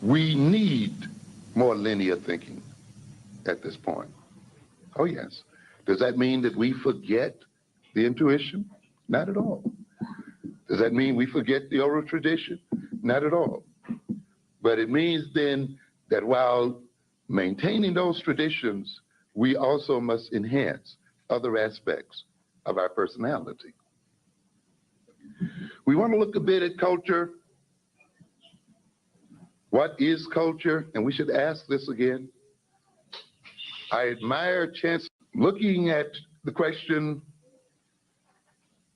We need more linear thinking at this point. Oh, yes. Does that mean that we forget the intuition? Not at all. Does that mean we forget the oral tradition? Not at all. But it means then that while maintaining those traditions, we also must enhance other aspects of our personality. We want to look a bit at culture. What is culture? And we should ask this again. I admire Chancellor looking at the question,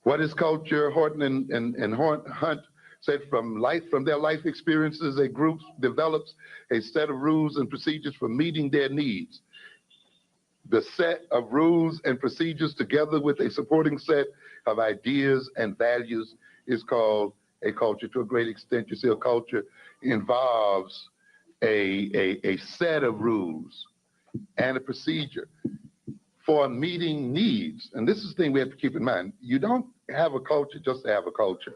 what is culture? Horton and Hunt said from their life experiences, a group develops a set of rules and procedures for meeting their needs. The set of rules and procedures together with a supporting set of ideas and values is called a culture. To a great extent, you see a culture involves a set of rules and a procedure for meeting needs. And this is the thing we have to keep in mind. You don't have a culture just to have a culture.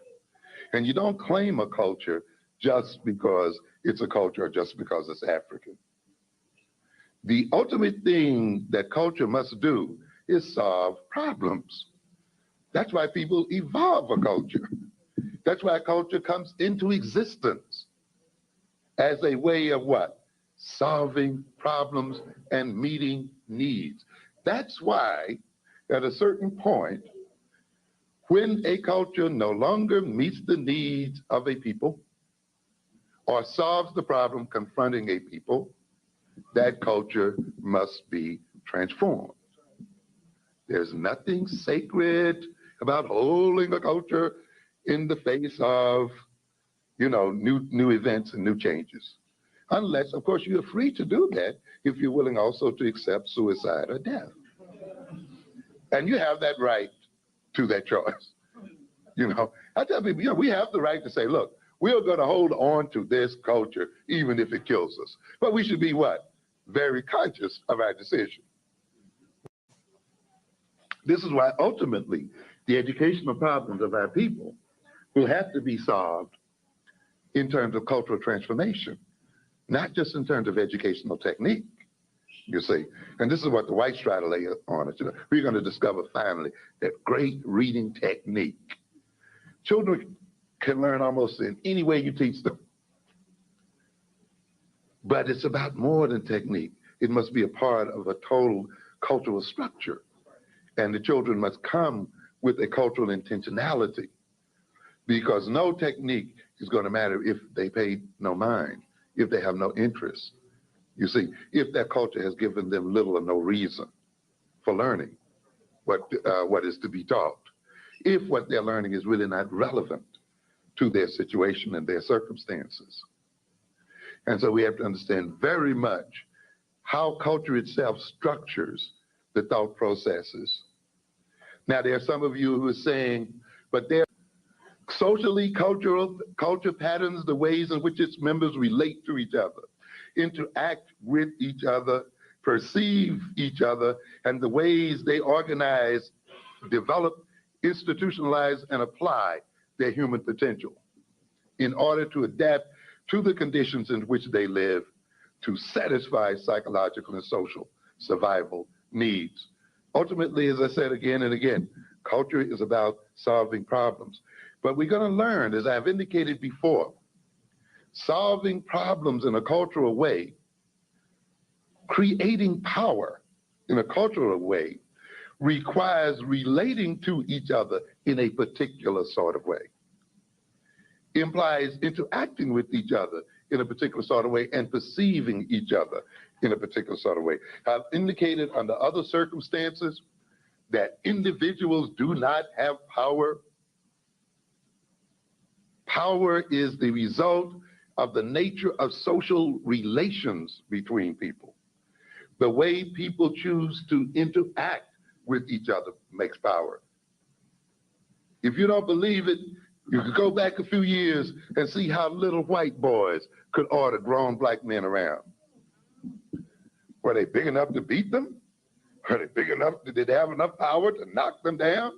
And you don't claim a culture just because it's a culture or just because it's African. The ultimate thing that culture must do is solve problems. That's why people evolve a culture. That's why culture comes into existence as a way of what? Solving problems and meeting needs. That's why at a certain point, when a culture no longer meets the needs of a people or solves the problem confronting a people, that culture must be transformed. There's nothing sacred about holding a culture in the face of, new events and new changes. Unless, of course, you're free to do that if you're willing also to accept suicide or death. And you have that right to that choice. I tell people, we have the right to say, look, we're going to hold on to this culture even if it kills us. But we should be what? Very conscious of our decision. This is why ultimately the educational problems of our people will have to be solved in terms of cultural transformation, not just in terms of educational technique, you see. And this is what the whites try to lay on us. We're going to discover finally that great reading technique. Children can learn almost in any way you teach them. But it's about more than technique. It must be a part of a total cultural structure. And the children must come with a cultural intentionality, because no technique is going to matter if they pay no mind, if they have no interest. You see, if that culture has given them little or no reason for learning what is to be taught, if what they're learning is really not relevant to their situation and their circumstances. And so we have to understand very much how culture itself structures the thought processes. Now, there are some of you who are saying, but there are socially culture patterns, the ways in which its members relate to each other, interact with each other, perceive each other, and the ways they organize, develop, institutionalize, and apply their human potential in order to adapt to the conditions in which they live to satisfy psychological and social survival needs. Ultimately, as I said again and again, culture is about solving problems. But we're going to learn, as I've indicated before, solving problems in a cultural way, creating power in a cultural way, requires relating to each other in a particular sort of way. Implies interacting with each other in a particular sort of way and perceiving each other in a particular sort of way. I've indicated under other circumstances that individuals do not have power. Power is the result of the nature of social relations between people. The way people choose to interact with each other makes power. If you don't believe it, you could go back a few years and see how little white boys could order grown black men around. Were they big enough to beat them? Were they big enough, did they have enough power to knock them down?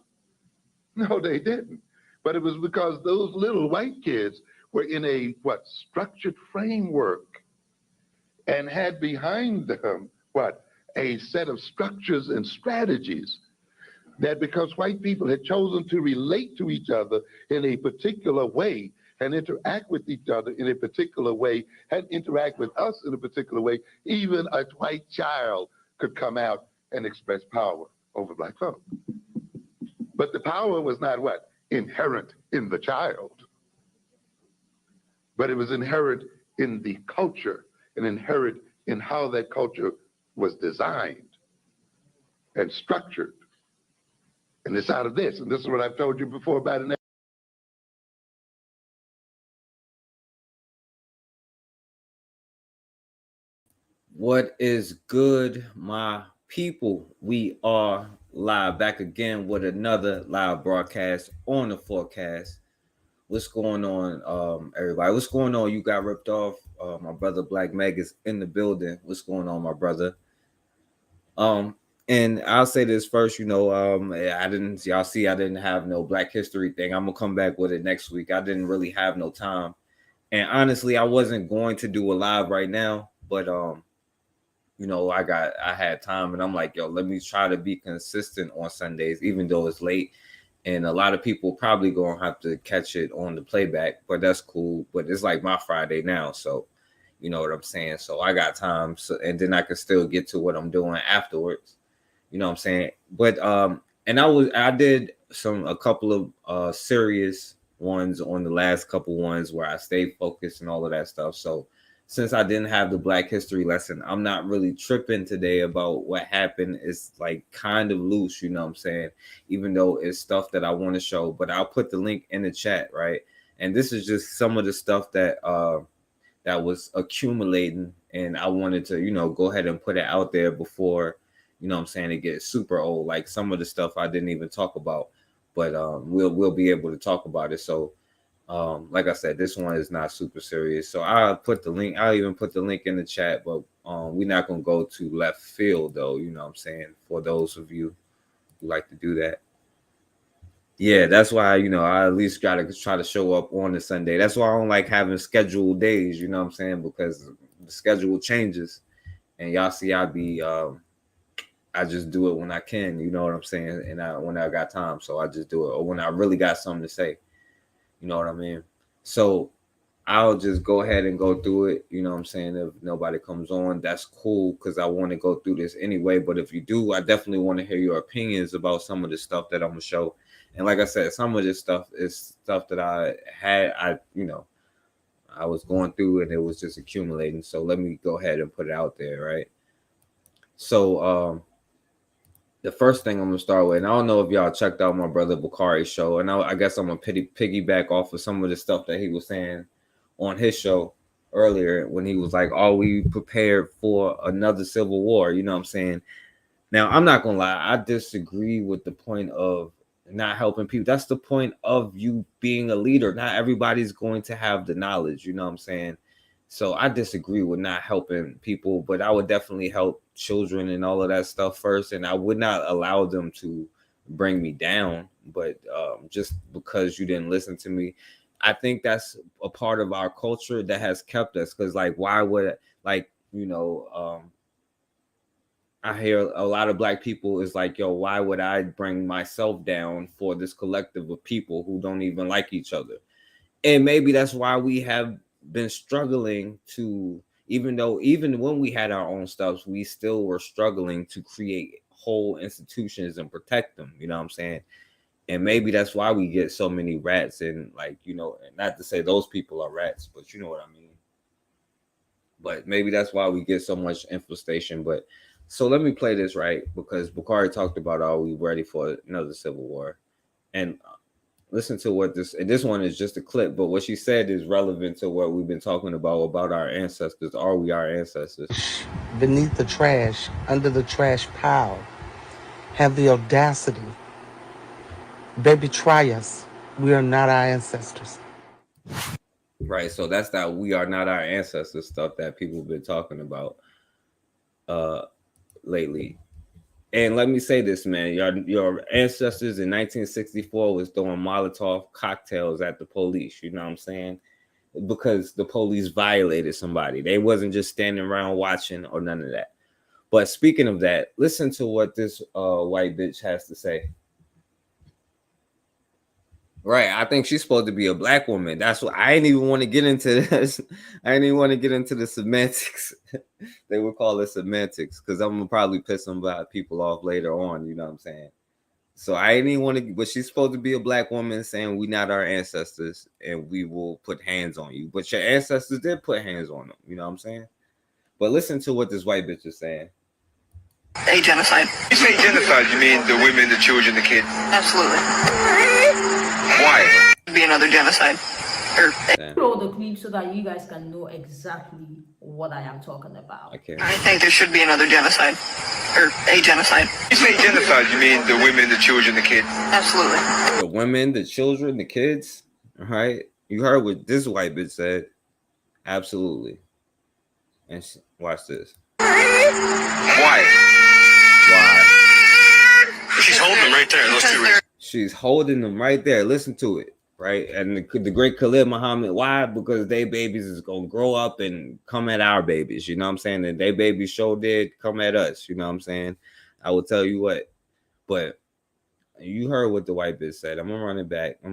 No, they didn't. But it was because those little white kids were in a structured framework and had behind them a set of structures and strategies that, because white people had chosen to relate to each other in a particular way and interact with each other in a particular way and interact with us in a particular way, even a white child could come out and express power over black folk. But the power was not inherent in the child, but it was inherent in the culture and inherent in how that culture was designed and structured. And it's out of this, and this is what I've told you before about an What is good, my people? We are live back again with another live broadcast on the forecast. What's going on, everybody? What's going on? You got ripped off. My brother Black Meg is in the building. What's going on, my brother? Um, and I'll say this first, I didn't y'all see I didn't have no Black History thing. I'm gonna come back with it next week. I didn't really have no time. And honestly, I wasn't going to do a live right now, but I had time and I'm like, yo, let me try to be consistent on Sundays, even though it's late. And a lot of people probably gonna have to catch it on the playback, but that's cool. But it's like my Friday now, so you know what I'm saying. So I got time, so and then I can still get to what I'm doing afterwards. You know what I'm saying. But and I did a couple of serious ones on the last couple ones where I stayed focused and all of that stuff. So since I didn't have the Black History lesson, I'm not really tripping today about what happened. It's like kind of loose, you know what I'm saying? Even though it's stuff that I want to show, but I'll put the link in the chat, right? And this is just some of the stuff that that was accumulating, and I wanted to, go ahead and put it out there before, what I'm saying, it gets super old. Like some of the stuff I didn't even talk about, but we'll be able to talk about it. So like I said, this one is not super serious. So I'll even put the link in the chat, but we're not gonna go to left field though, you know what I'm saying, for those of you who like to do that. Yeah, that's why, I at least gotta try to show up on the Sunday. That's why I don't like having scheduled days, you know what I'm saying, because the schedule changes. And y'all see I just do it when I can, you know what I'm saying, and when I got time. So I just do it, or when I really got something to say. You know what I mean? So I'll just go ahead and go through it. You know what I'm saying? If nobody comes on, that's cool because I want to go through this anyway. But if you do, I definitely want to hear your opinions about some of the stuff that I'm going to show. And like I said, some of this stuff is stuff that I was going through and it was just accumulating. So let me go ahead and put it out there, right? So the first thing I'm gonna start with, and I don't know if y'all checked out my brother Bakari's show, and I guess I'm gonna piggyback off of some of the stuff that he was saying on his show earlier when he was like, "Are we prepared for another civil war?" You know what I'm saying? Now, I'm not gonna lie, I disagree with the point of not helping people. That's the point of you being a leader. Not everybody's going to have the knowledge, you know what I'm saying? So I disagree with not helping people, but I would definitely help children and all of that stuff first, and I would not allow them to bring me down. But just because you didn't listen to me, I think that's a part of our culture that has kept us. Because like, why would I hear a lot of Black people is like, yo, why would I bring myself down for this collective of people who don't even like each other? And maybe that's why we have been struggling to, even when we had our own stuff, we still were struggling to create whole institutions and protect them. You know what I'm saying? And maybe that's why we get so many rats, and not to say those people are rats, but you know what I mean. But maybe that's why we get so much infestation. But so let me play this right, because Bakari talked about, are we ready for another civil war? And listen to what this one is just a clip, but what she said is relevant to what we've been talking about our ancestors. Are we our ancestors? Beneath the trash, under the trash pile, have the audacity. Baby, try us. We are not our ancestors. Right. So that's that we are not our ancestors stuff that people have been talking about lately. And let me say this, man, your ancestors in 1964 was throwing Molotov cocktails at the police. You know what I'm saying? because the police violated somebody. They wasn't just standing around watching or none of that. But speaking of that, listen to what this white bitch has to say. Right, I think she's supposed to be a black woman. That's what I didn't even want to get into this. I didn't even want to get into the semantics. They would call it semantics because I'm gonna probably piss some people off later on. You know what I'm saying? So I didn't even want to. But she's supposed to be a black woman saying we not our ancestors and we will put hands on you. But your ancestors did put hands on them. You know what I'm saying? But listen to what this white bitch is saying. A genocide. You say genocide, you mean the women, the children, the kids? Absolutely. Why? Be another genocide. Roll the clip so that you guys can know exactly what I am talking about. Okay. I think there should be another genocide. Or a genocide. You say genocide, you mean the women, the children, the kids? Absolutely. The women, the children, the kids. All right. You heard what this white bitch said. Absolutely. And watch this. Why? Why? She's holding them right there. Those two. She's holding them right there. Listen to it. Right. And the great Khalid Muhammad. Why? Because they babies is going to grow up and come at our babies. You know what I'm saying? And they babies sure did come at us. You know what I'm saying? I will tell you what. But you heard what the white bitch said. I'm going to run it back. Or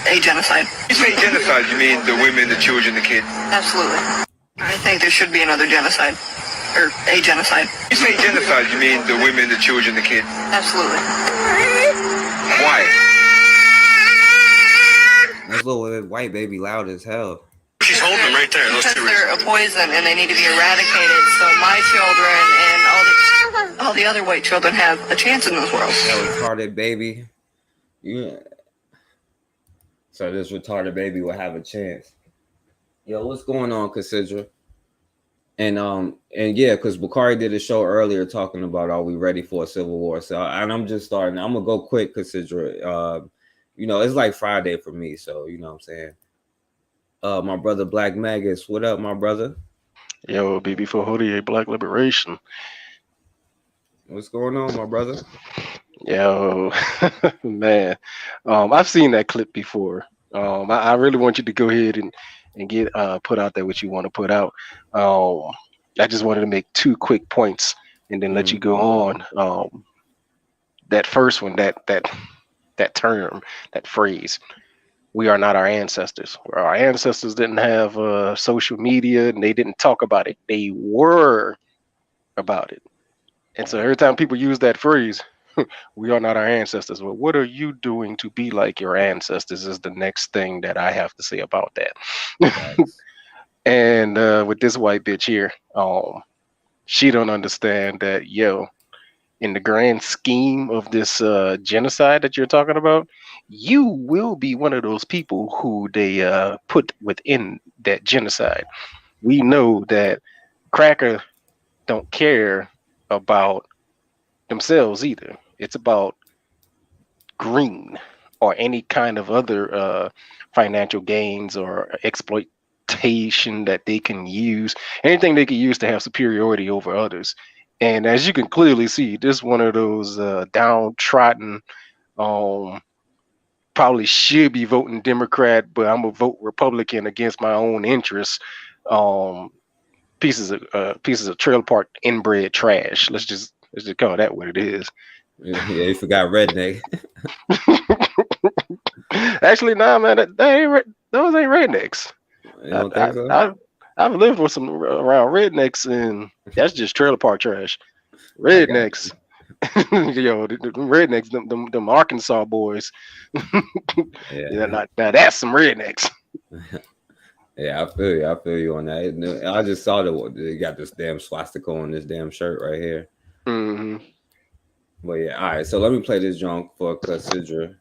a genocide. You say genocide, you mean the women, the children, the kids? Absolutely. I think there should be another genocide. Or a genocide. You say genocide, you mean the women, the children, the kids? Absolutely. Why? This little white baby loud as hell. She's holding them right there. Those Because two. they're a poison and they need to be eradicated so my children and all the other white children have a chance in this world. That retarded baby. Yeah. So this retarded baby will have a chance. Yo, what's going on, Cassidra? And yeah, because Bakari did a show earlier talking about are we ready for a civil war? So and I'm just starting. I'm gonna go quick, Cassidra. You know, it's like Friday for me, so you know what I'm saying. My brother Black Magus, what up, my brother? Yo, BB4 Black Liberation. What's going on, my brother? Yo, man. I've seen that clip before. I really want you to go ahead and get put out there what you want to put out. I just wanted to make 2 quick points and then let you go on. That first one, that term, that phrase, we are not our ancestors. Our ancestors didn't have social media and they didn't talk about it. They were about it. And so every time people use that phrase, we are not our ancestors. Well, what are you doing to be like your ancestors is the next thing that I have to say about that. Nice. And with this white bitch here, she don't understand that, yo, in the grand scheme of this genocide that you're talking about, you will be one of those people who they put within that genocide. We know that Cracker don't care about themselves either. It's about green or any kind of other financial gains or exploitation that they can use, anything they can use to have superiority over others. And as you can clearly see, this is one of those downtrodden, probably should be voting Democrat, but I'm gonna vote Republican against my own interests. Pieces of trailer park inbred trash. Let's just call that what it is. Yeah, you forgot redneck. Actually, nah, man, those ain't rednecks. You don't think so? I've lived with some around rednecks, and that's just trailer park trash. Rednecks, yo, the rednecks, them Arkansas boys. Yeah, now that's some rednecks. Yeah, I feel you on that. I just saw that they got this damn swastika on this damn shirt right here. Mm-hmm. But yeah, all right. So let me play this junk for Cassidra.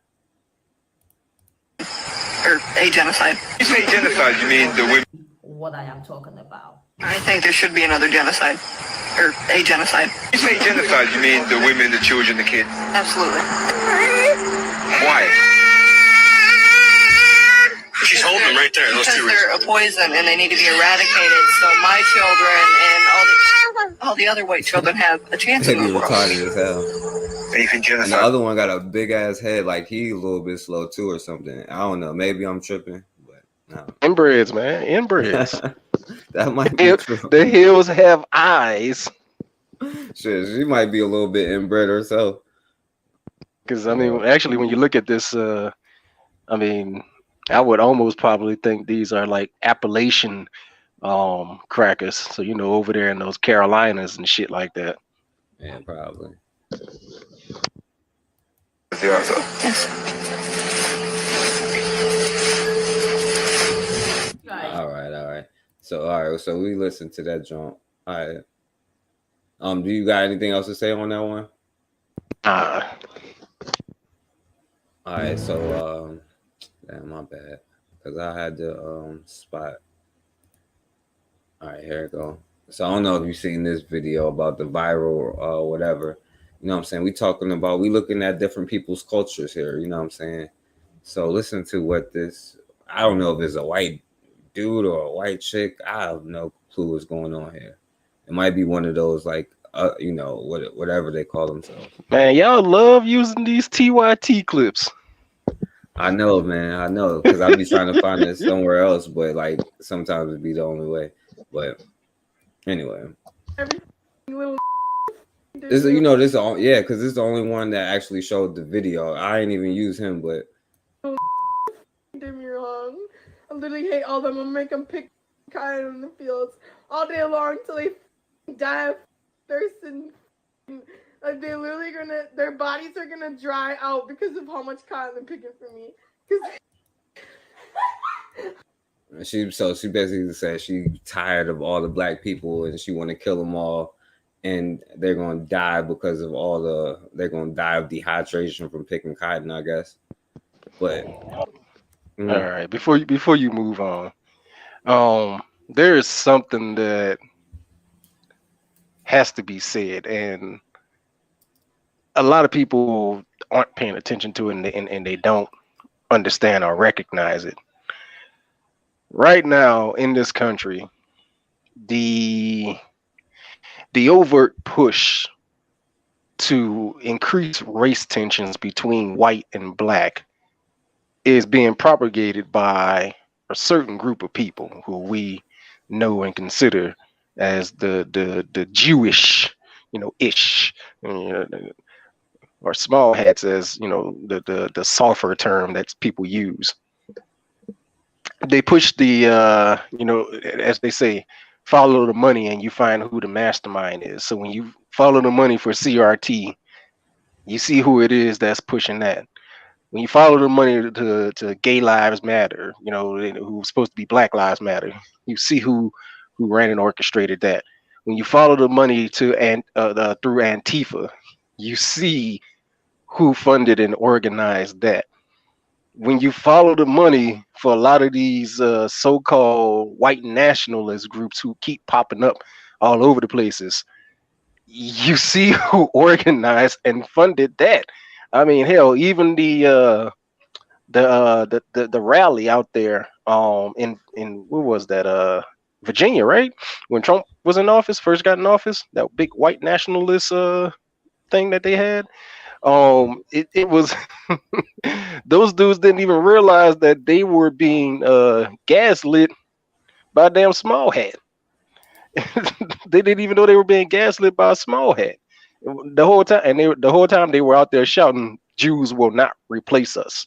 Or a genocide. You say genocide, you mean the women? What I am talking about. I think there should be another genocide. Or a genocide. You say genocide, you mean the women, the children, the kids? Absolutely. Why? She's holding them right there. Those Because two. they're a poison and they need to be eradicated so my children and all the other white children have a chance in They be this world. retarded as hell. Faith in And the genocide. other one got a big ass head, like he a little bit slow too or something. I don't know. Maybe I'm tripping, but no. Inbreds, man. Inbreds. That might be true. The hills have eyes. Shit, she might be a little bit inbred herself. Because I mean, actually, when you look at this, I mean, I would almost probably think these are like Appalachian crackers. So you know, over there in those Carolinas and shit like that. Yeah, probably. Yes. All right. So we listened to that joint. All right. Do you got anything else to say on that one? All right. So damn, my bad, because I had the spot. All right, here it go. So I don't know if you've seen this video about the viral whatever. You know what I'm saying? We looking at different people's cultures here. You know what I'm saying? So listen to what this. I don't know if it's a white dude or a white chick. I have no clue what's going on here. It might be one of those like you know, whatever they call themselves. Man, y'all love using these TYT clips. I know, man. I know, because I be trying to find it somewhere else, but like sometimes it be the only way. But anyway, this you know this all because this is the only one that actually showed the video. I ain't even use him, but did me wrong. I literally hate all of them. I'm gonna make them pick cotton in the fields all day long until they die of thirst and like they're literally their bodies are gonna dry out because of how much cotton they're picking for me. she basically said she tired of all the black people and she want to kill them all, and they're gonna die because of they're gonna die of dehydration from picking cotton, I guess. But all right, before you move on, there is something that has to be said, and a lot of people aren't paying attention to it, and they don't understand or recognize it. Right now in this country, the overt push to increase race tensions between white and black is being propagated by a certain group of people who we know and consider as the Jewish, ish, or small hats, as the softer term that people use. They push the as they say, follow the money and you find who the mastermind is. So when you follow the money for CRT, you see who it is that's pushing that. When you follow the money to Gay Lives Matter, who's supposed to be Black Lives Matter, you see who ran and orchestrated that. When you follow the money to through Antifa, you see who funded and organized that. When you follow the money for a lot of these so-called white nationalist groups who keep popping up all over the places, you see who organized and funded that. I mean, hell, even the rally out there in what was that, Virginia, right? When Trump was in office, first got in office, that big white nationalist thing that they had. It was those dudes didn't even realize that they were being gaslit by a damn small hat. They didn't even know they were being gaslit by a small hat the whole time, and the whole time they were out there shouting, "Jews will not replace us."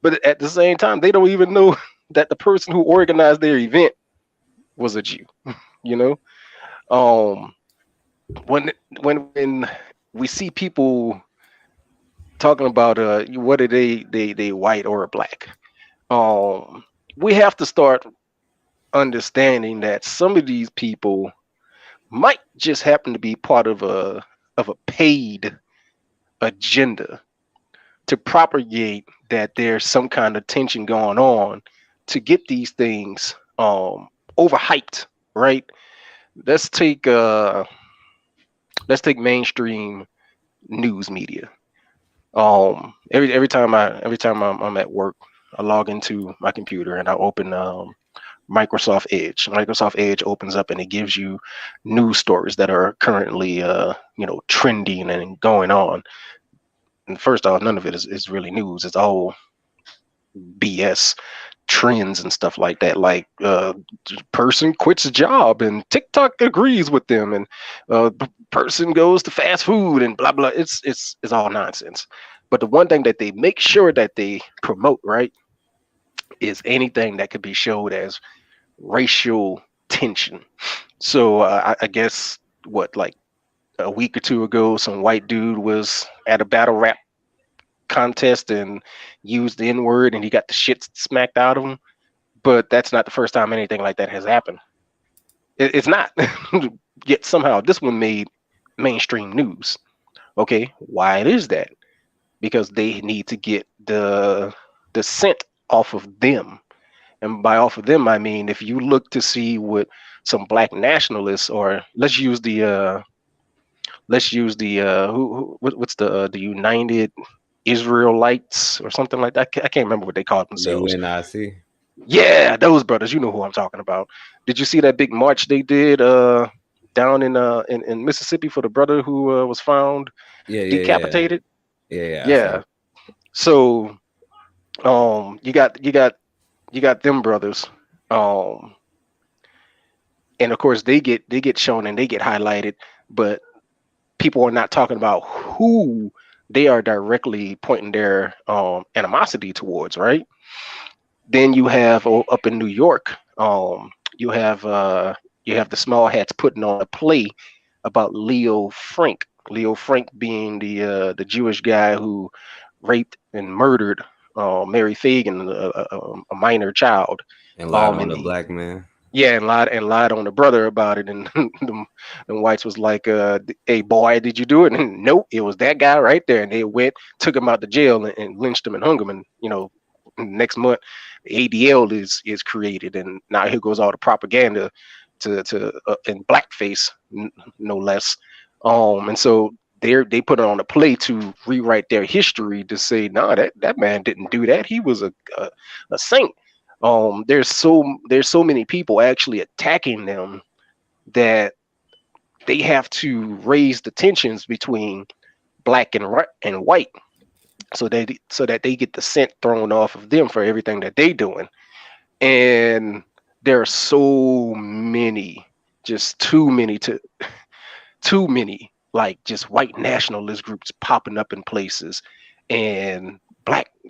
But at the same time, they don't even know that the person who organized their event was a Jew. When we see people talking about whether they white or black, we have to start understanding that some of these people might just happen to be part of a paid agenda to propagate that there's some kind of tension going on to get these things overhyped, right? Let's take mainstream news media. Every time I'm at work, I log into my computer and I open Microsoft Edge. Microsoft Edge opens up and it gives you news stories that are currently trending and going on. And first off, none of it is really news. It's all BS trends and stuff like that. Like person quits a job and TikTok agrees with them, and person goes to fast food and blah blah. It's all nonsense. But the one thing that they make sure that they promote, right, is anything that could be showed as racial tension. So I guess what, like a week or two ago, some white dude was at a battle rap contest and used the N-word and he got the shit smacked out of him. But that's not the first time anything like that has happened. It's not. Yet somehow this one made mainstream news. Okay, why is that? Because they need to get the scent off of them. And by off of them, I mean, if you look to see what some black nationalists, or let's use the what's the United Israelites or something like that. I can't remember what they call themselves. UNIC. Yeah, those brothers. You know who I'm talking about. Did you see that big march they did down in Mississippi for the brother who was found decapitated? Yeah. So you got them brothers. And of course they get shown and they get highlighted, but people are not talking about who they are directly pointing their animosity towards, right? Then you have up in New York, you have the small hats putting on a play about Leo Frank. Leo Frank being the Jewish guy who raped and murdered Mary Fagan, a minor child, and lied on the black man. Yeah, and lied on the brother about it, and the whites was like, "Hey boy, did you do it?" And nope, it was that guy right there. And they took him out to jail and lynched him and hung him. And next month, the ADL is created, and now here goes all the propaganda to in blackface, no less. And so they put it on a play to rewrite their history to say, nah, that man didn't do that. He was a saint. There's so many people actually attacking them that they have to raise the tensions between black and white, so that they get the scent thrown off of them for everything that they doing. And there are so many, just too many, like just white nationalist groups popping up in places, and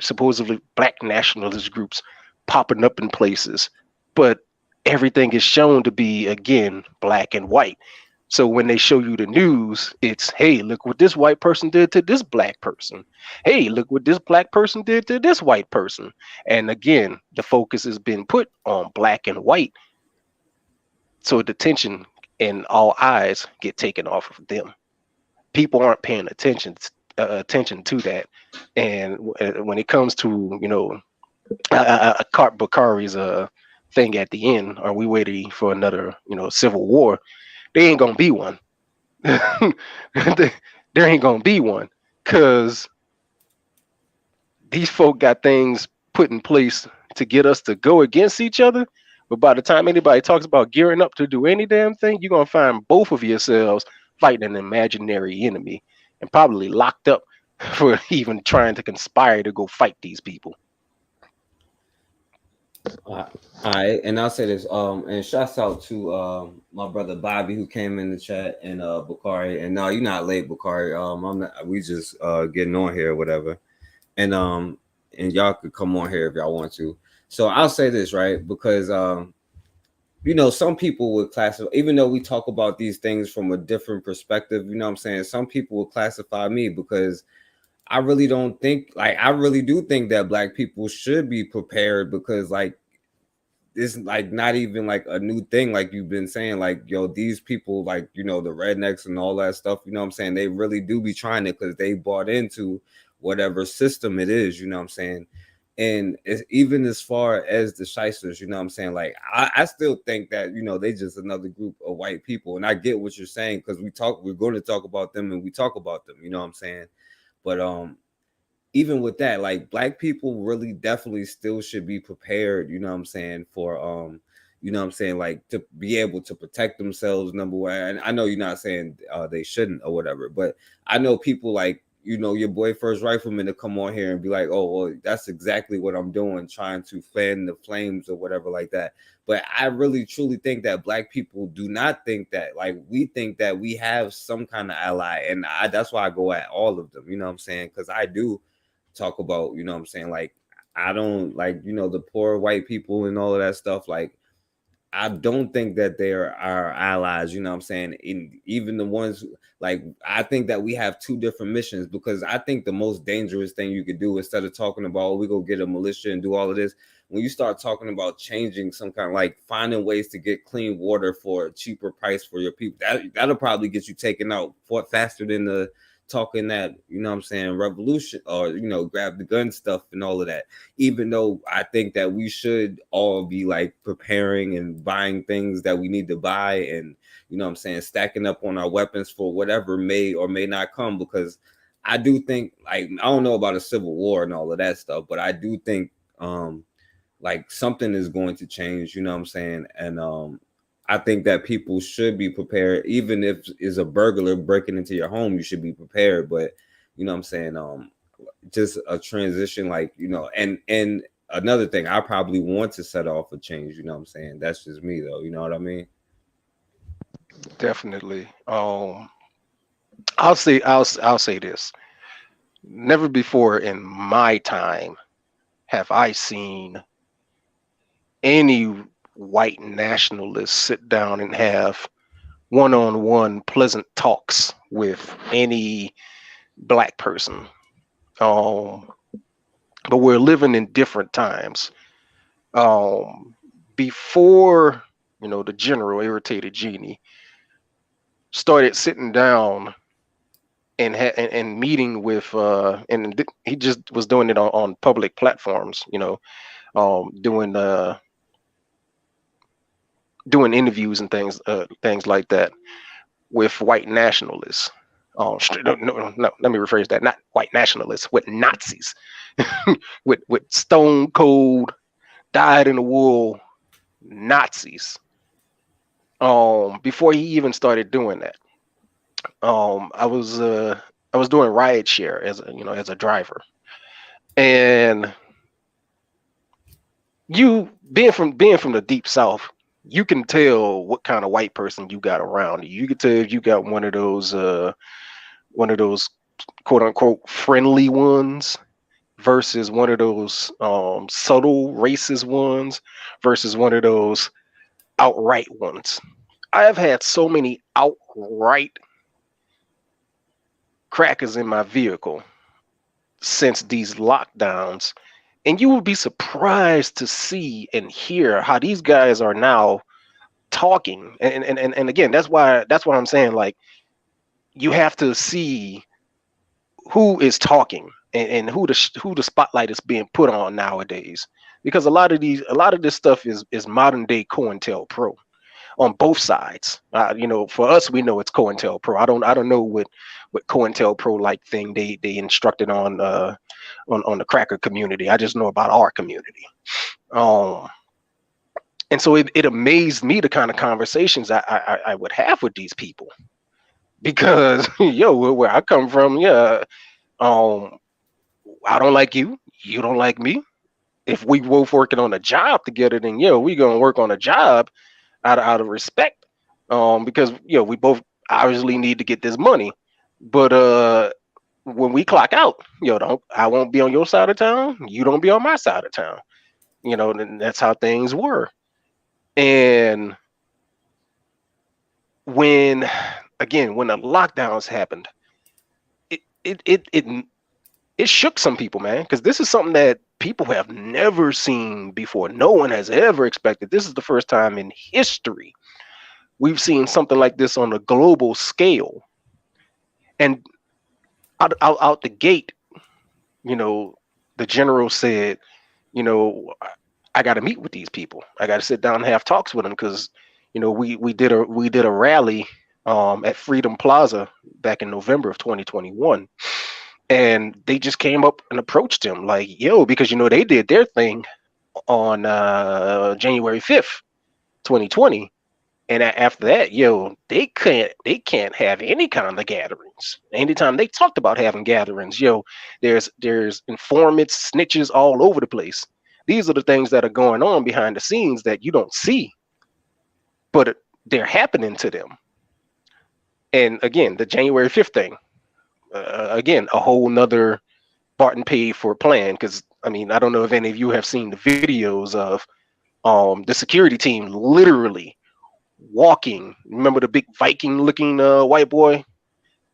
supposedly black nationalist groups popping up in places, but everything is shown to be, again, black and white. So when they show you the news, it's, hey, look what this white person did to this black person. Hey, look what this black person did to this white person. And again, the focus has been put on black and white, so the tension and all eyes get taken off of them. People aren't paying attention to that. And when it comes to Bakari's thing at the end, are we waiting for another civil war? There ain't gonna be one. There ain't gonna be one, because these folk got things put in place to get us to go against each other. But by the time anybody talks about gearing up to do any damn thing, you're gonna find both of yourselves fighting an imaginary enemy and probably locked up for even trying to conspire to go fight these people. All right, and I'll say this, and shouts out to my brother Bobby who came in the chat, and Bakari. And no, you're not late, Bakari. I'm not. We just getting on here or whatever, and y'all could come on here if y'all want to. So I'll say this, right, because some people would classify, even though we talk about these things from a different perspective, you know what I'm saying? Some people will classify me because I really don't think, I really do think that black people should be prepared, because it's not even a new thing, like you've been saying, these people, the rednecks and all that stuff, you know what I'm saying? They really do be trying it because they bought into whatever system it is, you know what I'm saying? And it's, even as far as the shysters, you know what I'm saying? I still think that, they just another group of white people. And I get what you're saying, because we're going to talk about them, and we talk about them, you know what I'm saying? But even with that, black people really definitely still should be prepared, you know what I'm saying, for you know what I'm saying, to be able to protect themselves, number one. And I know you're not saying they shouldn't or whatever, but I know people you know, your boy First Rifleman to come on here and be like, oh, well, that's exactly what I'm doing, trying to fan the flames or whatever like that. But I really truly think that Black people do not think that. Like, we think that we have some kind of ally, and that's why I go at all of them, you know what I'm saying? Because I do talk about, you know what I'm saying, like, I don't, like, you know, the poor white people and all of that stuff. Like, I don't think that they're our allies, you know what I'm saying? Even the ones, like, I think that we have two different missions, because I think the most dangerous thing you could do, instead of talking about, oh, we go get a militia and do all of this, when you start talking about changing some kind of, like, finding ways to get clean water for a cheaper price for your people, that'll probably get you taken out faster than the talking that, you know what I'm saying, revolution, or, you know, grab the gun stuff and all of that. Even though I think that we should all be like preparing and buying things that we need to buy, and, you know what I'm saying, stacking up on our weapons for whatever may or may not come, because I do think, like, I don't know about a civil war and all of that stuff, but I do think like something is going to change, you know what I'm saying? And I think that people should be prepared. Even if it's a burglar breaking into your home, you should be prepared. But, you know what I'm saying, just a transition, like, you know, and another thing, I probably want to set off a change, you know what I'm saying? That's just me, though, you know what I mean? Definitely. I'll say this. Never before in my time have I seen any white nationalists sit down and have one-on-one pleasant talks with any Black person. But we're living in different times. Before, you know, the General Irritated Genie started sitting down and meeting with and he just was doing it on public platforms, you know, doing interviews and things like that with white nationalists. No, let me rephrase that. Not white nationalists, with Nazis, with stone cold, dyed in the wool Nazis. Before he even started doing that, I was doing ride share as a driver, and you being from the deep South, you can tell what kind of white person you got around you. You can tell if you got one of those quote unquote friendly ones versus one of those subtle racist ones versus one of those outright ones. I have had so many outright crackers in my vehicle since these lockdowns. And you will be surprised to see and hear how these guys are now talking. And again, that's why I'm saying, like, you have to see who is talking and who the spotlight is being put on nowadays. Because a lot of this stuff is modern day COINTELPRO on both sides. You know, for us, we know it's COINTELPRO. I don't know what COINTELPRO like thing they instructed on the cracker community. I just know about our community. And so it amazed me the kind of conversations I would have with these people, because where I come from, I don't like you, you don't like me. If we both working on a job together, then we gonna work on a job out of respect, because we both obviously need to get this money. But when we clock out, I won't be on your side of town, you don't be on my side of town. And that's how things were. And when the lockdowns happened, it shook some people, man, because this is something that people have never seen before. No one has ever expected. This is the first time in history we've seen something like this on a global scale. And out the gate, the general said, I got to meet with these people. I got to sit down and have talks with them, because we did a rally at Freedom Plaza back in November of 2021, and they just came up and approached him like, because they did their thing on January 5th, 2020, And after that, yo, they can't have any kind of gatherings. Anytime they talked about having gatherings, yo, there's informants, snitches all over the place. These are the things that are going on behind the scenes that you don't see, but they're happening to them. And again, the January 5th thing, again, a whole nother Barton paid for plan. Because I mean, I don't know if any of you have seen the videos of the security team literally walking. Remember the big Viking looking white boy?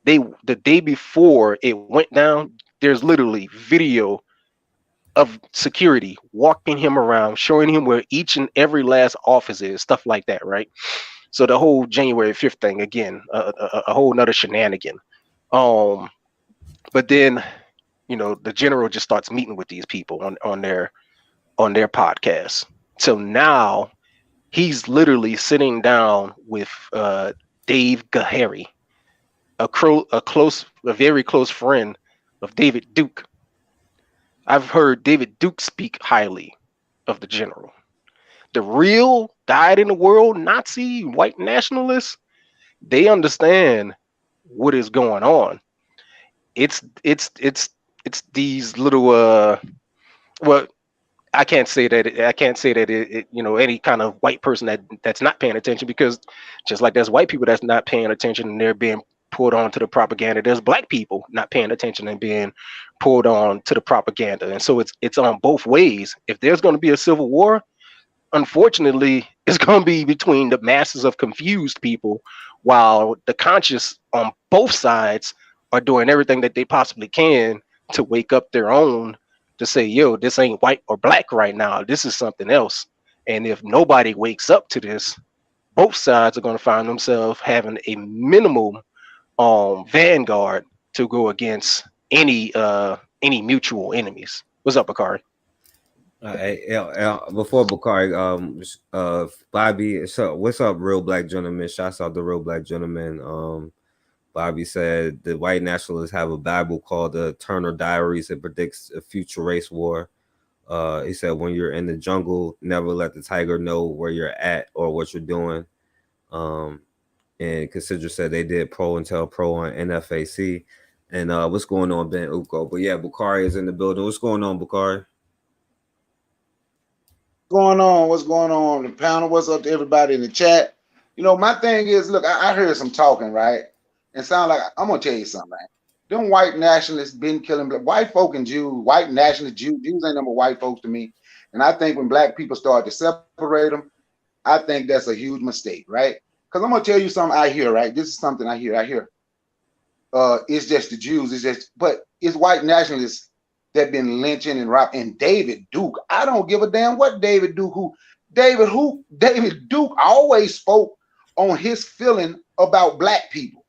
The day before it went down, there's literally video of security walking him around, showing him where each and every last office is, stuff like that, right? So the whole January 5th thing, again, a whole nother shenanigan. But then, you know, the general just starts meeting with these people on their podcast. So now he's literally sitting down with Dave Gahary, a very close friend of David Duke. I've heard David Duke speak highly of the general. The real dyed in the world Nazi white nationalists, they understand what is going on. It's these little well, I can't say that it you know, any kind of white person that's not paying attention, because just like there's white people that's not paying attention and they're being pulled on to the propaganda, there's black people not paying attention and being pulled on to the propaganda. And so it's on both ways. If there's going to be a civil war, unfortunately, it's going to be between the masses of confused people, while the conscious on both sides are doing everything that they possibly can to wake up their own, to say, yo, this ain't white or black right now. This is something else. And if nobody wakes up to this, both sides are going to find themselves having a minimum vanguard to go against any mutual enemies. What's up, Bakari? Before Bakari, Bobby, so what's up, Real Black Gentleman? Shouts out the Real Black Gentleman. Bobby said the white nationalists have a Bible called the Turner Diaries. It predicts a future race war. He said, when you're in the jungle, never let the tiger know where you're at or what you're doing. And Consider said they did Pro and Tell Pro on NFAC. And what's going on, Ben Uko? But yeah, Bakari is in the building. What's going on, Bakari? What's going on the panel? What's up to everybody in the chat? You know, my thing is, look, I heard some talking, right? And sound like, I'm gonna tell you something, right? Them white nationalists been killing white folk and Jews, white nationalists, Jews ain't number white folks to me. And I think when black people start to separate them, I think that's a huge mistake, right? Because I'm gonna tell you something I hear, right? This is something I hear. It's just the Jews, but it's white nationalists that been lynching and robbing. And David Duke, I don't give a damn what David Duke, David Duke always spoke on his feeling about black people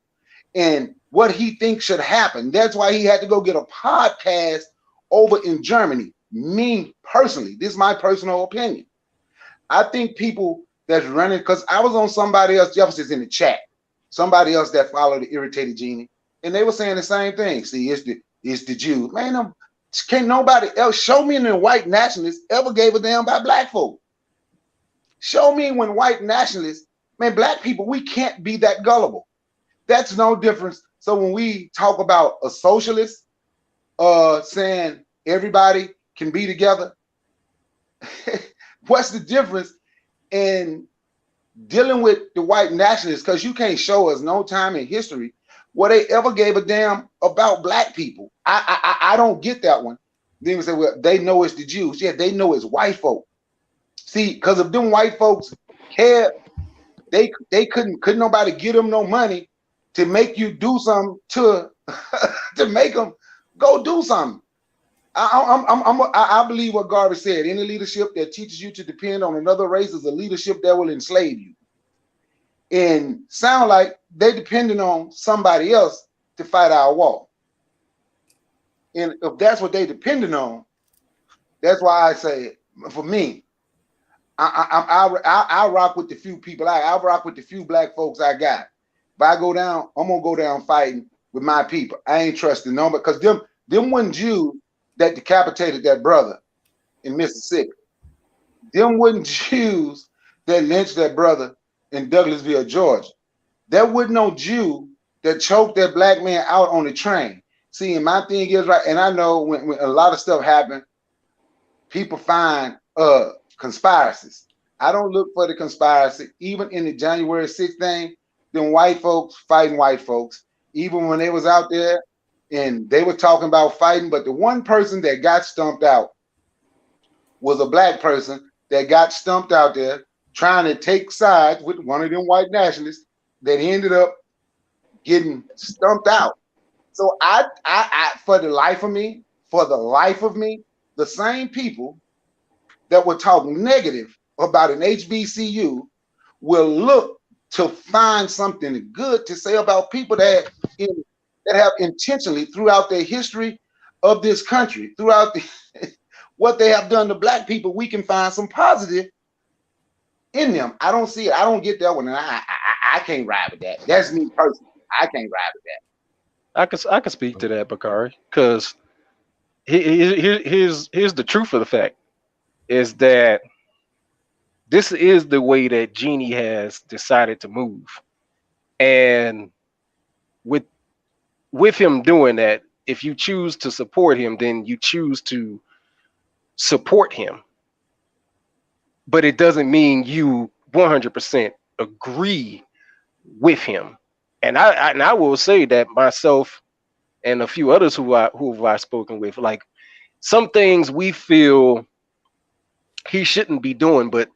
and what he thinks should happen. That's why he had to go get a podcast over in Germany. Me personally, this is my personal opinion. I think people that's running, because I was on somebody else, Jefferson's in the chat, somebody else that followed the Irritated Genie, and they were saying the same thing. See, it's the Jews. Man, can't nobody else show me when white nationalists ever gave a damn about black folk. Show me when white nationalists, man, black people, we can't be that gullible. That's no difference. So when we talk about a socialist saying everybody can be together, what's the difference in dealing with the white nationalists? Because you can't show us no time in history where they ever gave a damn about black people. I don't get that one. Then we say, well, they know it's the Jews. Yeah, they know it's white folk. See, because if them white folks cared, they couldn't nobody give them no money to make you do something to make them go do something. I believe what Garvey said. Any leadership that teaches you to depend on another race is a leadership that will enslave you. And sound like they depending on somebody else to fight our war. And if that's what they depending on, that's why I say, for me, I rock with the few people. I rock with the few black folks I got. If I go down, I'm gonna go down fighting with my people. I ain't trusting nobody, because them wasn't Jews that decapitated that brother in Mississippi. Them wasn't Jews that lynched that brother in Douglasville, Georgia. There was no Jew that choked that black man out on the train. See, and my thing is right, and I know when a lot of stuff happened, people find conspiracies. I don't look for the conspiracy. Even in the January 6th thing, them white folks fighting white folks. Even when they was out there and they were talking about fighting, but the one person that got stumped out was a black person that got stumped out there trying to take sides with one of them white nationalists that ended up getting stumped out. So I for the life of me, the same people that were talking negative about an HBCU will look to find something good to say about people that have intentionally throughout their history of this country, throughout what they have done to black people, we can find some positive in them. I don't see it. I don't get that one, and I can't ride with that. That's me personally. I can't ride with that. I can speak to that, Bakari, because here's the truth of the fact is that this is the way that Jeannie has decided to move, and with him doing that, if you choose to support him, then you choose to support him, but it doesn't mean you 100% agree with him. And I will say that myself and a few others who I've spoken with, like some things we feel he shouldn't be doing, but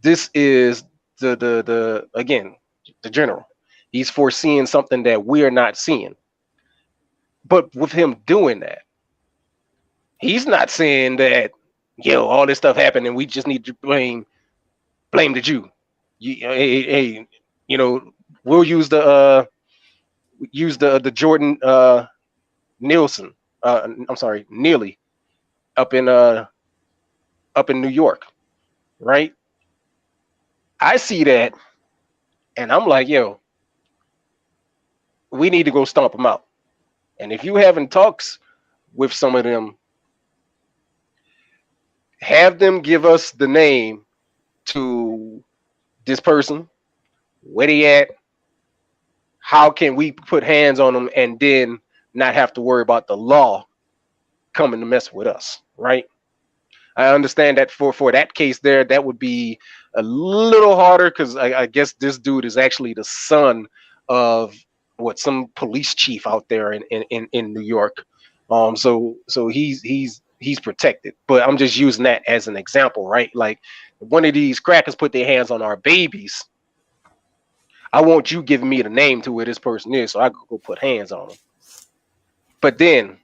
this is the general. He's foreseeing something that we're not seeing. But with him doing that, he's not saying that, all this stuff happened and we just need to blame the Jew. We'll use the Jordan Nielsen. Neely up in New York, right? I see that, and I'm like, we need to go stomp them out. And if you having talks with some of them, have them give us the name to this person, where they at, how can we put hands on them and then not have to worry about the law coming to mess with us, right? I understand that for that case there, that would be a little harder because I guess this dude is actually the son of some police chief out there in New York. So he's protected. But I'm just using that as an example, right? Like one of these crackers put their hands on our babies. I want you giving me the name to where this person is so I could go put hands on them. But then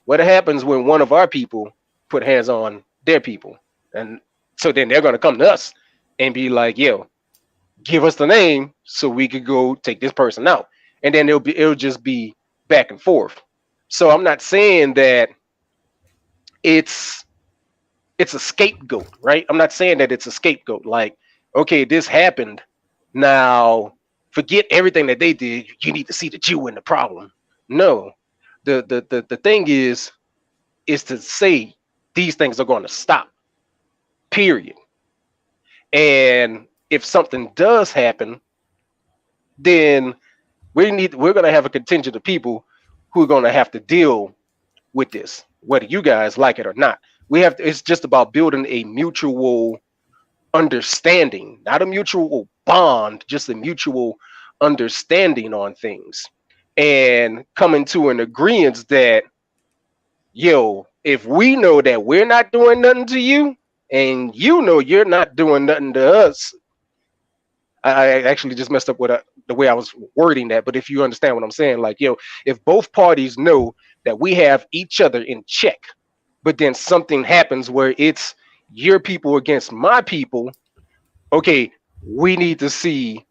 what happens when one of our people put hands on their people? And so then they're going to come to us and be like, give us the name so we could go take this person out. And then it'll just be back and forth. So I'm not saying that it's a scapegoat, right? I'm not saying that it's a scapegoat. Like, okay, this happened. Now forget everything that they did. You need to see the Jew in the problem. No, the thing is to say these things are going to stop. Period. And if something does happen, then we're going to have a contingent of people who are going to have to deal with this, whether you guys like it or not. It's just about building a mutual understanding, not a mutual bond, just a mutual understanding on things, and coming to an agreement that, if we know that we're not doing nothing to you, and you're not doing nothing to us. I actually just messed up with the way I was wording that, but if you understand what I'm saying, like, if both parties know that we have each other in check, but then something happens where it's your people against my people, okay, we need to see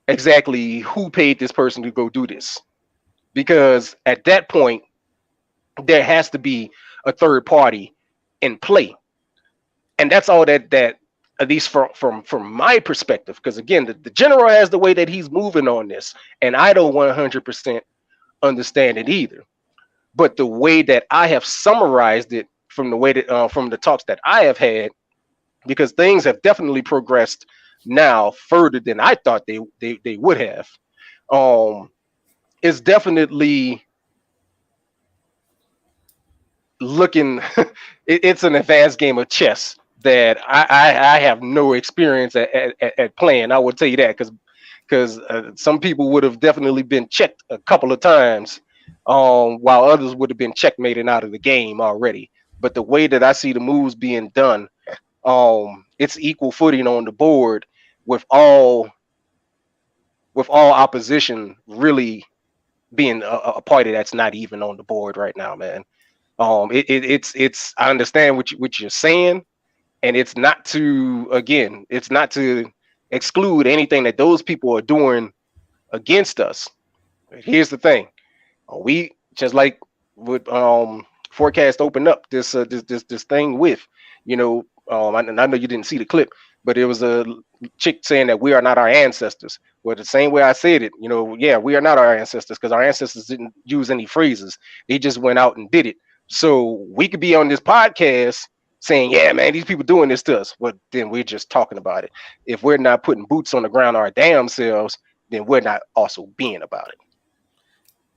exactly who paid this person to go do this. Because at that point, there has to be a third party in play. And that's all that at least from my perspective, because again, the general has the way that he's moving on this, and I don't 100% understand it either. But the way that I have summarized it from the way that from the talks that I have had, because things have definitely progressed now further than I thought they would have. It's definitely looking it's an advanced game of chess that I have no experience at playing. I will tell you that because some people would have definitely been checked a couple of times, while others would have been checkmated out of the game already. But the way that I see the moves being done, it's equal footing on the board with all opposition really being a party that's not even on the board right now, man. It's I understand what you're saying, and it's not to exclude anything that those people are doing against us. Here's the thing: we just like with forecast opened up this thing with, I know you didn't see the clip, but it was a chick saying that we are not our ancestors. Well, the same way I said it, yeah, we are not our ancestors because our ancestors didn't use any phrases. They just went out and did it. So we could be on this podcast saying, yeah, man, these people doing this to us. Well, then we're just talking about it. If we're not putting boots on the ground our damn selves, then we're not also being about it.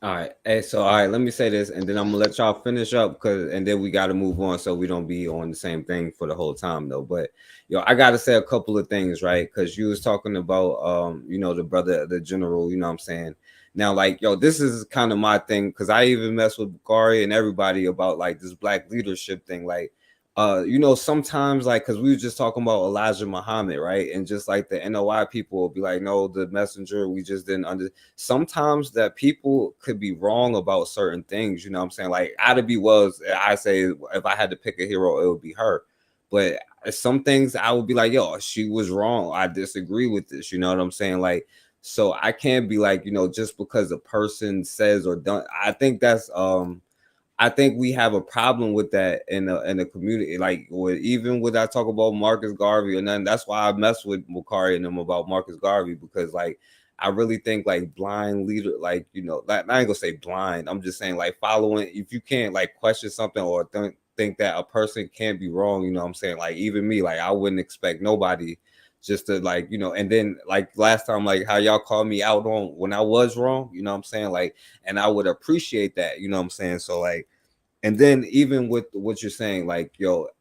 All right. Hey, so all right, let me say this, and then I'm gonna let y'all finish up and then we gotta move on so we don't be on the same thing for the whole time though. But I gotta say a couple of things, right? Because you was talking about the brother, the general, you know what I'm saying? Now, like, this is kind of my thing, because I even mess with Bakari and everybody about like this black leadership thing. Like, sometimes, like, because we were just talking about Elijah Muhammad, right? And just like the NOI people will be like, no, the messenger, we just didn't sometimes that people could be wrong about certain things, you know what I'm saying? Like, Ida B. Wells, I say, if I had to pick a hero, it would be her. But some things I would be like, she was wrong. I disagree with this, you know what I'm saying? Like, so I can't be like, just because a person says or done. I think that's I think we have a problem with that in the community. Like, even when I talk about Marcus Garvey or nothing, that's why I mess with Bakari and them about Marcus Garvey, because like I really think like blind leader, like, I ain't gonna say blind. I'm just saying like following. If you can't like question something or think that a person can't be wrong, you know what I'm saying? Like even me, like I wouldn't expect nobody just to like, and then like last time, like how y'all called me out on when I was wrong, you know what I'm saying? Like, and I would appreciate that, you know what I'm saying? So like, and then even with what you're saying, like,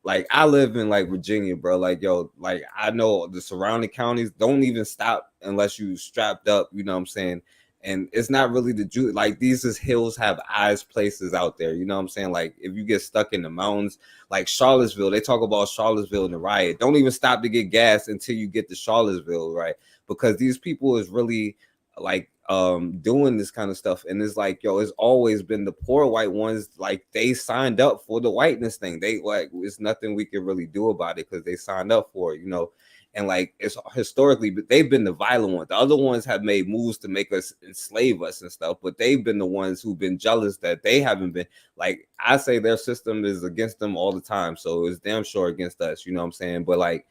like I live in like Virginia, bro. Like, like I know the surrounding counties don't even stop unless you strapped up, you know what I'm saying? And it's not really like these hills have eyes places out there, you know what I'm saying? Like if you get stuck in the mountains, like Charlottesville, they talk about Charlottesville and the riot. Don't even stop to get gas until you get to Charlottesville, right? Because these people is really like doing this kind of stuff, and it's like, it's always been the poor white ones, like they signed up for the whiteness thing. They like, it's nothing we can really do about it because they signed up for it, and like it's historically, but they've been the violent ones. The other ones have made moves to make us enslave us and stuff, but they've been the ones who've been jealous that they haven't been. Like I say, their system is against them all the time, so it's damn sure against us, you know what I'm saying? But like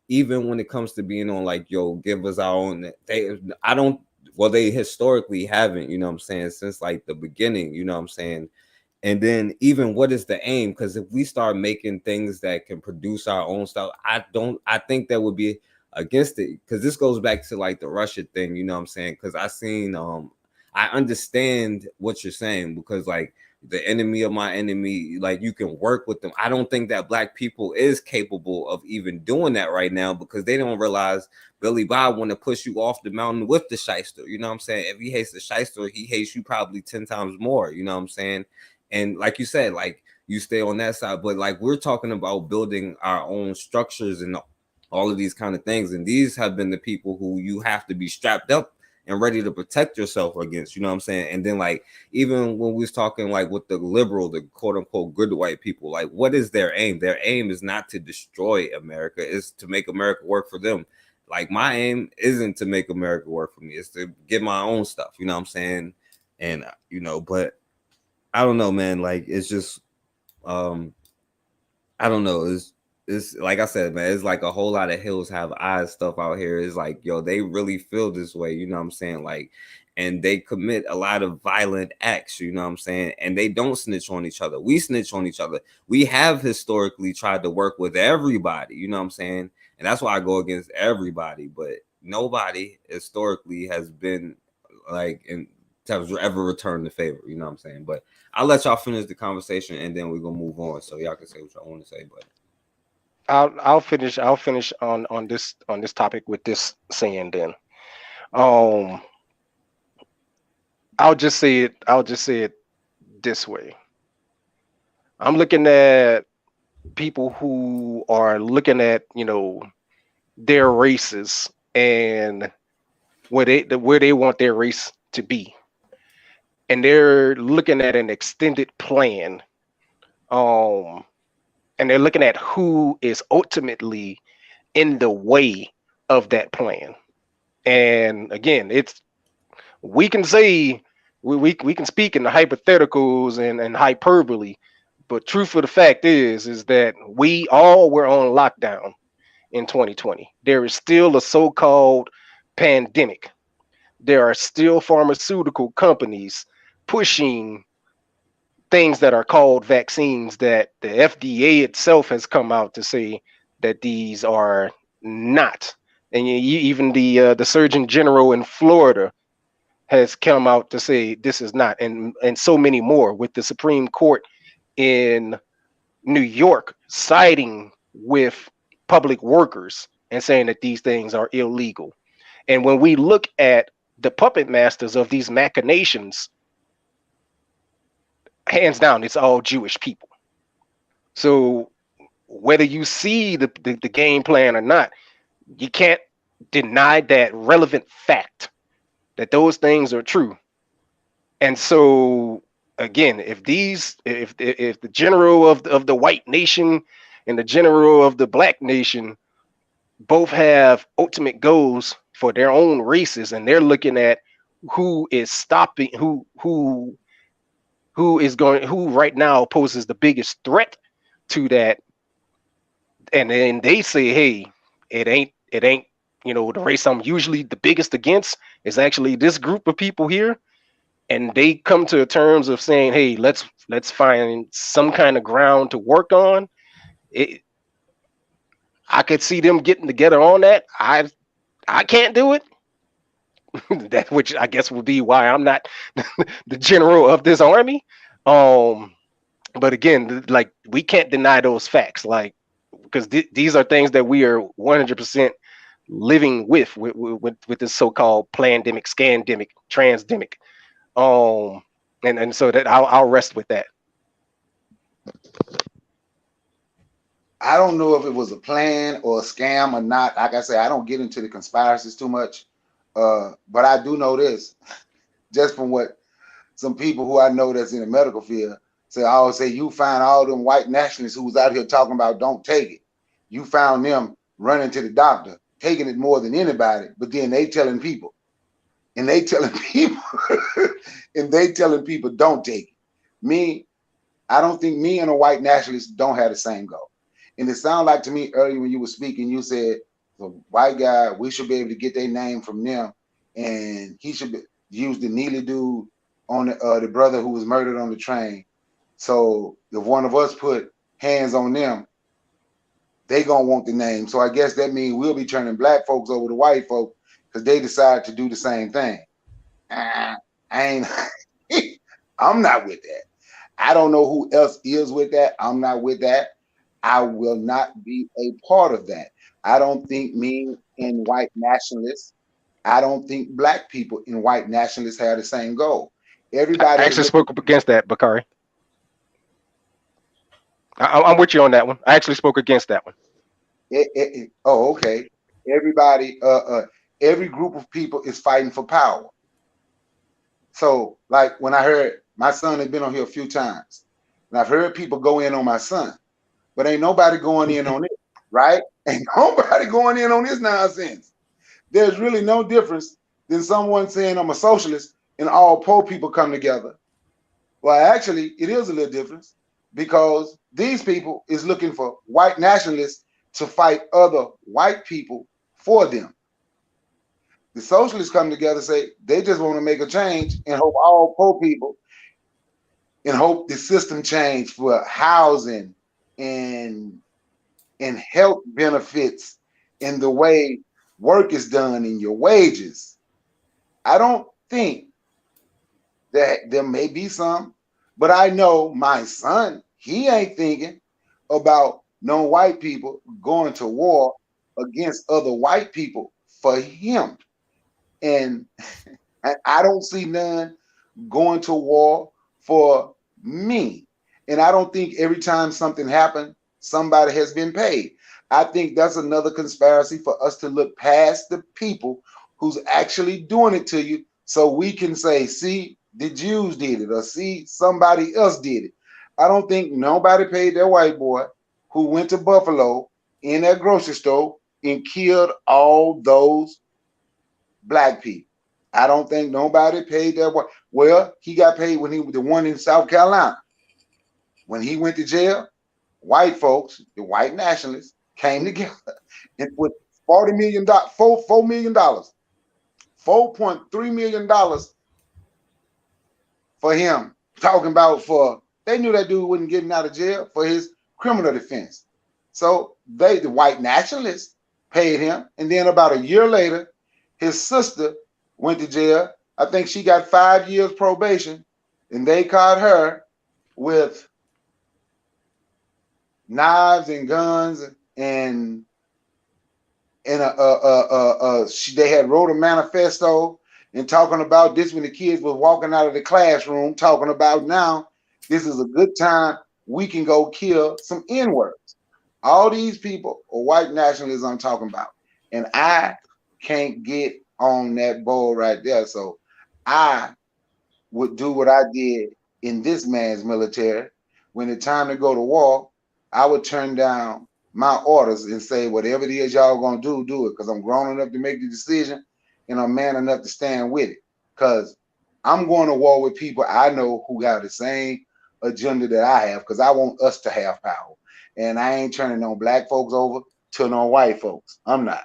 even when it comes to being on like, give us our own, they historically haven't, you know what I'm saying, since like the beginning, you know what I'm saying? And then even what is the aim? Because if we start making things that can produce our own stuff, I think that would be against it. Because this goes back to like the Russia thing, you know what I'm saying? Because I understand what you're saying, because like the enemy of my enemy, like you can work with them. I don't think that black people is capable of even doing that right now, because they don't realize Billy Bob want to push you off the mountain with the shyster. You know what I'm saying? If he hates the shyster, he hates you probably 10 times more. You know what I'm saying? And like you said, like you stay on that side, but like we're talking about building our own structures and all of these kind of things. And these have been the people who you have to be strapped up and ready to protect yourself against, you know what I'm saying? And then like, even when we was talking like with the liberal, the quote unquote good white people, like what is their aim? Their aim is not to destroy America, it's to make America work for them. Like my aim isn't to make America work for me, it's to get my own stuff, you know what I'm saying? And but I don't know, man, like it's just I don't know, it's like I said, man, it's like a whole lot of hills have eyes stuff out here. It's like, they really feel this way, you know what I'm saying? Like, and they commit a lot of violent acts, you know what I'm saying? And they don't snitch on each other. We snitch on each other. We have historically tried to work with everybody, you know what I'm saying? and that's why I go against everybody. But nobody historically has been like in terms of ever returned the favor. You know what I'm saying? But I'll let y'all finish the conversation, and then we're gonna move on, so y'all can say what y'all want to say. But I'll finish on this topic with this saying then. I'll just say it this way. I'm looking at people who are looking at, their races and where they want their race to be. And they're looking at an extended plan. And they're looking at who is ultimately in the way of that plan. And again, we can say we can speak in the hypotheticals and hyperbole, but truth of the fact is that we all were on lockdown in 2020. There is still a so-called pandemic. There are still pharmaceutical companies pushing things that are called vaccines that the FDA itself has come out to say that these are not. And even the Surgeon General in Florida has come out to say this is not, and so many more, with the Supreme Court in New York siding with public workers and saying that these things are illegal. And when we look at the puppet masters of these machinations, hands down, it's all Jewish people. So whether you see the game plan or not, you can't deny that relevant fact that those things are true. And so again, if the general of the white nation and the general of the black nation both have ultimate goals for their own races, and they're looking at who is stopping, who right now poses the biggest threat to that, and then they say, hey, it ain't the race I'm usually the biggest against is actually this group of people here, and they come to terms of saying, hey, let's find some kind of ground to work on it. I could see them getting together on that. I can't do it. That, which I guess would be why I'm not the general of this army. But again, like, we can't deny those facts, like, because these are things that we are 100% living with this so-called plandemic, scandemic, transdemic. And so that I'll rest with that. I don't know if it was a plan or a scam or not. Like I say, I don't get into the conspiracies too much. But I do know this, just from what some people who I know that's in the medical field say. I always say, you find all them white nationalists who was out here talking about don't take it. You found them running to the doctor, taking it more than anybody, but then they telling people, and they telling people, don't take it. Me, I don't think me and a white nationalist don't have the same goal. And it sounded like to me earlier when you were speaking, you said, the white guy, we should be able to get their name from them, and he should use the Neely dude on the brother who was murdered on the train. So if one of us put hands on them, they gonna want the name. So I guess that means we'll be turning black folks over to white folk because they decide to do the same thing. I'm not with that. I don't know who else is with that. I'm not with that. I will not be a part of that. I don't think me and white nationalists, I don't think black people and white nationalists have the same goal. Everybody I actually spoke up against that, Bakari. I'm with you on that one. I actually spoke against that one. Oh, okay. Everybody, every group of people is fighting for power. So, like, when I heard, my son has been on here a few times, and I've heard people go in on my son, but ain't nobody going in on it, right? Ain't nobody going in on this nonsense. There's really no difference than someone saying I'm a socialist and all poor people come together. Well, actually, it is a little difference, because these people is looking for white nationalists to fight other white people for them. The socialists come together, say they just want to make a change and hope all poor people, and hope the system change for housing and health benefits in the way work is done in your wages. I don't think that there may be some, but I know my son, he ain't thinking about no white people going to war against other white people for him. And I don't see none going to war for me. And I don't think every time something happened, somebody has been paid. I think that's another conspiracy for us to look past the people who's actually doing it to you so we can say, see, the Jews did it, or see, somebody else did it. I don't think nobody paid that white boy who went to Buffalo in that grocery store and killed all those black people. I don't think nobody paid that white. Well, he got paid when he was the one in South Carolina. When he went to jail, white folks, the white nationalists, came together and put $4 million, $4.3 million for him. Talking about they knew that dude wasn't getting out of jail for his criminal defense. So the white nationalists paid him. And then about a year later, his sister went to jail. I think she got 5 years probation, and they caught her with knives and guns, and they had wrote a manifesto and talking about this when the kids was walking out of the classroom, talking about now this is a good time, we can go kill some N-words. All these people are white nationalists I'm talking about, and I can't get on that board right there. So I would do what I did in this man's military. When it's time to go to war, I would turn down my orders and say, whatever it is y'all gonna do, do it, because I'm grown enough to make the decision and I'm man enough to stand with it. Because I'm going to war with people I know who have the same agenda that I have, because I want us to have power. And I ain't turning no black folks over to no white folks. I'm not.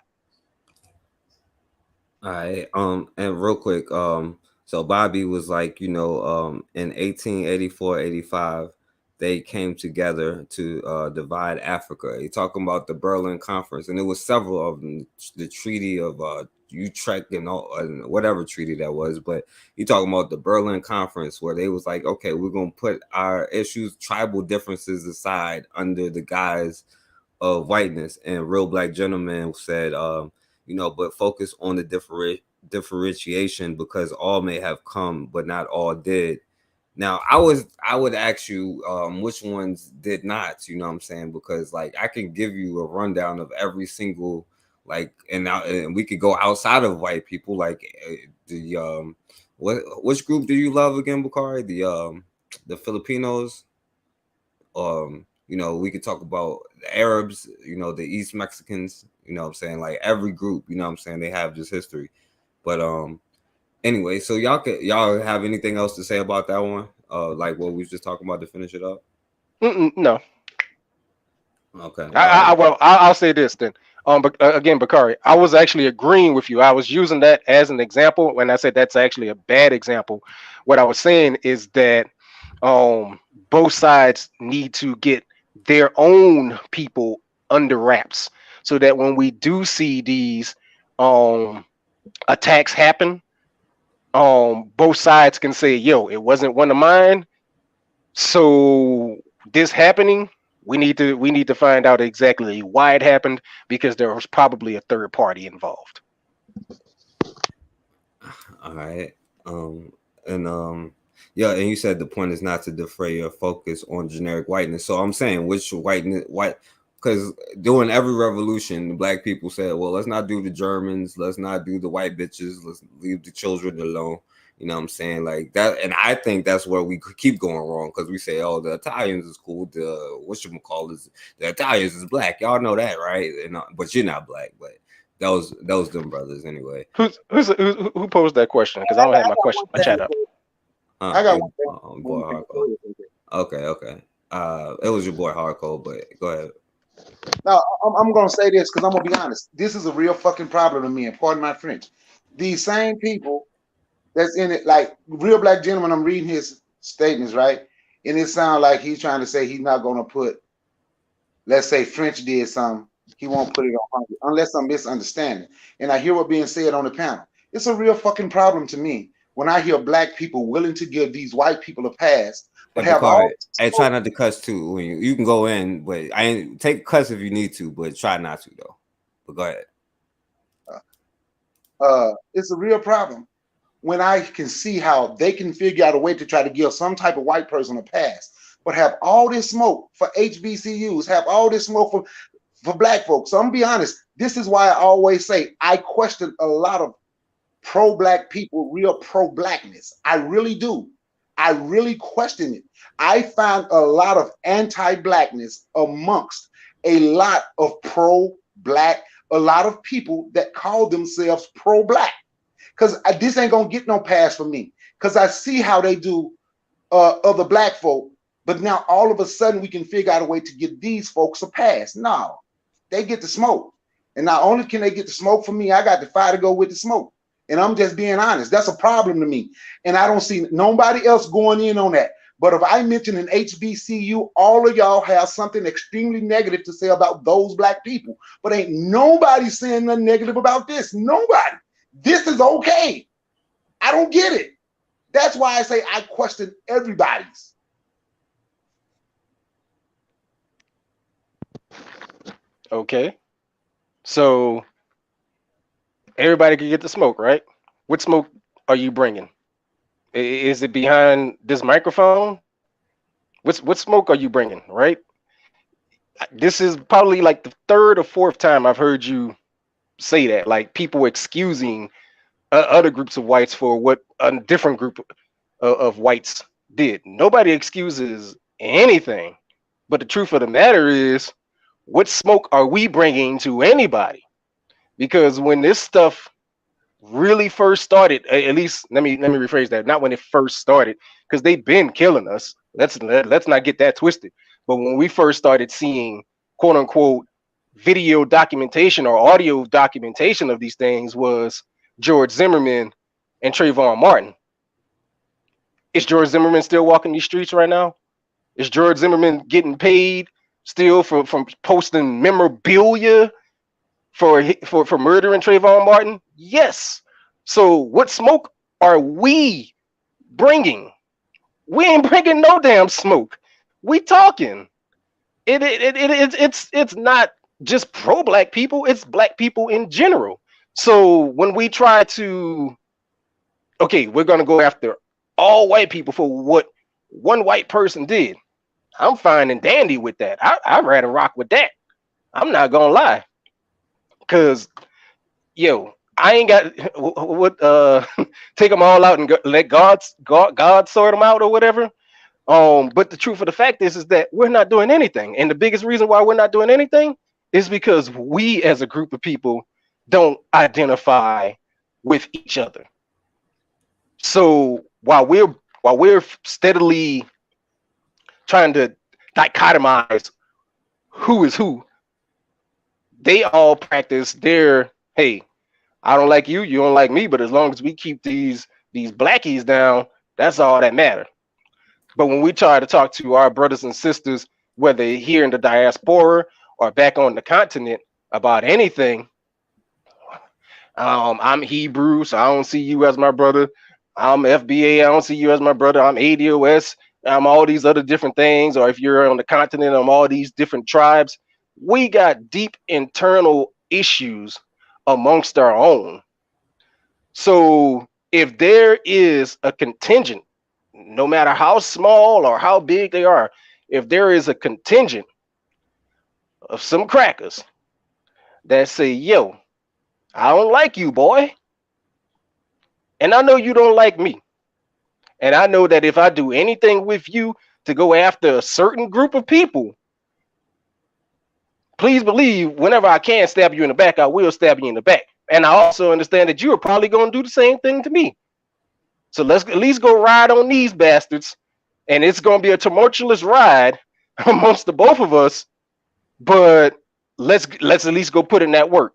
All right. And real quick, so Bobby was like, in 1884, 85, they came together to divide Africa. He talking about the Berlin Conference, and there was several of them, the Treaty of Utrecht and whatever treaty that was, but he talking about the Berlin Conference, where they was like, okay, we're gonna put our issues, tribal differences aside under the guise of whiteness. And Real Black Gentleman said, but focus on the differentiation, because all may have come, but not all did. Now, I would ask you which ones did not, you know what I'm saying? Because like I can give you a rundown of every single, like, and we could go outside of white people, like which group do you love again, Bakari? The Filipinos. We could talk about the Arabs, the East Mexicans, you know what I'm saying? Like every group, you know what I'm saying? They have this history. But anyway, so y'all have anything else to say about that one? Like what we was just talking about to finish it up? No. Okay. I'll say this then. But again, Bakari, I was actually agreeing with you. I was using that as an example when I said that's actually a bad example. What I was saying is that both sides need to get their own people under wraps, so that when we do see these attacks happen, both sides can say, yo, it wasn't one of mine. So this happening, we need to find out exactly why it happened, because there was probably a third party involved. All right. Yeah, and you said the point is not to defray your focus on generic whiteness. So I'm saying which white, because during every revolution, the black people said, well, let's not do the Germans, let's not do the white bitches, let's leave the children alone. You know what I'm saying? Like that, and I think that's where we keep going wrong, because we say, oh, the Italians is cool, the Italians is black. Y'all know that, right? And but you're not black, but those them brothers anyway. Who posed that question? Because I don't have my question. I chat up. I got one boy Hardcore. Okay. It was your boy Hardcore, but go ahead. Now, I'm going to say this because I'm going to be honest. This is a real fucking problem to me, and pardon my French. These same people that's in it, like Real Black Gentleman, I'm reading his statements, right? And it sounds like he's trying to say he's not going to put, let's say French did something, He won't put it on hungry unless I'm misunderstanding. And I hear what being said on the panel. It's a real fucking problem to me when I hear black people willing to give these white people a pass, but have all. Hey, try not to cuss too. When you can go in, but I ain't take cuss if you need to, but try not to though. But go ahead. It's a real problem when I can see how they can figure out a way to try to give some type of white person a pass, but have all this smoke for HBCUs, have all this smoke for black folks. So I'm gonna be honest, this is why I always say I question a lot of pro-black people, real pro-blackness. I really do. I really question it. I find a lot of anti-blackness amongst a lot of pro-black, a lot of people that call themselves pro-black. Because this ain't gonna get no pass for me. Because I see how they do other black folk, but now all of a sudden we can figure out a way to give these folks a pass. No, they get the smoke. And not only can they get the smoke for me, I got the fire to go with the smoke. And I'm just being honest. That's a problem to me. And I don't see nobody else going in on that. But if I mention an HBCU, all of y'all have something extremely negative to say about those black people. But ain't nobody saying nothing negative about this. Nobody. This is okay. I don't get it. That's why I say I question everybody's. Okay. So everybody can get the smoke, right? What smoke are you bringing? Is it behind this microphone? What smoke are you bringing, right? This is probably like the third or fourth time I've heard you say that, like people excusing other groups of whites for what a different group of whites did. Nobody excuses anything, but the truth of the matter is, what smoke are we bringing to anybody? Because when this stuff really first started, at least let me rephrase that, not when it first started, because they've been killing us. Let's not get that twisted. But when we first started seeing quote unquote video documentation or audio documentation of these things was George Zimmerman and Trayvon Martin. Is George Zimmerman still walking these streets right now? Is George Zimmerman getting paid still from posting memorabilia for murdering Trayvon Martin? Yes. So what smoke are we bringing? We ain't bringing no damn smoke. We talking. It's not just pro-black people, it's black people in general. So when we try to, okay, we're gonna go after all white people for what one white person did, I'm fine and dandy with that. I'd rather rock with that. I'm not gonna lie, because yo, I ain't got what take them all out and let God sort them out or whatever. But the truth of the fact is that we're not doing anything, and the biggest reason why we're not doing anything is because we as a group of people don't identify with each other. So while we're steadily trying to dichotomize who is who, they all practice their, hey, I don't like you, you don't like me, but as long as we keep these blackies down, that's all that matters. But when we try to talk to our brothers and sisters, whether here in the diaspora or back on the continent, about anything, I'm Hebrew, so I don't see you as my brother. I'm FBA, I don't see you as my brother. I'm ADOS, I'm all these other different things. Or if you're on the continent, I'm all these different tribes. We got deep internal issues amongst our own. So if there is a contingent, no matter how small or how big they are, if there is a contingent of some crackers that say, yo, I don't like you, boy, and I know you don't like me, and I know that if I do anything with you to go after a certain group of people, please believe whenever I can stab you in the back, I will stab you in the back. And I also understand that you are probably going to do the same thing to me. So let's at least go ride on these bastards, and it's going to be a tumultuous ride amongst the both of us, but let's at least go put in that work.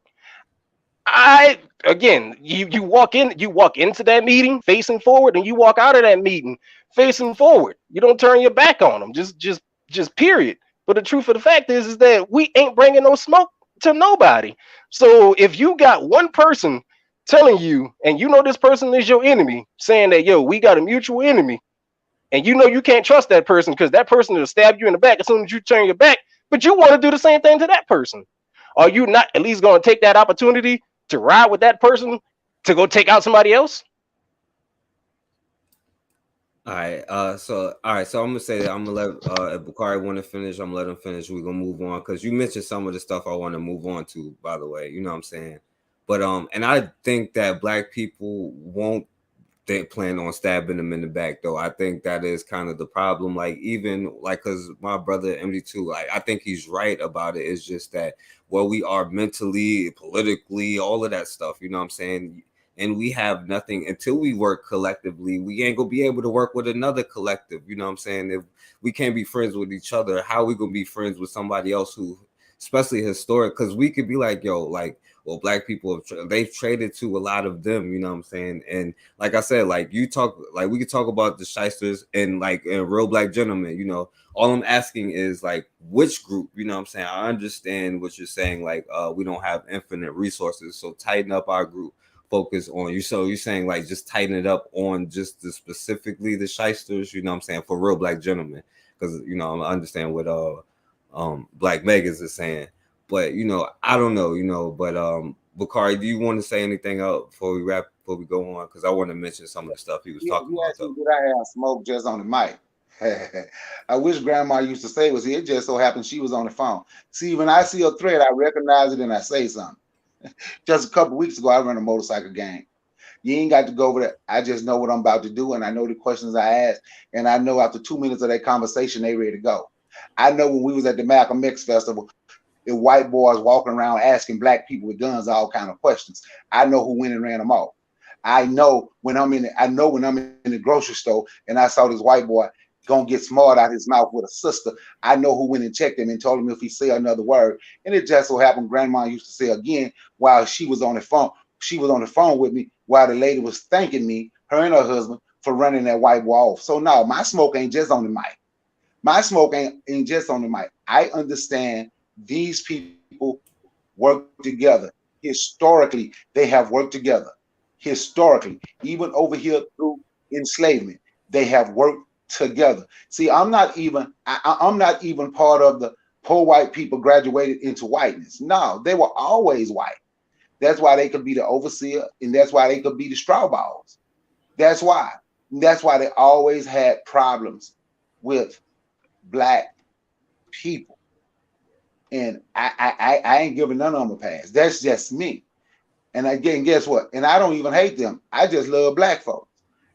You walk into that meeting facing forward, and you walk out of that meeting facing forward. You don't turn your back on them, just period. But the truth of the fact is that we ain't bringing no smoke to nobody. So if you got one person telling you, and you know this person is your enemy, saying that, yo, we got a mutual enemy, and you know you can't trust that person because that person will stab you in the back as soon as you turn your back, but you want to do the same thing to that person. Are you not at least going to take that opportunity to ride with that person to go take out somebody else? All right. So I'm gonna say that I'm gonna let if Bakari want to finish, I'm gonna let him finish. We're gonna move on because you mentioned some of the stuff I want to move on to, by the way. You know what I'm saying? But and I think that black people won't plan on stabbing them in the back, though. I think that is kind of the problem. Like, even like, because my brother MD2, like, I think he's right about it. It's just that where we are mentally, politically, all of that stuff, you know what I'm saying? And we have nothing until we work collectively. We ain't gonna be able to work with another collective. You know what I'm saying? If we can't be friends with each other, how we gonna be friends with somebody else who, especially historic? Because we could be like, yo, like, well, black people they've traded to a lot of them. You know what I'm saying? And like I said, like you talk, like we could talk about the shysters and like Real Black Gentlemen. You know, all I'm asking is like which group. You know what I'm saying? I understand what you're saying. Like we don't have infinite resources, so tighten up our group. Focus on you. So you're saying like just tighten it up on just the specifically the shysters, you know what I'm saying, for Real Black Gentlemen, because you know I understand what Black Megas is saying, but you know I don't know, you know, but Bakari, do you want to say anything else before we go on? Because I want to mention some of the stuff he was talking about. Did I have smoke just on the mic? I wish Grandma used to say was here. It just so happened she was on the phone. See, when I see a thread, I recognize it and I say something. Just a couple weeks ago, I run a motorcycle gang. You ain't got to go over there. I just know what I'm about to do, and I know the questions I ask, and I know after 2 minutes of that conversation, they ready to go. I know when we was at the Malcolm X Festival, the white boys walking around asking black people with guns all kind of questions. I know who went and ran them off. I know when I'm in the grocery store and I saw this white boy gonna get smart out his mouth with a sister, I know who went and checked him and told him if he say another word. And it just so happened Grandma used to say again while she was on the phone. She was on the phone with me while the lady was thanking me, her and her husband, for running that white boy off. So no, my smoke ain't just on the mic. My smoke ain't just on the mic. I understand these people work together. Historically, they have worked together. Historically, even over here through enslavement, they have worked together. See, I'm not even part of the poor white people graduated into whiteness. No, they were always white. That's why they could be the overseer, and that's why they could be the straw balls. That's why they always had problems with black people. And I ain't giving none of them a pass. That's just me. And again, guess what? And I don't even hate them. I just love black folks.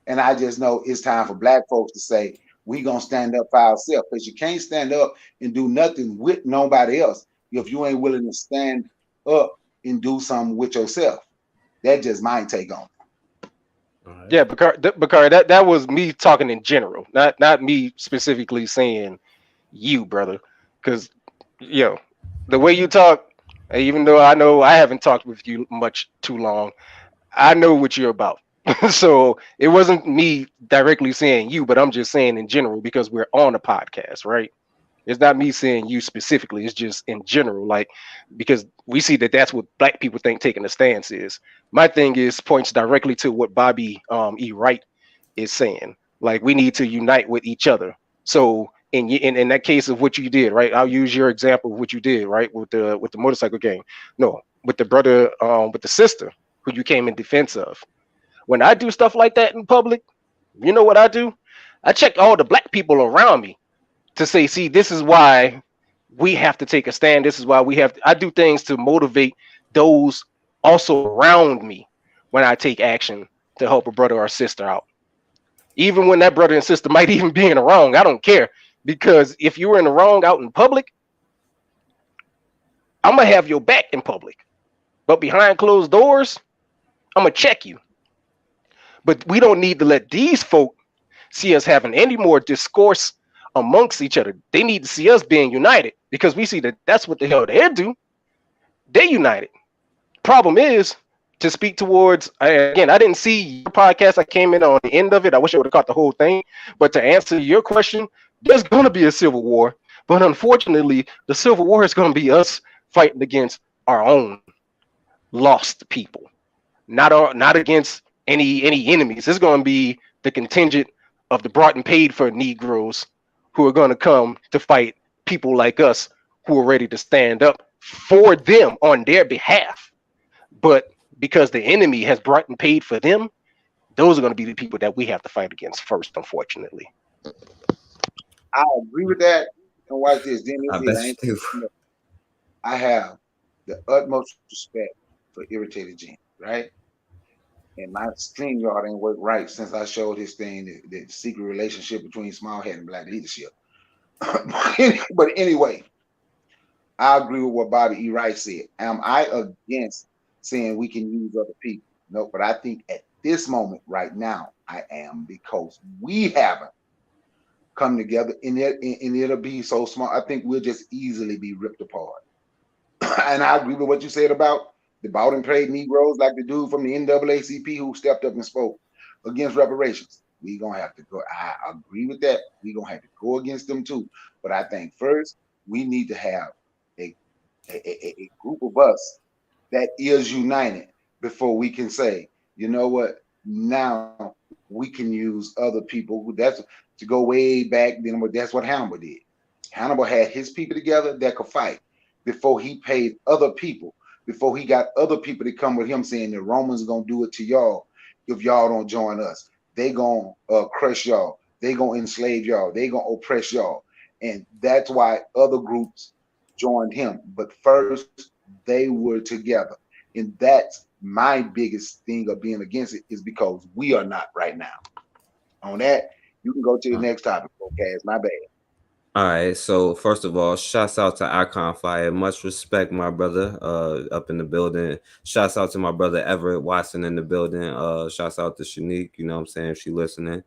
And I just know it's time for black folks to say, we gonna stand up for ourselves, because you can't stand up and do nothing with nobody else if you ain't willing to stand up and do something with yourself. That's just my take on it. Right. Yeah, Bakari, that was me talking in general, not me specifically saying you, brother. Because the way you talk, even though I know I haven't talked with you much too long, I know what you're about. So it wasn't me directly saying you, but I'm just saying in general, because we're on a podcast, right? It's not me saying you specifically. It's just in general, like, because we see that that's what black people think taking a stance is. My thing is points directly to what Bobby E. Wright is saying. Like, we need to unite with each other. So in that case of what you did, right? I'll use your example of what you did, right? With the motorcycle gang. No, with the brother, with the sister who you came in defense of. When I do stuff like that in public, you know what I do? I check all the black people around me to say, see, this is why we have to take a stand. This is why I do things to motivate those also around me when I take action to help a brother or sister out. Even when that brother and sister might even be in the wrong, I don't care. Because if you were in the wrong out in public, I'm going to have your back in public. But behind closed doors, I'm going to check you. But we don't need to let these folk see us having any more discourse amongst each other. They need to see us being united, because we see that that's what the hell they do. They united. Problem is, to speak towards, again, I didn't see your podcast. I came in on the end of it. I wish I would have caught the whole thing. But to answer your question, there's going to be a civil war. But unfortunately, the civil war is going to be us fighting against our own lost people, not against any enemies. It's going to be the contingent of the brought and paid for Negroes who are going to come to fight people like us who are ready to stand up for them on their behalf. But because the enemy has brought and paid for them, those are going to be the people that we have to fight against first, unfortunately. I agree with that. And watch this. Then I bet you do. I have the utmost respect for Irritated Gene, right? And my StreamYard ain't worked right since I showed his thing, the secret relationship between Small Hat and Black Leadership. But anyway, I agree with what Bobby E. Wright said. Am I against saying we can use other people? No, but I think at this moment right now, I am, because we haven't come together, and it'll be so small. I think we'll just easily be ripped apart. And I agree with what you said about the bought and paid Negroes, like the dude from the NAACP who stepped up and spoke against reparations. We gonna have to go. I agree with that. We gonna have to go against them too. But I think first we need to have a group of us that is united before we can say, you know what, now we can use other people. That's to go way back then. That's what Hannibal did. Hannibal had his people together that could fight before he paid other people, before he got other people to come with him saying the Romans are gonna do it to y'all if y'all don't join us. They gonna crush y'all. They gonna enslave y'all. They gonna oppress y'all. And that's why other groups joined him. But first, they were together. And that's my biggest thing of being against it, is because we are not right now. On that, you can go to the next topic, okay? It's my bad. All right, so first of all, shouts out to Icon Fire. Much respect, my brother, up in the building. Shouts out to my brother Everett Watson in the building. Shouts out to Shanique, you know what I'm saying, if she listening.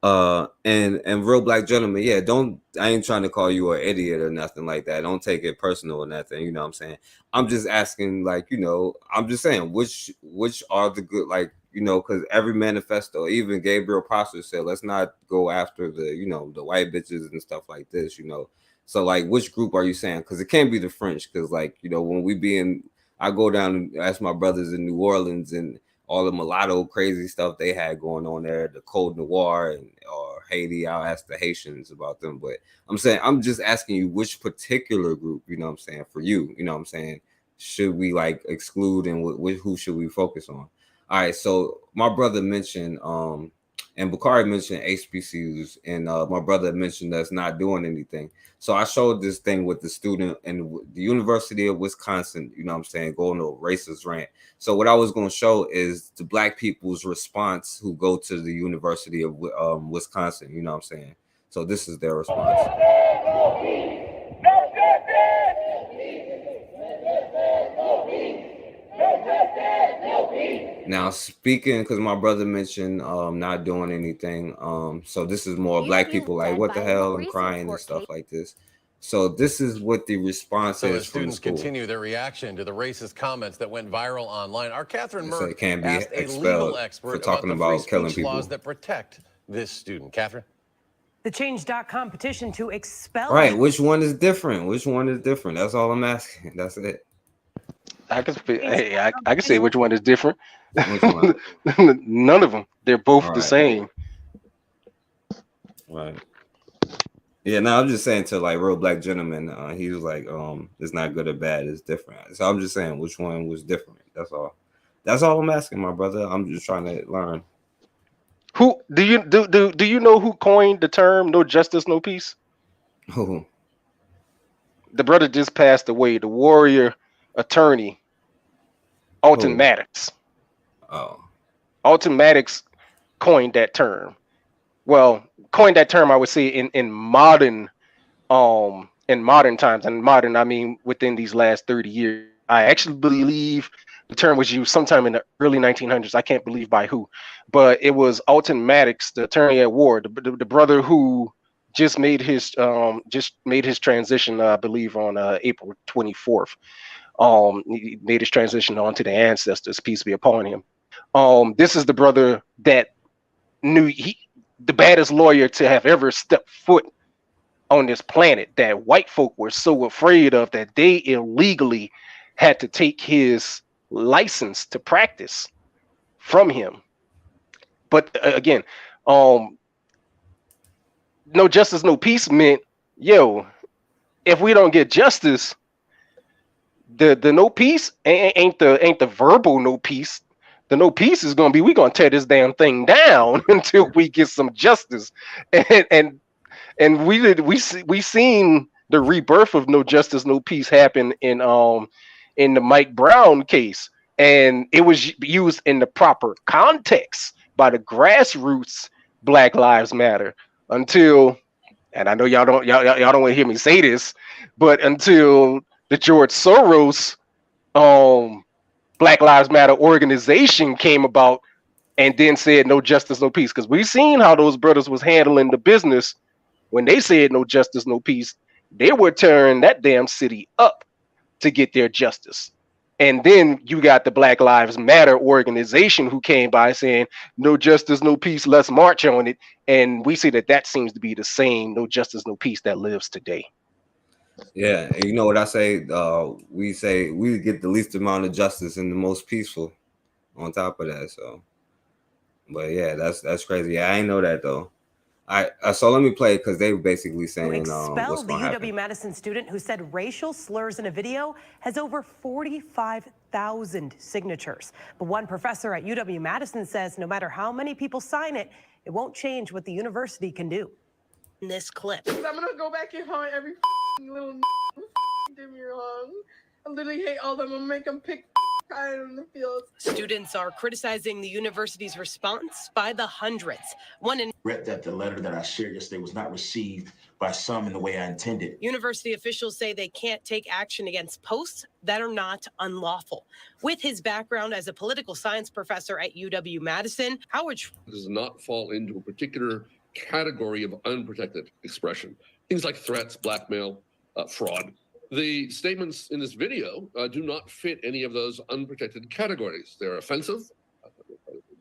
And Real Black Gentleman, yeah, I ain't trying to call you an idiot or nothing like that. Don't take it personal or nothing, you know what I'm saying? I'm just asking, like, you know, I'm just saying which are the good, like, you know, because every manifesto, even Gabriel Prosper said, let's not go after the, you know, the white bitches and stuff like this, you know. So, like, which group are you saying? Because it can't be the French, because, like, you know, when we be in, I go down and ask my brothers in New Orleans and all the mulatto crazy stuff they had going on there, the Cold Noir or Haiti, I'll ask the Haitians about them. But I'm saying, I'm just asking you which particular group, you know what I'm saying, for you, you know what I'm saying, should we like exclude, and who should we focus on? All right, so my brother mentioned, and Bakari mentioned HBCUs, and my brother mentioned us not doing anything. So I showed this thing with the student in the University of Wisconsin, you know what I'm saying, going to a racist rant. So what I was going to show is the Black people's response who go to the University of Wisconsin, you know what I'm saying. So this is their response. Now speaking, because my brother mentioned not doing anything, so this is more Black people like, what the hell, and crying and stuff like this. So this is what the response is. Students continue their reaction to the racist comments that went viral online. Our Catherine Merck can't be asked a legal expert for talking about the free killing speech people. laws that protect this student. Catherine? The Change.com petition to expel. Right, which one is different? Which one is different? That's all I'm asking. That's it. I can say which one is different. Which one? None of them. They're both the same. Right. Yeah, no, I'm just saying to like Real Black Gentleman, he was like, it's not good or bad, it's different. So I'm just saying which one was different. That's all. That's all I'm asking, my brother. I'm just trying to learn. Who do you know who coined the term "no justice, no peace"? Who? The brother just passed away. The warrior attorney, Alton Maddox. Oh. Alton Maddox coined that term. Well, coined that term, I would say, in modern times. And modern, I mean within these last 30 years. I actually believe the term was used sometime in the early 1900s. I can't believe by who, but it was Alton Maddox, the attorney at war, the brother who just made his transition, I believe, on April 24th. He made his transition on to the ancestors, peace be upon him. This is the brother that knew the baddest lawyer to have ever stepped foot on this planet, that white folk were so afraid of that they illegally had to take his license to practice from him. But again, no justice, no peace meant, yo, if we don't get justice, the no peace ain't the verbal no peace. The no peace is gonna be, we gonna tear this damn thing down until we get some justice. And we seen the rebirth of no justice, no peace happen in the Mike Brown case, and it was used in the proper context by the grassroots Black Lives Matter until, and I know y'all don't want to hear me say this, but until the George Soros Black Lives Matter organization came about and then said no justice, no peace. Because we've seen how those brothers was handling the business when they said no justice, no peace. They were tearing that damn city up to get their justice. And then you got the Black Lives Matter organization who came by saying no justice, no peace, let's march on it. And we see that seems to be the same no justice, no peace that lives today. Yeah, and you know what I say? We say we get the least amount of justice and the most peaceful on top of that. So, but yeah, that's crazy. Yeah, I ain't know that though. So let me play it because they were basically saying expel what's the going to happen. UW-Madison student who said racial slurs in a video has over 45,000 signatures. But one professor at UW-Madison says no matter how many people sign it, it won't change what the university can do. In this clip, I'm gonna go back and haunt every little did me wrong. I literally hate all of them. I'm gonna make them pick crying in the fields. students are criticizing the university's response by the hundreds. One in Regret that the letter that I shared yesterday was not received by some in the way I intended. University officials say they can't take action against posts that are not unlawful. With his background as a political science professor at UW-Madison, Howard does not fall into a particular category of unprotected expression. Things like threats, blackmail, fraud. The statements in this video do not fit any of those unprotected categories. They're offensive,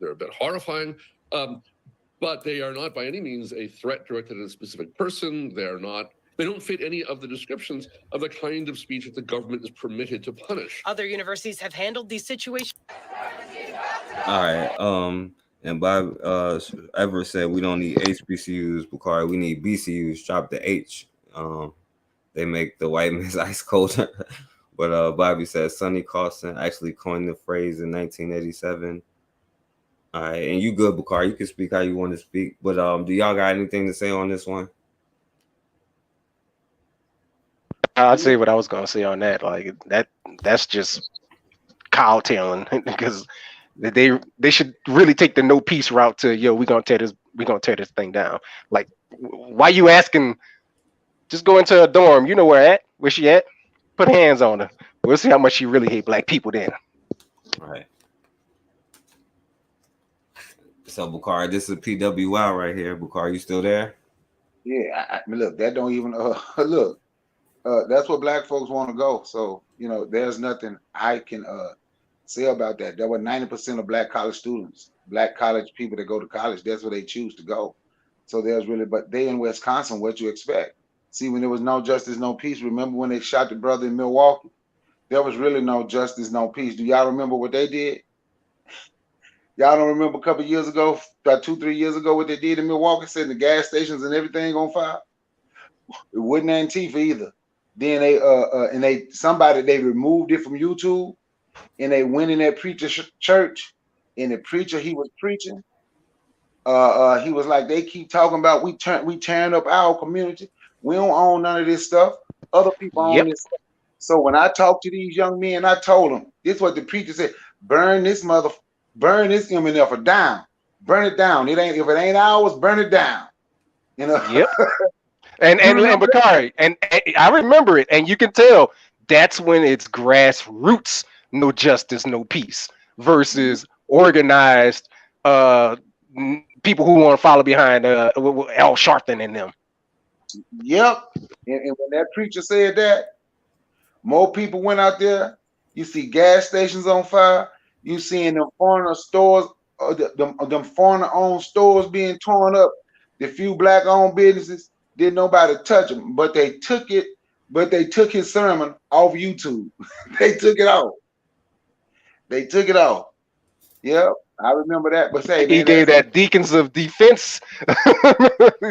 they're a bit horrifying, but they are not by any means a threat directed at a specific person. They don't fit any of the descriptions of the kind of speech that the government is permitted to punish. Other universities have handled these situations. All right. And Bob ever said we don't need HBCUs, Bakari. We need BCUs. Drop the H. They make the white man's ice colder. But Bobby says Sonny Carlson actually coined the phrase in 1987. All right, and you good, Bakari. You can speak how you want to speak. But do y'all got anything to say on this one? I'd say what I was gonna say on that. Like that's just cowtailing because they should really take the no peace route to, yo, we're gonna tear this thing down. Like, why you asking? Just go into a dorm. You know where she at? Put hands on her. We'll see how much she really hate black people then. All right. So Bakari, this is PWI right here. Bakari, you still there? Yeah, I mean, look, that don't even look. That's where black folks want to go. So there's nothing I can say about that. There were 90% of black college students, black college people that go to college. That's where they choose to go. So but they in Wisconsin. What you expect? See, when there was no justice, no peace. Remember when they shot the brother in Milwaukee? There was really no justice, no peace. Do y'all remember what they did? Y'all don't remember a couple of years ago, about 2-3 years ago, what they did in Milwaukee, setting the gas stations and everything on fire? It wasn't Antifa either. Then they removed it from YouTube, and they went in that preacher's church, and the preacher he was preaching, he was like, they keep talking about we tearing up our community. We don't own none of this stuff. Other people own this stuff. So when I talked to these young men, I told them, this is what the preacher said: burn this MNF down. Burn it down. If it ain't ours, burn it down. Yep. and Bakari, and I remember it, and you can tell that's when it's grassroots, no justice, no peace, versus organized people who want to follow behind Al Sharpton and them. Yep. And when that preacher said that, more people went out there. You see gas stations on fire. You seeing them foreigner stores, them foreigner-owned stores being torn up. The few black-owned businesses, didn't nobody touch them, but they took it but they took his sermon off YouTube. They took it off. They took it off. Yep, I remember that. But say, He man, gave that Deacons of Defense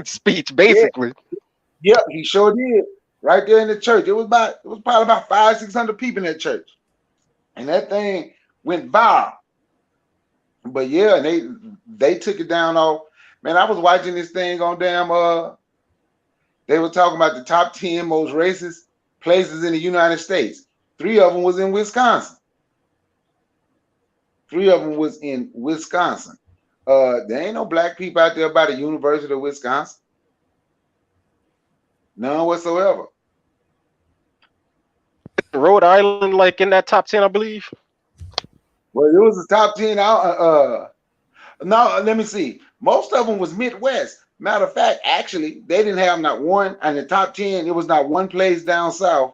speech, basically. Yep, he sure did. Right there in the church. It was probably about 500-600 people in that church. And that thing went viral. But yeah, and they took it down off. Man, I was watching this thing on damn they were talking about the top 10 most racist places in the United States. 3 of them was in Wisconsin. 3 of them was in Wisconsin. There ain't no black people out there by the University of Wisconsin. None whatsoever. Rhode Island, like in that top 10, I believe. Well, it was the top 10 out. No, let me see. Most of them was Midwest. Matter of fact, actually, they didn't have not one in the top 10. It was not one place down south.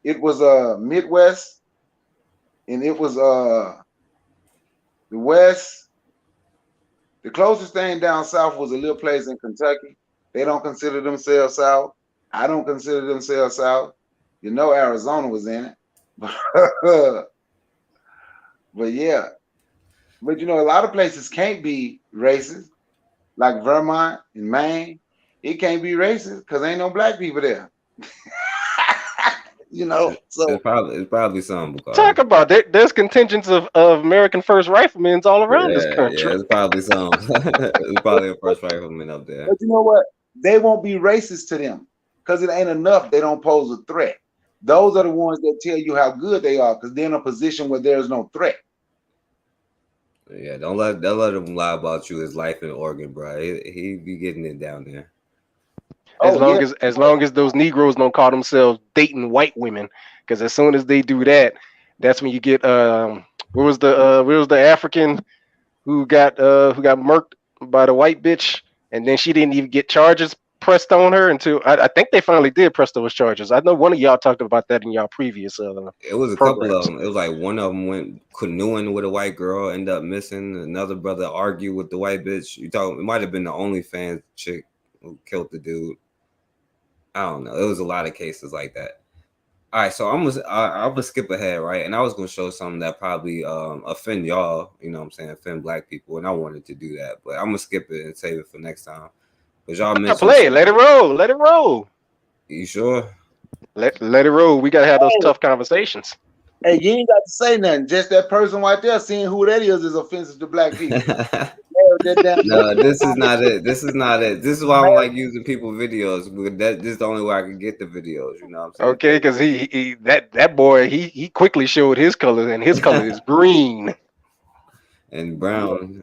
It was Midwest, and it was the West. The closest thing down south was a little place in Kentucky. They don't consider themselves south. I don't consider themselves south. You know, Arizona was in it. But yeah. But you know, a lot of places can't be racist, like Vermont and Maine. It can't be racist because ain't no black people there. You know, so it's probably some. Talk about it. There's contingents of American First Riflemen all around this country. Yeah, it's probably some. It's probably a First Rifleman up there. But you know what? They won't be racist to them because it ain't enough. They don't pose a threat. Those are the ones that tell you how good they are because they're in a position where there's no threat. Yeah, don't let him lie about you. His life in Oregon, bro. He be getting it down there. As long as those Negroes don't call themselves dating white women, because as soon as they do that, that's when you get where was the African who got murked by the white bitch, and then she didn't even get charges pressed on her until I think they finally did press those charges. I know one of y'all talked about that in y'all previous. It was a couple of them. It was like one of them went canoeing with a white girl, ended up missing. Another brother argued with the white bitch. It might have been the OnlyFans chick who killed the dude. I don't know. It was a lot of cases like that. All right, so I'm gonna skip ahead, right? And I was gonna show something that probably offend y'all, you know what I'm saying, offend black people, and I wanted to do that, but I'm gonna skip it and save it for next time. Because y'all mentioned play it, let it roll. You sure? Let it roll. We gotta have those tough conversations. Hey, you ain't got to say nothing. Just that person right there, seeing who that is offensive to black people. No, this is not it. This is not it. This is why I don't like using people's videos. This is the only way I can get the videos. You know what I'm saying? Okay, because that boy he quickly showed his color, and his color is green and brown.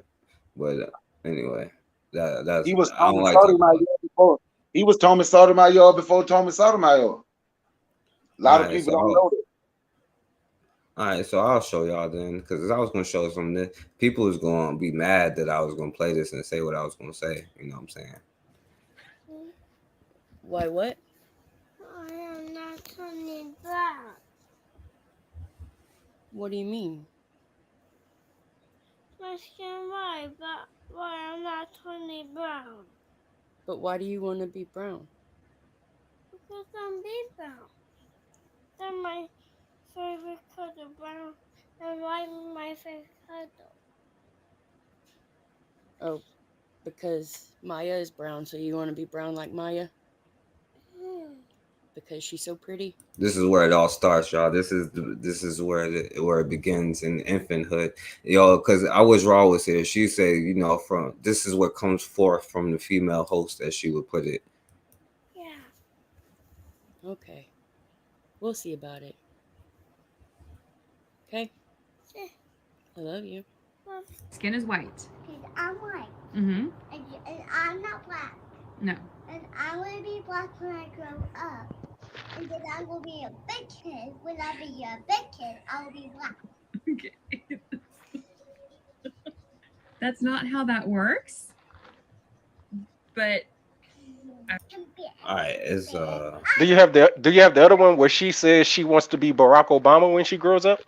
But anyway, that's he was I don't like before. He was Tommy Sotomayor before Tommy Sotomayor. A lot of people don't know that. All right, so I'll show y'all then, because I was going to show some of this. People is going to be mad that I was going to play this and say what I was going to say. You know what I'm saying? Why, what? I am not Tony Brown. What do you mean? My skin white, but why I'm not Tony Brown? But why do you want to be brown? Because I'm be brown. That's my favorite color, brown, and white is my favorite color. Oh, because Maya is brown, so you want to be brown like Maya? Because she's so pretty. This is where it all starts, y'all. This is where it begins in infanthood, y'all. Because I was raw with it. She said, you know, this is what comes forth from the female host, as she would put it. Yeah. Okay, we'll see about it. Okay. Yeah. I love you. Skin is white. I'm white. Mm-hmm. And I'm not black. No. And I want to be black when I grow up. And then I will be a big kid. When I be a big kid, I will be black. Okay. That's not how that works. But all right, it's Do you have the other one where she says she wants to be Barack Obama when she grows up?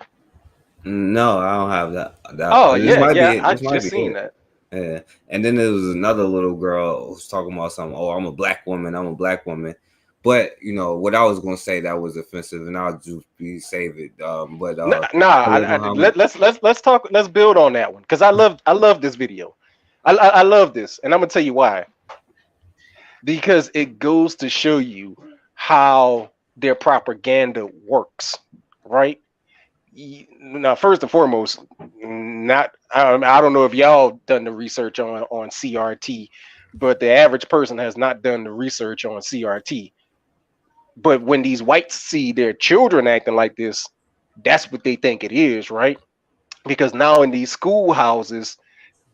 No, I don't have that. Oh, I just seen that. Yeah, and then there was another little girl who was talking about something. Oh, I'm a black woman. But you know what I was gonna say that was offensive, and I'll just save it. But let's talk. Let's build on that one because I love this video. I love this, and I'm gonna tell you why. Because it goes to show you how their propaganda works, right? Now, first and foremost, I don't know if y'all done the research on CRT, but the average person has not done the research on CRT. But when these whites see their children acting like this, that's what they think it is, right? Because now in these schoolhouses,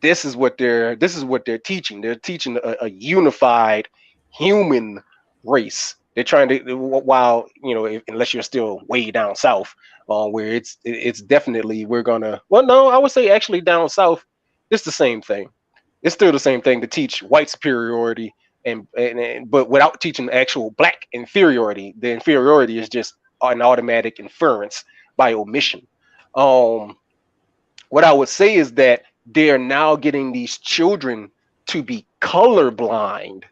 this is what they're teaching. They're teaching a unified human race. They're trying to, while unless you're still way down south, where it's definitely no, I would say actually down south, it's the same thing. It's still the same thing to teach white superiority but without teaching actual black inferiority. The inferiority is just an automatic inference by omission. What I would say is that they're now getting these children to be colorblind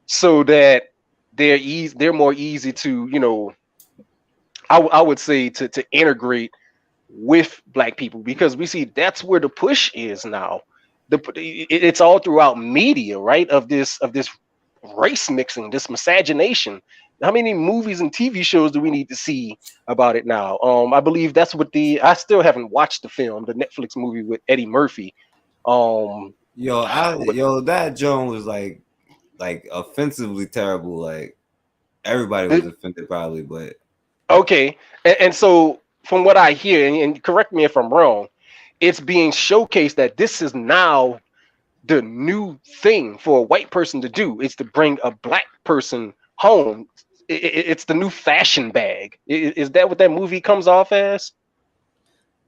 so that they're more easy to, I would say to integrate with black people, because we see that's where the push is now. It's all throughout media, right? Of this race mixing, this miscegenation. How many movies and TV shows do we need to see about it now? I believe that's what I still haven't watched the film, the Netflix movie with Eddie Murphy. That Joan was like offensively terrible. Like everybody was offended probably, but okay. And so from what I hear, and correct me if I'm wrong, it's being showcased that this is now the new thing for a white person to do. It's to bring a black person home. It's the new fashion bag. Is that what that movie comes off as?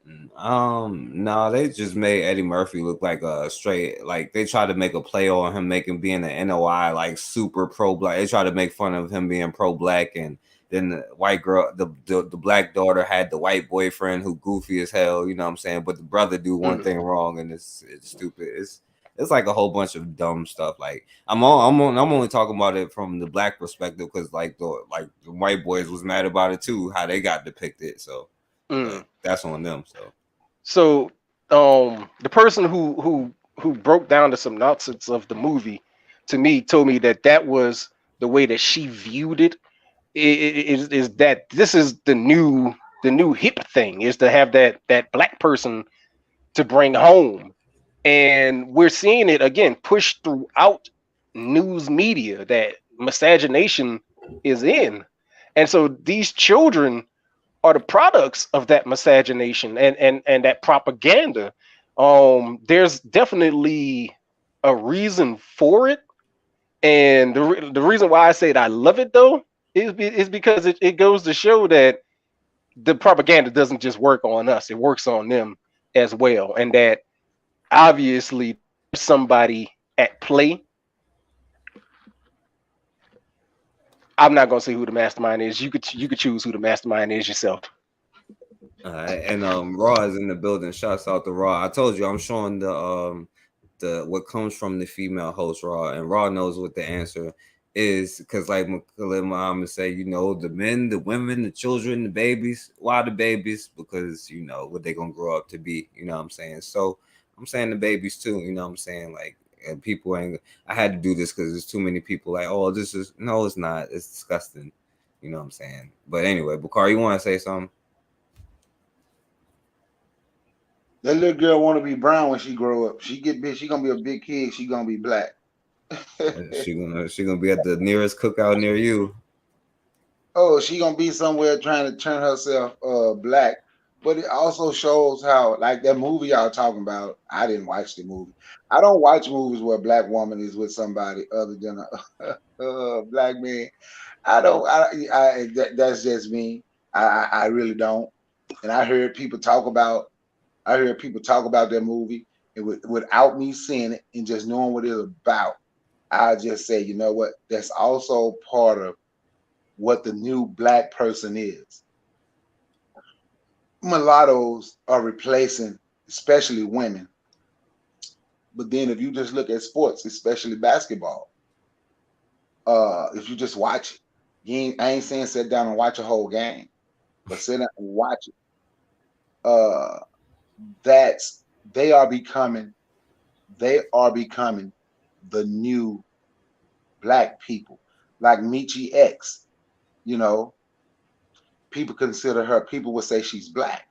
No, they just made Eddie Murphy look like a straight, like they tried to make a play on him being an NOI, like super pro-black. They tried to make fun of him being pro-black, and then the white girl, the black daughter had the white boyfriend who goofy as hell, you know what I'm saying? But the brother do one thing wrong, and it's stupid. It's like a whole bunch of dumb stuff. Like I'm only talking about it from the black perspective, because like the white boys was mad about it too, how they got depicted. So that's on them. So the person who broke down the synopsis of the movie to me told me that was the way that she viewed it. Is that this is the new hip thing, is to have that black person to bring home. And we're seeing it again pushed throughout news media that miscegenation is in. And so these children are the products of that miscegenation and that propaganda. There's definitely a reason for it. And the reason why I say that I love it though is because it goes to show that the propaganda doesn't just work on us, it works on them as well. And that obviously somebody at play. I'm not gonna say who the mastermind is. You could choose who the mastermind is yourself. And Raw is in the building. Shouts out to Raw. I told you I'm showing the what comes from the female host Raw, and Raw knows what the answer is, because like Muhammad say, the men, the women, the children, the babies. Why the babies? Because what they gonna grow up to be. You know what I'm saying? So I'm saying the babies too. You know what I'm saying? Like, and people ain't. I had to do this because there's too many people like, oh, this is no, it's not. It's disgusting. You know what I'm saying? But anyway, Bakar, you want to say something? That little girl want to be brown when she grow up. She get big. She gonna be a big kid. She gonna be black. she gonna be at the nearest cookout near you. Oh, she gonna be somewhere trying to turn herself black. But it also shows how, like that movie y'all talking about. I didn't watch the movie. I don't watch movies where a black woman is with somebody other than a black man. That's just me. I really don't. And I heard people talk about that movie, and without me seeing it and just knowing what it's about, I just say, you know what? That's also part of what the new black person is. Mulattoes are replacing, especially women. But then if you just look at sports, especially basketball, if you just watch it, I ain't saying sit down and watch a whole game, but sit down and watch it. They are becoming the new black people, like Michi X. You know, people consider her. People would say she's black.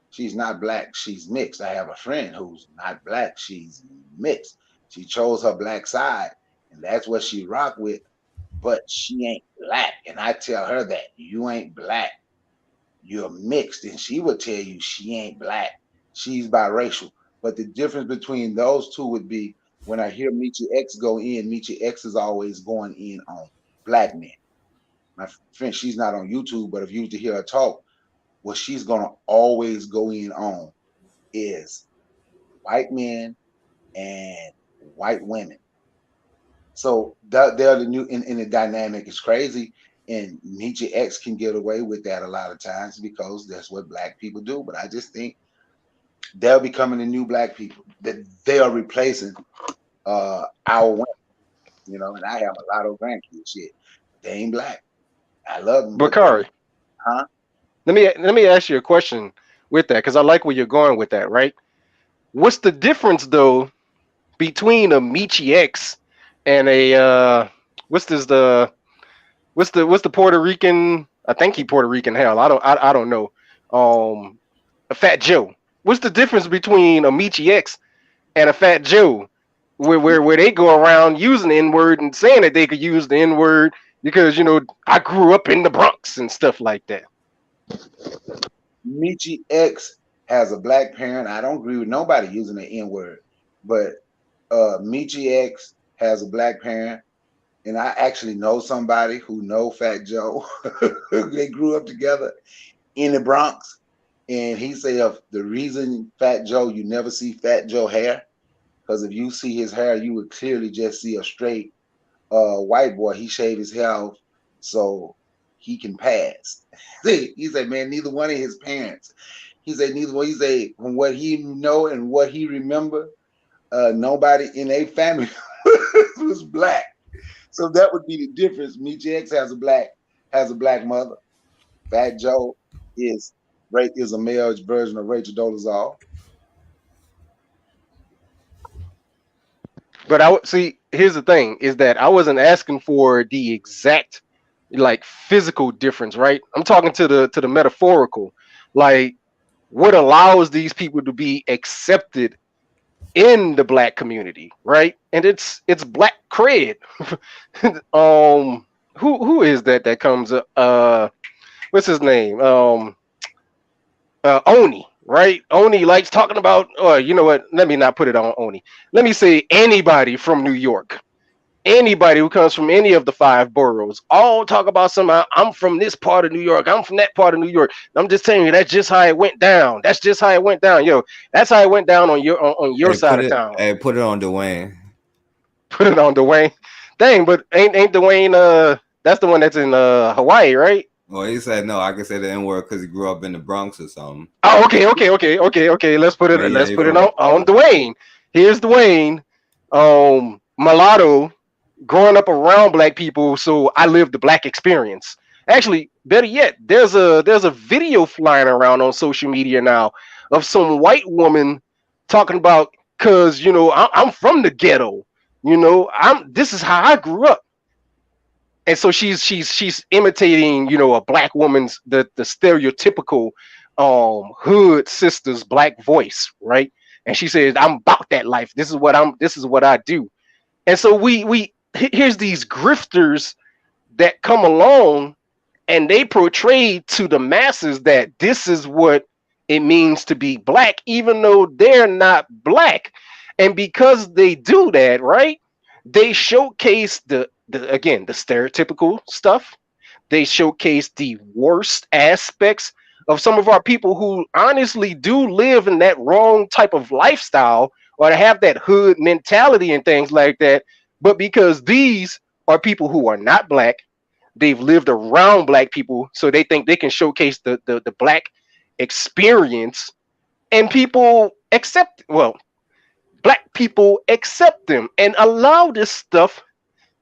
She's not black. She's mixed. I have a friend who's not black. She's mixed. She chose her black side, and that's what she rock with. But she ain't black. And I tell her that you ain't black. You're mixed. And she would tell you she ain't black. She's biracial. But the difference between those two would be when I hear Michi X go in, Michi X is always going in on black men. My friend, she's not on YouTube, but if you were to hear her talk, what she's going to always go in on is white men and white women. So they're the new, in the dynamic is crazy. And Michi X can get away with that a lot of times because that's what black people do. But I just think they're becoming the new black people, that they are replacing our women, you know, and I have a lot of grandkids, shit. They ain't black. I love them. Bakari. Huh? Let me ask you a question with that, because I like where you're going with that, right? What's the difference though between a Michi X and a what's the Puerto Rican? I think he Puerto Rican. Hell, I don't know. A Fat Joe. What's the difference between a Michi X and a Fat Joe, where they go around using the N-word and saying that they could use the N-word because, you know, I grew up in the Bronx and stuff like that? Michi X has a black parent. I don't agree with nobody using the N-word, but Michi X has a black parent, and I actually know somebody who know Fat Joe. They grew up together in the Bronx. And he said the reason Fat Joe, you never see Fat Joe hair, because if you see his hair, you would clearly just see a straight white boy. He shaved his hair off so he can pass. He said, man, neither one of his parents. He said, neither one. He said, from what he know and what he remember, nobody in a family was black. So that would be the difference. Michi X has a black mother. Fat Joe is a male version of Rachel Dolezal. But I would see, here's the thing, is that I wasn't asking for the exact like physical difference, right? I'm talking to the metaphorical, like what allows these people to be accepted in the black community, right? And it's black cred. Who is that comes up? What's his name? Oni, right? Oni likes talking about, you know what? Let me not put it on Oni. Let me say anybody from New York, anybody who comes from any of the 5 boroughs, all talk about somehow, I'm from this part of New York, I'm from that part of New York. I'm just telling you, that's just how it went down. That's just how it went down. Yo, that's how it went down on your side of town. Hey, put it on Dwayne. Put it on Dwayne. Dang, but ain't Dwayne that's the one that's in Hawaii, right? Well, he said no. I can say the N-word because he grew up in the Bronx or something. Oh, okay. Let's put it on Dwayne. Here's Dwayne, mulatto, growing up around black people, so I lived the black experience. Actually, better yet, there's a video flying around on social media now of some white woman talking about, cause you know I'm from the ghetto, you know, this is how I grew up. And so she's imitating, you know, a black woman's the stereotypical hood sister's black voice, right? And she says, I'm about that life. This is what I do. And so here's these grifters that come along and they portray to the masses that this is what it means to be black, even though they're not black. And because they do that, right, they showcase the stereotypical stuff. They showcase the worst aspects of some of our people who honestly do live in that wrong type of lifestyle or to have that hood mentality and things like that. But because these are people who are not black, they've lived around black people, so they think they can showcase the black experience, and people accept, black people accept them and allow this stuff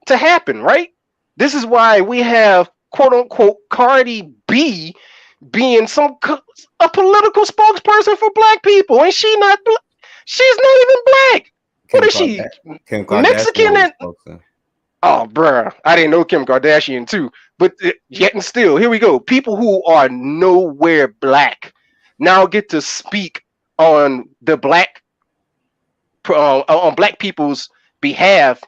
to happen, right? This is why we have quote unquote Cardi B being a political spokesperson for black people, and she's not even black. What is she? Kim Kardashian Mexican was and spokesman. oh, bruh, I didn't know Kim Kardashian too. But yet and still, here we go. People who are nowhere black now get to speak on the on black people's behalf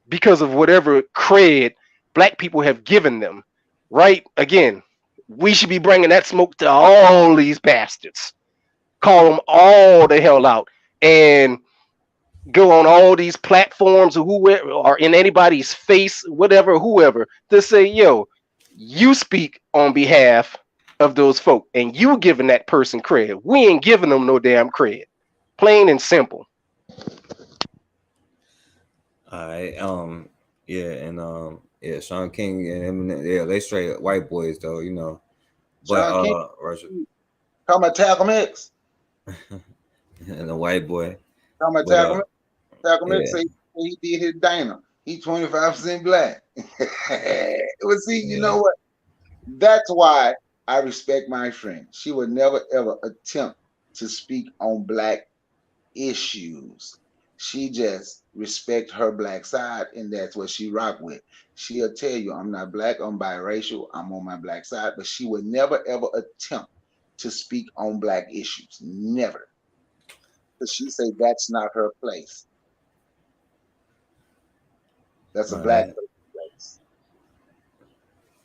because of whatever cred black people have given them. Right? Again, we should be bringing that smoke to all these bastards. Call them all the hell out and go on all these platforms or whoever, or in anybody's face, whatever, whoever, to say, yo, you speak on behalf of those folk and you giving that person credit. We ain't giving them no damn credit. Plain and simple. All right. Yeah, Sean King and Eminem, yeah, they straight white boys though, you know. But Sean King, Russia. talking about Malcolm X. And a white boy. Talking about Malcolm X. Malcolm X say he did his diner. He 25% black. Well, see, you know what? That's why I respect my friend. She would never ever attempt to speak on black issues. She just respect her black side, and that's what she rock with. She'll tell you, I'm not black, I'm biracial, I'm on my black side, but she would never ever attempt to speak on black issues. Never. Because she say that's not her place. That's a black place.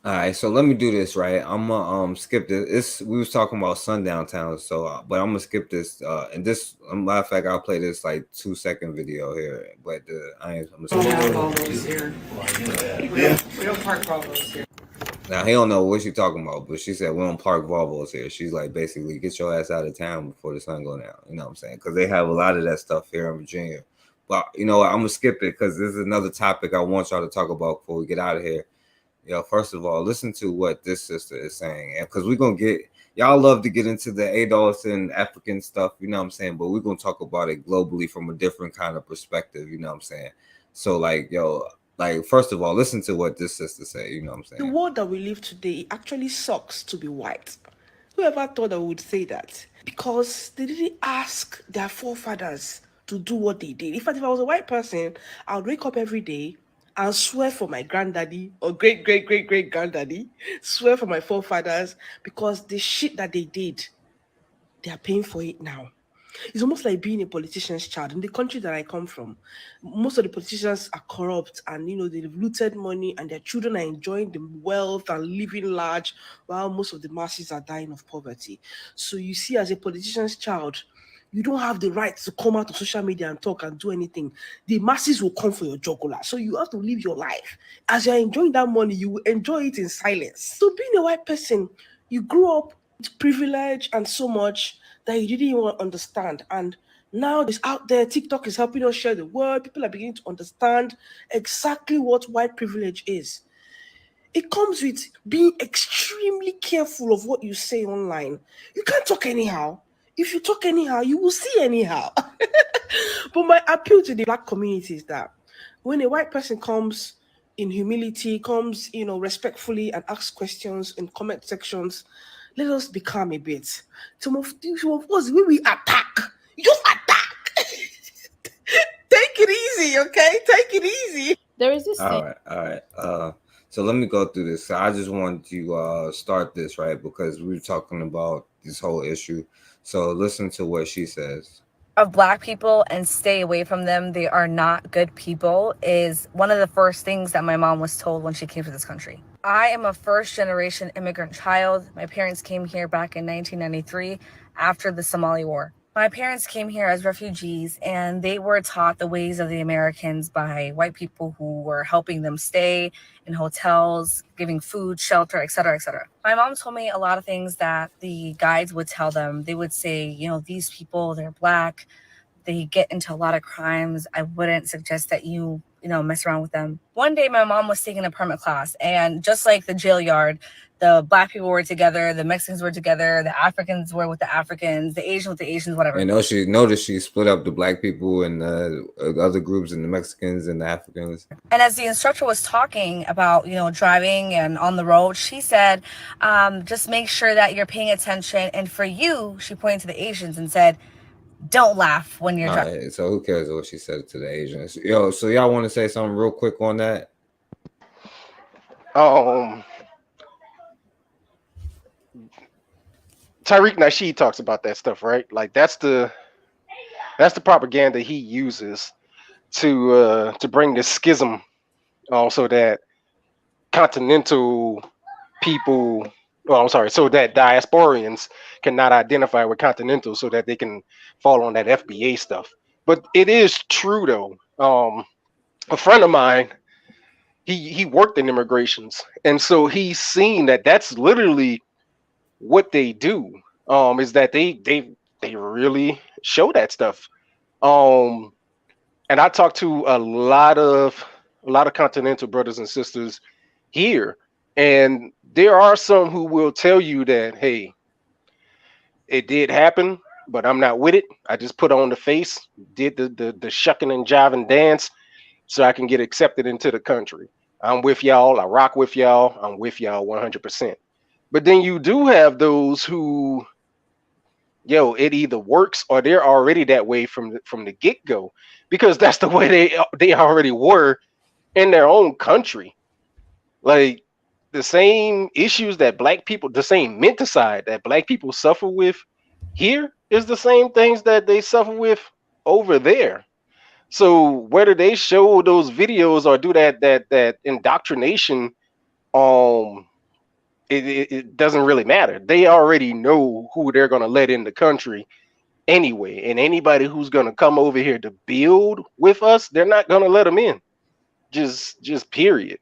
All right, so let me do this, right? I'm gonna skip this. We was talking about Sundown Town, so but I'm gonna skip this. And this, matter of fact, I'll play this like 2-second video here. But I'm gonna skip here. We don't park Volvos here. Now he don't know what she's talking about, but she said we don't park Volvos here. She's like, basically, get your ass out of town before the sun go down. You know what I'm saying? Because they have a lot of that stuff here in Virginia. But you know what? I'm gonna skip it because this is another topic I want y'all to talk about before we get out of here. First of all, listen to what this sister is saying, and because we're gonna get y'all love to get into the ADOS and African stuff, you know what I'm saying, but we're gonna talk about it globally from a different kind of perspective, you know what I'm saying. So first of all, listen to what this sister say, you know what I'm saying. The world that we live today, it actually sucks to be white. Whoever thought I would say that? Because they didn't ask their forefathers to do what they did. In fact, if I was a white person, I would wake up every day and swear for my granddaddy or great-great-great-great-granddaddy, swear for my forefathers, because the shit that they did, they are paying for it now. It's almost like being a politician's child. In the country that I come from, most of the politicians are corrupt and, they've looted money and their children are enjoying the wealth and living large while most of the masses are dying of poverty. So you see, as a politician's child, you don't have the right to come out of social media and talk and do anything. The masses will come for your jugular. So you have to live your life. As you're enjoying that money, you will enjoy it in silence. So being a white person, you grew up with privilege and so much that you didn't even understand. And now it's out there. TikTok is helping us share the word. People are beginning to understand exactly what white privilege is. It comes with being extremely careful of what you say online. You can't talk anyhow. If you talk anyhow, you will see anyhow. But my appeal to the black community is that when a white person comes in humility, comes, respectfully and asks questions in comment sections, let us be calm a bit. Some of us, when we attack, you just attack. Take it easy, okay? Take it easy. There is this All right. So let me go through this. So I just want to start this, right? Because we were talking about this whole issue. So listen to what she says. Of black people and stay away from them. They are not good people is one of the first things that my mom was told when she came to this country. I am a first-generation immigrant child. My parents came here back in 1993 after the Somali War. My parents came here as refugees and they were taught the ways of the Americans by white people who were helping them stay in hotels, giving food, shelter, etc., etc. My mom told me a lot of things that the guides would tell them. They would say, these people, they're black, they get into a lot of crimes. I wouldn't suggest that you mess around with them. One day my mom was taking a permit class and just like the jail yard, the Black people were together, the Mexicans were together, the Africans were with the Africans, the Asians with the Asians, whatever. And notice she split up the Black people and the other groups and the Mexicans and the Africans. And as the instructor was talking about, driving and on the road, she said, just make sure that you're paying attention. And for you, she pointed to the Asians and said, don't laugh when you're driving. Right, so who cares what she said to the Asians? Yo, so y'all want to say something real quick on that? Tariq Nasheed talks about that stuff, right? Like that's the propaganda he uses to bring this schism, so that continental people, so that diasporians cannot identify with continental, so that they can fall on that FBA stuff. But it is true though. A friend of mine, he worked in immigrations, and so he's seen that that's literally what they do, is that they really show that stuff. And I talked to a lot of continental brothers and sisters here, and there are some who will tell you that, hey, it did happen, but I'm not with it. I just put on the face, did the shucking and jiving dance so I can get accepted into the country. I'm with y'all. I rock with y'all. I'm with y'all 100%. But then you do have those who, it either works or they're already that way from the get-go, because that's the way they already were in their own country. Like the same issues that Black people, the same menticide that Black people suffer with here is the same things that they suffer with over there. So whether they show those videos or do that indoctrination, it doesn't really matter. They already know who they're going to let in the country anyway. And anybody who's going to come over here to build with us, they're not going to let them in. Just period.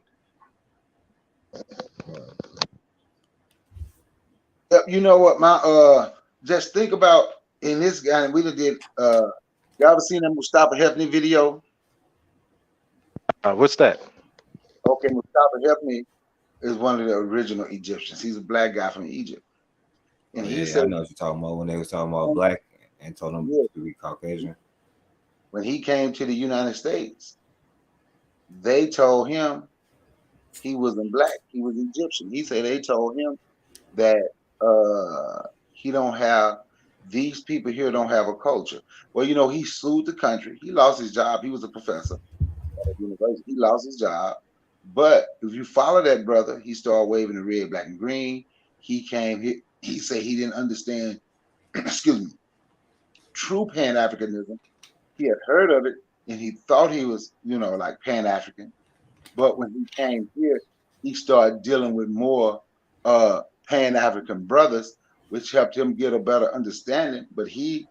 You know what, just think about in this guy, we did, y'all ever seen that Mustafa Hefni video? What's that? Okay, Mustafa Hefni is one of the original Egyptians. He's a Black guy from Egypt. And he said, I know what you're talking about when they was talking about Black and told him to be Caucasian. When he came to the United States, they told him he wasn't Black, he was Egyptian. He said they told him that he don't have, these people here don't have a culture. Well, he sued the country. He lost his job. He was a professor at a university. He lost his job. But if you follow that brother, he started waving the red, black, and green. He came, he said he didn't understand, excuse me, true Pan-Africanism. He had heard of it, and he thought he was, like Pan-African. But when he came here, he started dealing with more Pan-African brothers, which helped him get a better understanding. But he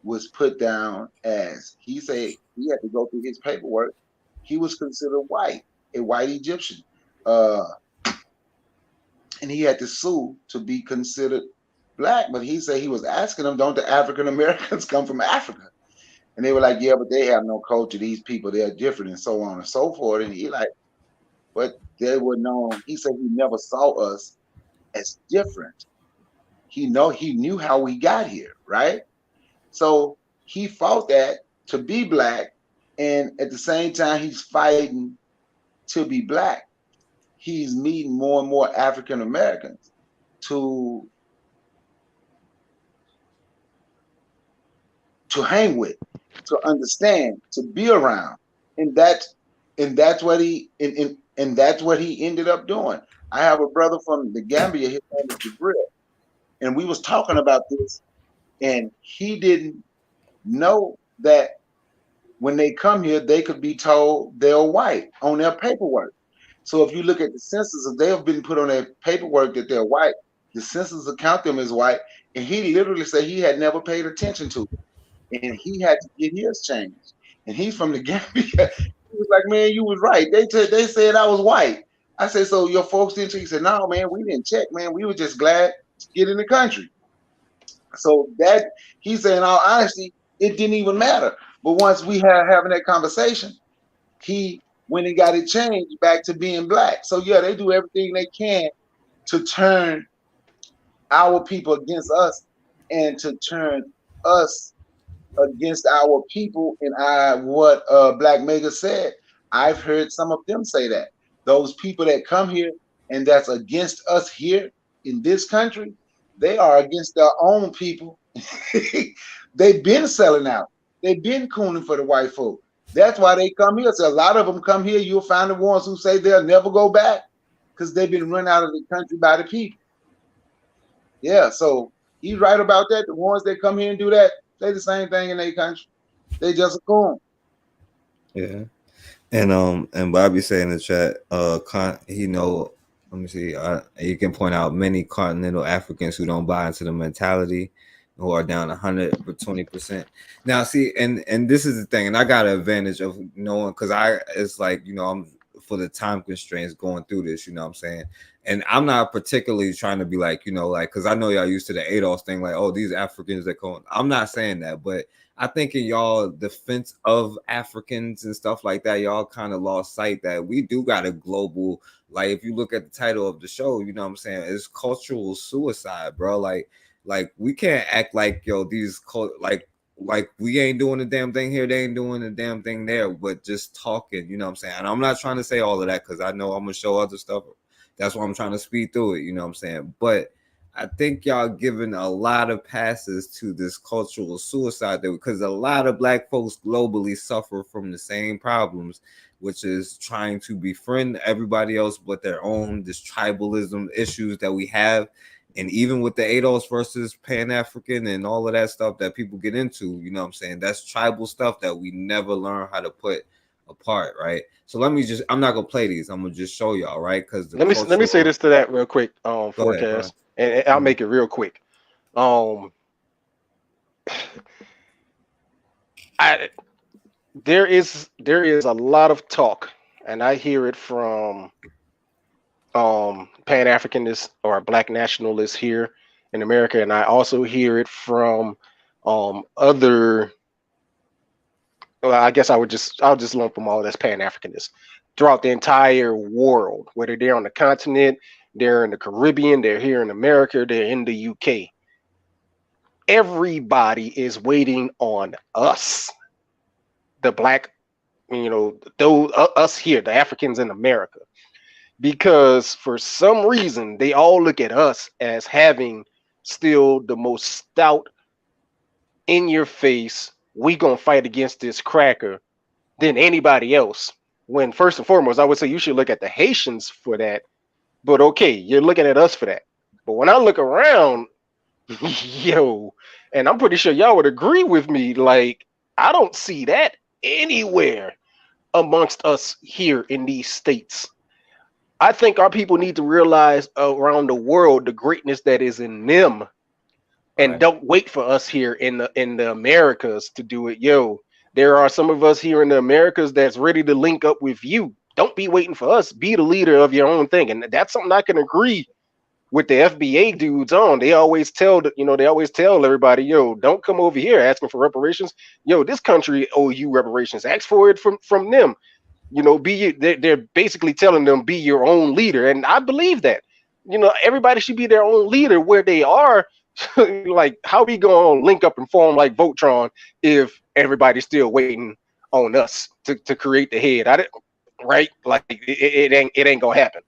was put down as, he said he had to go through his paperwork. He was considered white, a white Egyptian. And he had to sue to be considered Black. But he said he was asking them, don't the African Americans come from Africa? And they were like, yeah, but they have no culture. These people, they're different, and so on and so forth. And he like, but they were known. He said he never saw us as different. He knew how we got here, right? So he fought that to be Black, and at the same time he's fighting to be Black. He's meeting more and more African Americans to hang with, to understand, to be around, and that's what he ended up doing. I have a brother from the Gambia. His name is Jibril, and we was talking about this, and he didn't know that when they come here, they could be told they're white on their paperwork. So if you look at the census, if they have been put on their paperwork that they're white, the census will count them as white. And he literally said he had never paid attention to it, and he had to get his changed. And he's from the Gambia. He was like, man, you was right. They said I was white. I said, so your folks didn't check? He said, no, man, we didn't check, man. We were just glad to get in the country. So that, he said, in all honesty, it didn't even matter. But once we had having that conversation, he went and got it changed back to being Black. So yeah, they do everything they can to turn our people against us and to turn us against our people. And what Black Mega said, I've heard some of them say that. Those people that come here and that's against us here in this country, they are against their own people. They've been selling out. They've been cooning for the white folk. That's why they come here. So a lot of them come here. You'll find the ones who say they'll never go back because they've been run out of the country by the people. Yeah, so he's right about that. The ones that come here and do that, they the same thing in their country. They just a coon. Yeah. And Bobby said in the chat, let me see, you can point out many continental Africans who don't buy into the mentality, who are down 120%. Now, see, and this is the thing, and I got an advantage of knowing, because it's like, I'm for the time constraints going through this, you know what I'm saying? And I'm not particularly trying to be like, because I know y'all used to the ADOS thing, like, oh, these Africans that come. I'm not saying that, but I think in y'all defense of Africans and stuff like that, y'all kind of lost sight that we do got a global, like, if you look at the title of the show, you know what I'm saying? It's cultural suicide, bro. Like we can't act like, these like we ain't doing the damn thing here, they ain't doing the damn thing there, but just talking, you know what I'm saying? And I'm not trying to say all of that because I know I'm gonna show other stuff. That's why I'm trying to speed through it, you know what I'm saying? But I think y'all giving a lot of passes to this cultural suicide there, because a lot of Black folks globally suffer from the same problems, which is trying to befriend everybody else but their own, this tribalism issues that we have. And even with the ADOS versus Pan-African and all of that stuff that people get into, you know what I'm saying? That's tribal stuff that we never learn how to put apart, right? So I'm not gonna play these. I'm gonna just show y'all, right? Because let me say this to that real quick, Forecast, and I'll make it real quick. There is a lot of talk, and I hear it from Pan-Africanists or Black nationalists here in America, and I also hear it from other. Well, I guess I'll just lump them all as Pan-Africanists throughout the entire world, whether they're on the continent, they're in the Caribbean, they're here in America, they're in the UK. Everybody is waiting on us, the Black, us here, the Africans in America, because for some reason they all look at us as having still the most stout, in your face, we gonna fight against this cracker than anybody else. When first and foremost, I would say you should look at the Haitians for that. But okay, you're looking at us for that. But when I look around, and I'm pretty sure y'all would agree with me, like, I don't see that anywhere amongst us here in these states. I think our people need to realize around the world the greatness that is in them, and don't wait for us here in the Americas to do it. There are some of us here in the Americas that's ready to link up with you. Don't be waiting for us. Be the leader of your own thing, and that's something I can agree with the FBA dudes on. They always tell everybody, don't come over here asking for reparations. This country owe you reparations. Ask for it from them. They're basically telling them be your own leader, and I believe that. Everybody should be their own leader where they are. Like, how we gonna link up and form like Voltron if everybody's still waiting on us to create the head? Right? Like, it ain't gonna happen.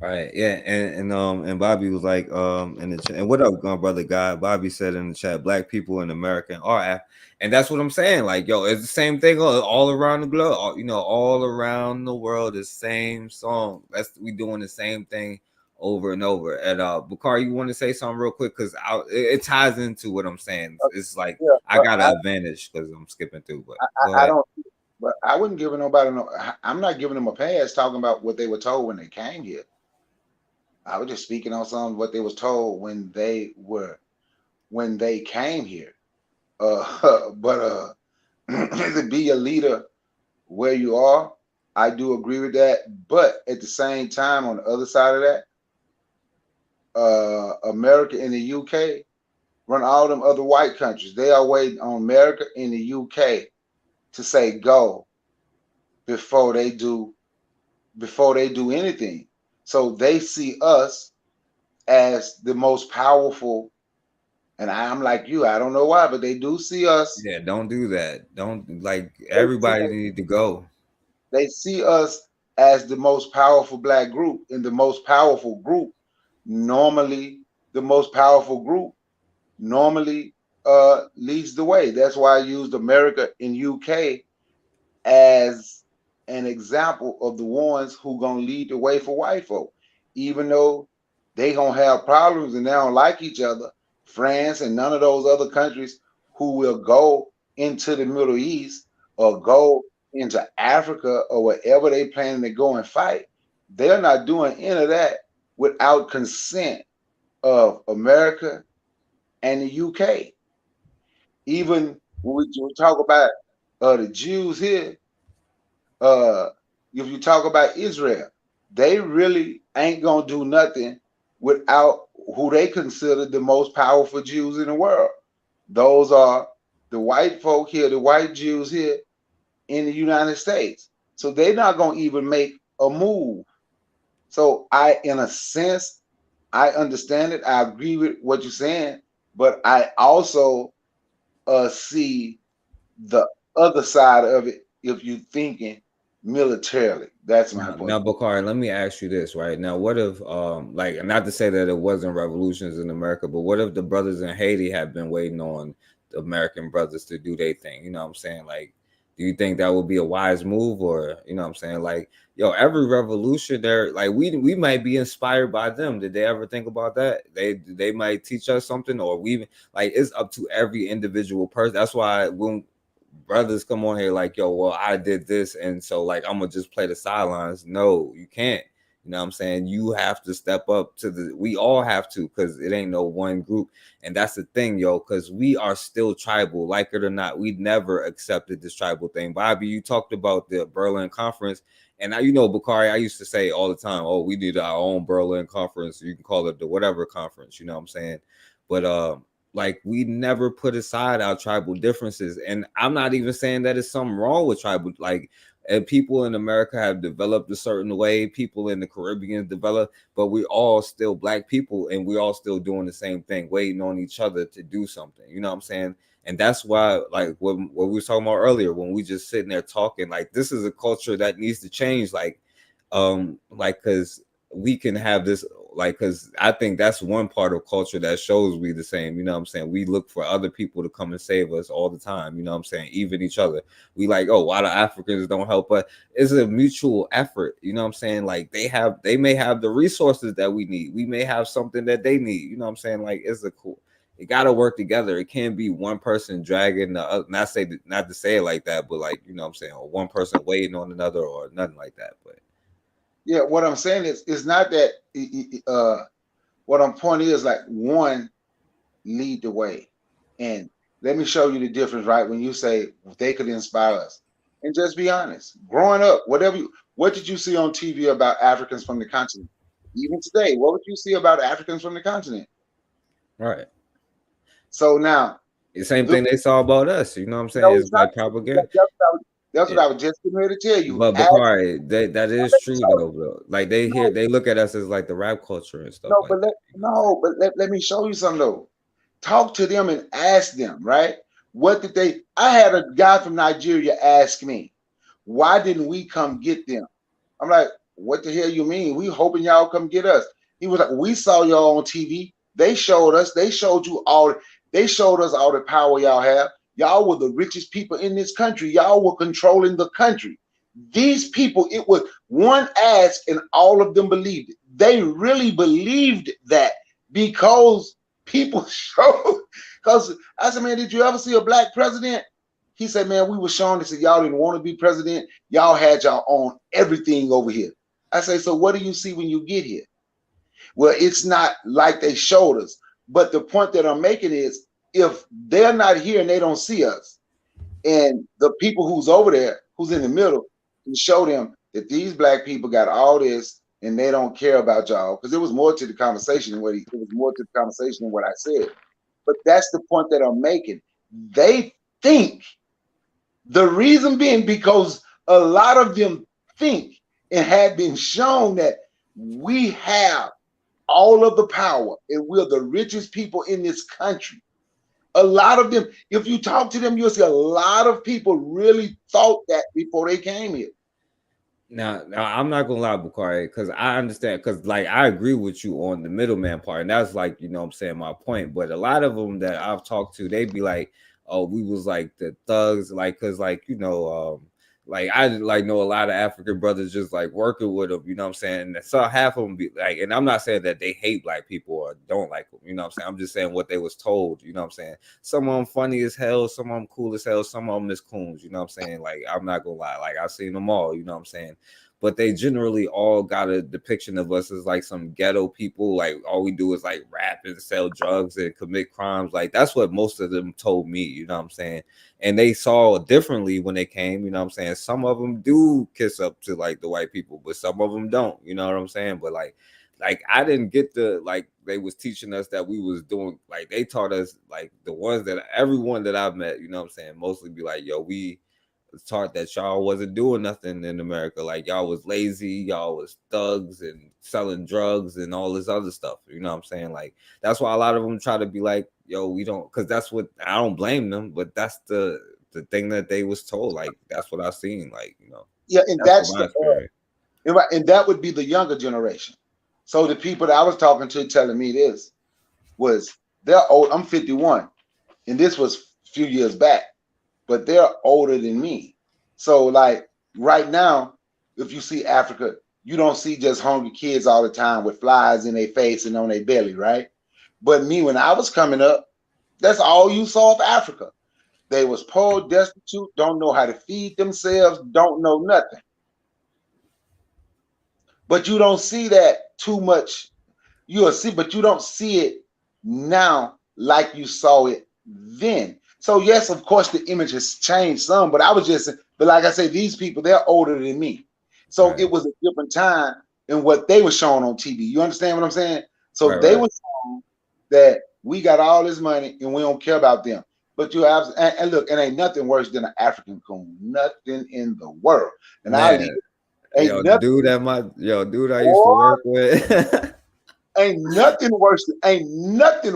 Right. Yeah. And Bobby was like, in the chat, and what up, brother God? Bobby said in the chat, Black people in America are, and that's what I'm saying. Like, it's the same thing all around the globe. All around the world, the same song. We doing the same thing over and over. And Bakar, you want to say something real quick, because it ties into what I'm saying. It's like, I got an advantage because I'm skipping through, but I don't. But I wouldn't give nobody I'm not giving them a pass talking about what they were told when they came here. I was just speaking on some of what they was told when they came here. But to be a leader where you are, I do agree with that. But at the same time, on the other side of that, America and the UK run all them other white countries. They are waiting on America and the UK to say go before they do anything. So they see us as the most powerful. And I'm like you, I don't know why, but they do see us. Yeah, don't do that. Don't like They see everybody us, need to go. they see us as the most powerful black group, and the most powerful group normally leads the way. That's why I used America and UK as an example of the ones who gonna lead the way for white folk, even though they gonna have problems and they don't like each other. France and none of those other countries who will go into the Middle East or go into Africa or wherever they planning to go and fight, they're not doing any of that without consent of America and the UK. Even when we talk about the Jews here, if you talk about Israel, they really ain't gonna do nothing without who they consider the most powerful Jews in the world. Those are the white folk here, the white Jews here in the United States. So they're not gonna even make a move. So in a sense, I understand it. I agree with what you're saying, but I also see the other side of it if you're thinking militarily. That's my point. Now, Bakari, let me ask you this, right? Now, what if, like, not to say that it wasn't revolutions in America, but what if the brothers in Haiti had been waiting on the American brothers to do their thing? You know what I'm saying? Like, do you think that would be a wise move, or you know what I'm saying? Like, yo, every revolution there, like we might be inspired by them. Did they ever think about that? They might teach us something, or we like it's up to every individual person. That's why when brothers come on here like, yo, well, I did this, and so like I'm gonna just play the sidelines. No, you can't. You know what I'm saying? You have to step up to we all have to, because it ain't no one group. And that's the thing, yo, because we are still tribal, like it or not. We never accepted this tribal thing. Bobby, you talked about the Berlin Conference. And you know, Bakari, I used to say all the time, oh, we need our own Berlin Conference. You can call it the whatever conference, you know what I'm saying? But like we never put aside our tribal differences. And I'm not even saying that it's something wrong with tribal, like, and people in America have developed a certain way, people in the Caribbean develop, but we all still black people, and we all still doing the same thing, waiting on each other to do something. You know what I'm saying? And that's why, like what we were talking about earlier, when we just sitting there talking, like this is a culture that needs to change, like because we can have this, like, because I think that's one part of culture that shows we the same. You know what I'm saying? We look for other people to come and save us all the time. You know what I'm saying? Even each other. We like, oh, why the Africans don't help us? It's a mutual effort. You know what I'm saying? Like they may have the resources that we need. We may have something that they need. You know what I'm saying? Like it's a cool. It got to work together. It can't be one person dragging the other. Not to say it like that, but like, you know what I'm saying? Or one person waiting on another or nothing like that. But yeah, what I'm saying is, it's not that. What I'm pointing is like one lead the way, and let me show you the difference. Right when you say they could inspire us, and just be honest. Growing up, what did you see on TV about Africans from the continent? Even today, what would you see about Africans from the continent? Right. So now the same thing they saw about us. You know what I'm saying? It's like propaganda. That's what I was just getting ready to tell you. But Bakari, that is true though. Like they look at us as like the rap culture and stuff. Let me show you something though. Talk to them and ask them, right? What did they? I had a guy from Nigeria ask me, why didn't we come get them? I'm like, what the hell you mean? We hoping y'all come get us. He was like, we saw y'all on TV. They showed us. They showed us all the power y'all have. Y'all were the richest people in this country. Y'all were controlling the country. These people, it was one ask and all of them believed it. They really believed that because people showed. Because I said, man, did you ever see a black president? He said, man, we were shown. He said, y'all didn't want to be president. Y'all had y'all own everything over here. I say, so what do you see when you get here? Well, it's not like they showed us. But the point that I'm making is, if they're not here and they don't see us, and the people who's over there, who's in the middle, can show them that these black people got all this and they don't care about y'all, because there was more to the conversation than what I said. But that's the point that I'm making. They think, the reason being because a lot of them think and have been shown that we have all of the power and we're the richest people in this country. A lot of them, if you talk to them, you'll see a lot of people really thought that before they came here. Now I'm not gonna lie, Bakari, because I understand, because like I agree with you on the middleman part, and that's like, you know what I'm saying, my point. But a lot of them that I've talked to, they be like, oh, we was like the thugs, like, because like, you know, like I like know a lot of African brothers just like working with them, you know what I'm saying? And so half of them be like, and I'm not saying that they hate black people or don't like them, you know what I'm saying? I'm just saying what they was told, you know what I'm saying? Some of them funny as hell, some of them cool as hell, some of them is coons, you know what I'm saying? Like, I'm not gonna lie, like I've seen them all, you know what I'm saying? But they generally all got a depiction of us as like some ghetto people. Like all we do is like rap and sell drugs and commit crimes. Like that's what most of them told me, you know what I'm saying? And they saw differently when they came, you know what I'm saying? Some of them do kiss up to like the white people, but some of them don't, you know what I'm saying? But like I didn't get the, like they was teaching us that we was doing, like they taught us, like the ones that everyone that I've met, you know what I'm saying, mostly be like, yo, we taught that y'all wasn't doing nothing in America, like y'all was lazy, y'all was thugs and selling drugs and all this other stuff, you know what I'm saying? Like that's why a lot of them try to be like, yo, we don't, because that's what, I don't blame them, but that's the thing that they was told. Like that's what I've seen, like, you know. Yeah, and that's the and that would be the younger generation. So the people that I was talking to telling me this was, they're old. I'm 51, and this was a few years back, but they're older than me. So like right now, if you see Africa, you don't see just hungry kids all the time with flies in their face and on their belly, right? But me, when I was coming up, that's all you saw of Africa. They was poor, destitute, don't know how to feed themselves, don't know nothing. But you don't see that too much. You'll see, but you don't see it now like you saw it then. So yes, of course, the image has changed some, but but like I say, these people, they're older than me. So it was a different time in what they were showing on TV. You understand what I'm saying? So they were showing that we got all this money and we don't care about them. But you have, and look, it ain't nothing worse than an African coon. Nothing in the world. And Man, dude I used to work with. Ain't nothing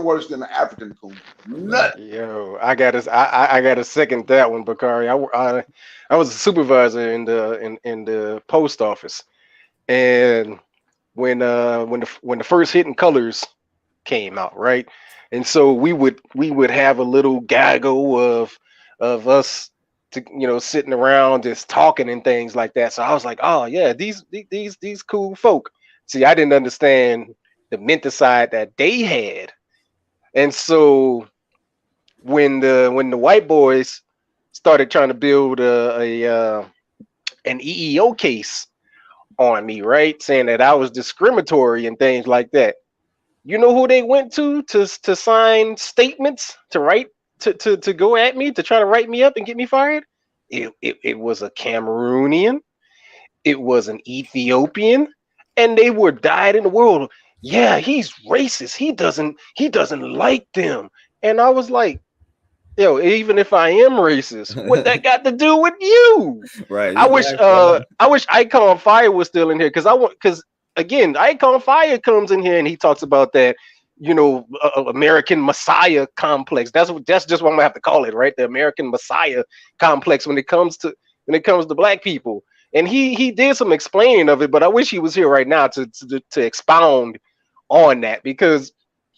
worse than an African coon. Nothing. Yo, I gotta second that one, Bakari. I was a supervisor in the post office, and when the first Hidden Colors came out, right? And so we would have a little gaggle of us, sitting around just talking and things like that. So I was like, oh yeah, these cool folk. See, I didn't understand the mental side that they had. And so when the white boys started trying to build an EEO case on me, right, saying that I was discriminatory and things like that, you know who they went to sign statements, to go at me, to try to write me up and get me fired? It was a Cameroonian, it was an Ethiopian, and they were dyed in the world. Yeah, he's racist. He doesn't like them. And I was like, yo, even if I am racist, what that got to do with you? Right. I wish Icon Fire was still in here, because again, Icon Fire comes in here and he talks about that, American Messiah complex. That's just what I'm gonna have to call it, right? The American Messiah complex when it comes to black people. And he did some explaining of it, but I wish he was here right now to expound on that, because